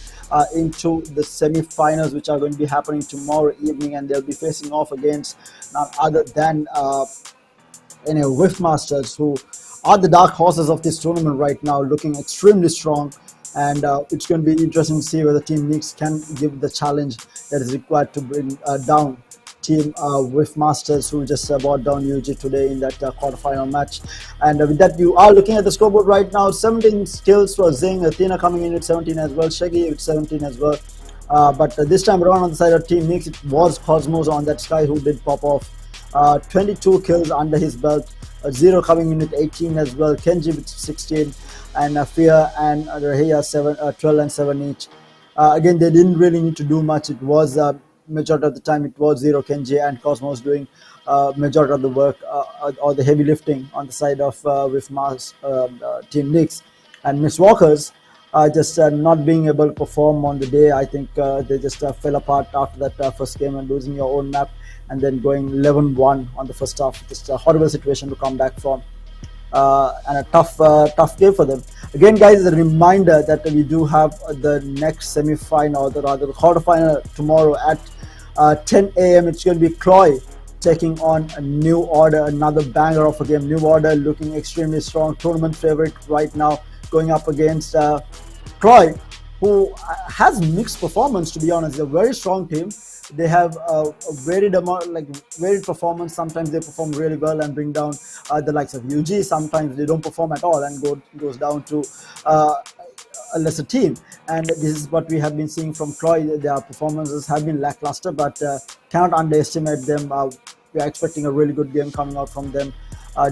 into the semi-finals, which are going to be happening tomorrow evening, and they'll be facing off against none other than Whiffmasters, who are the dark horses of this tournament right now, looking extremely strong. And it's going to be interesting to see whether Team Nix can give the challenge that is required to bring down Team Whiffmasters, who just brought down UG today in that quarterfinal match. And with that, you are looking at the scoreboard right now. 17 kills for Zing, Athena coming in with 17 as well, Shaggy with 17 as well. But this time around on the side of Team Nix, it was Cosmos on that Sky who did pop off. 22 kills under his belt, 0 coming in with 18 as well, Kenji with 16, and Fear and Reheya 12 and 7 each. Again, they didn't really need to do much. It was majority of the time it was 0 Kenji and Cosmos doing majority of the work or the heavy lifting on the side of Whiffmasters Team Nix. And Mistwalkers just not being able to perform on the day. I think they just fell apart after that first game and losing your own map and then going 11-1 on the first half. Just a horrible situation to come back from. And a tough game for them. Again, guys, a reminder that we do have the next semi-final, or rather the quarterfinal tomorrow at 10 a.m. It's going to be Chloe taking on a New Order, another banger of a game. New Order looking extremely strong, tournament favorite right now, going up against Chloe, who has mixed performance, to be honest. They're a very strong team. They have a varied performance. Sometimes they perform really well and bring down the likes of UG. Sometimes they don't perform at all and goes down to a lesser team. And this is what we have been seeing from Troy. Their performances have been lackluster, but cannot underestimate them. We are expecting a really good game coming out from them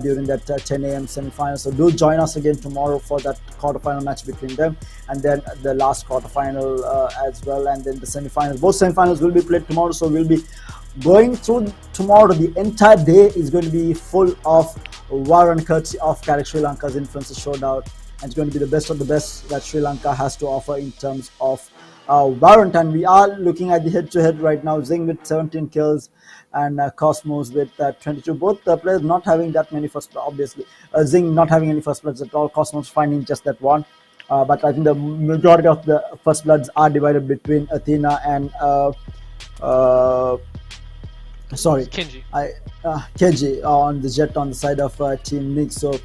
during that 10 a.m. semi-final. So do join us again tomorrow for that quarterfinal match between them, and then the last quarterfinal as well, and then the semi-finals. Both semi-finals will be played tomorrow, so we'll be going through tomorrow. The entire day is going to be full of war and courtesy of Calyx Sri Lanka's Influencer Showdown, and it's going to be the best of the best that Sri Lanka has to offer in terms of Warrant. And we are looking at the head-to-head right now. Zing with 17 kills and Cosmos with 22. Both players not having that many first, obviously. Zing not having any first bloods at all. Cosmos finding just that one. But I think the majority of the first bloods are divided between Athena and Kenji. Kenji on the Jet on the side of Team Nix. So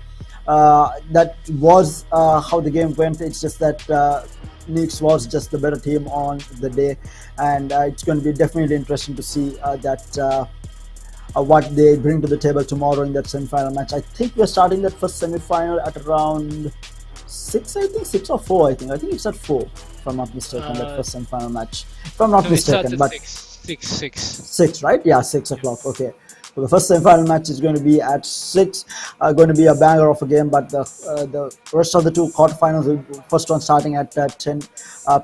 that was how the game went. It's just that Neeks was just the better team on the day, and it's going to be definitely interesting to see what they bring to the table tomorrow in that semi-final match. I think we're starting that first semi-final at around 6, I think 6 or 4. I think it's at 4, if I'm not mistaken. That first semi-final match, if I'm not No, mistaken, but 6, right? Yeah, 6 o'clock. Okay. So the first semi-final match is going to be at 6. Going to be a banger of a game, but the rest of the two quarterfinals, the first one starting at 10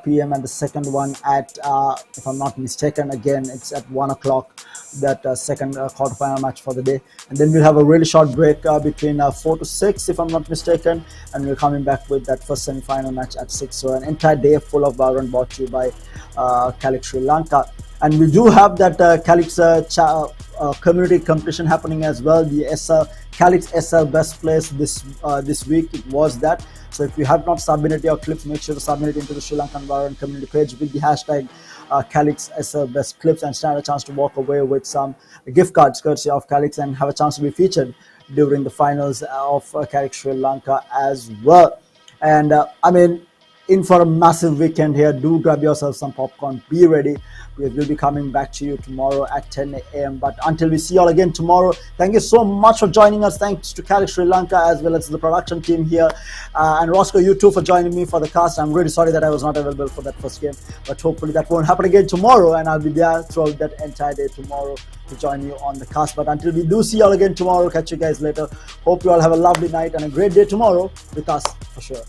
p.m. and the second one at, if I'm not mistaken, again it's at 1 o'clock. That second quarterfinal match for the day, and then we'll have a really short break between 4 to 6, if I'm not mistaken, and we're coming back with that first semi-final match at 6. So an entire day full of Valorant brought to you by Calyx Sri Lanka. And we do have that Calyx community competition happening as well. The Calyx SL best place this week, it was that. So if you have not submitted your clips, make sure to submit it into the Sri Lankan Valorant community page with the hashtag Calyx SL best clips, and stand a chance to walk away with some gift cards courtesy of Calyx, and have a chance to be featured during the finals of Calyx Sri Lanka as well. And I mean, in for a massive weekend here. Do grab yourself some popcorn, be ready. We will be coming back to you tomorrow at 10 a.m. But until we see you all again tomorrow, thank you so much for joining us. Thanks to Calyx Sri Lanka as well as the production team here. And Roscoe, you too, for joining me for the cast. I'm really sorry that I was not available for that first game, but hopefully that won't happen again tomorrow, and I'll be there throughout that entire day tomorrow to join you on the cast. But until we do see you all again tomorrow, catch you guys later. Hope you all have a lovely night and a great day tomorrow with us for sure.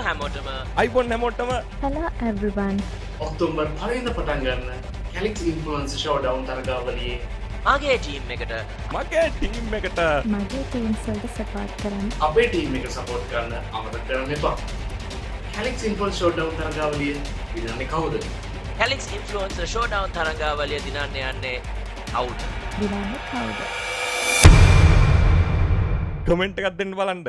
හැමෝටම iPhone හැමෝටම Hello everyone. October 1 වෙනිදා පටන් ගන්න Calyx Influence Showdown තරගාවලියේ මගේ team එකට මගේ team එකට මගේ ටීම්ස් වලට සපෝට් කරන්න. අපේ ටීම් එක සපෝට් කරන්න අමතක කරන්න එපා. Calyx Influence Showdown තරගාවලිය විඳන්නේ කවුද? Calyx Influencer Showdown තරගාවලිය දිනන්න යන්නේ කවුද? දිනන්නේ කවුද? කමෙන්ට් එකක් දෙන්න බලන්න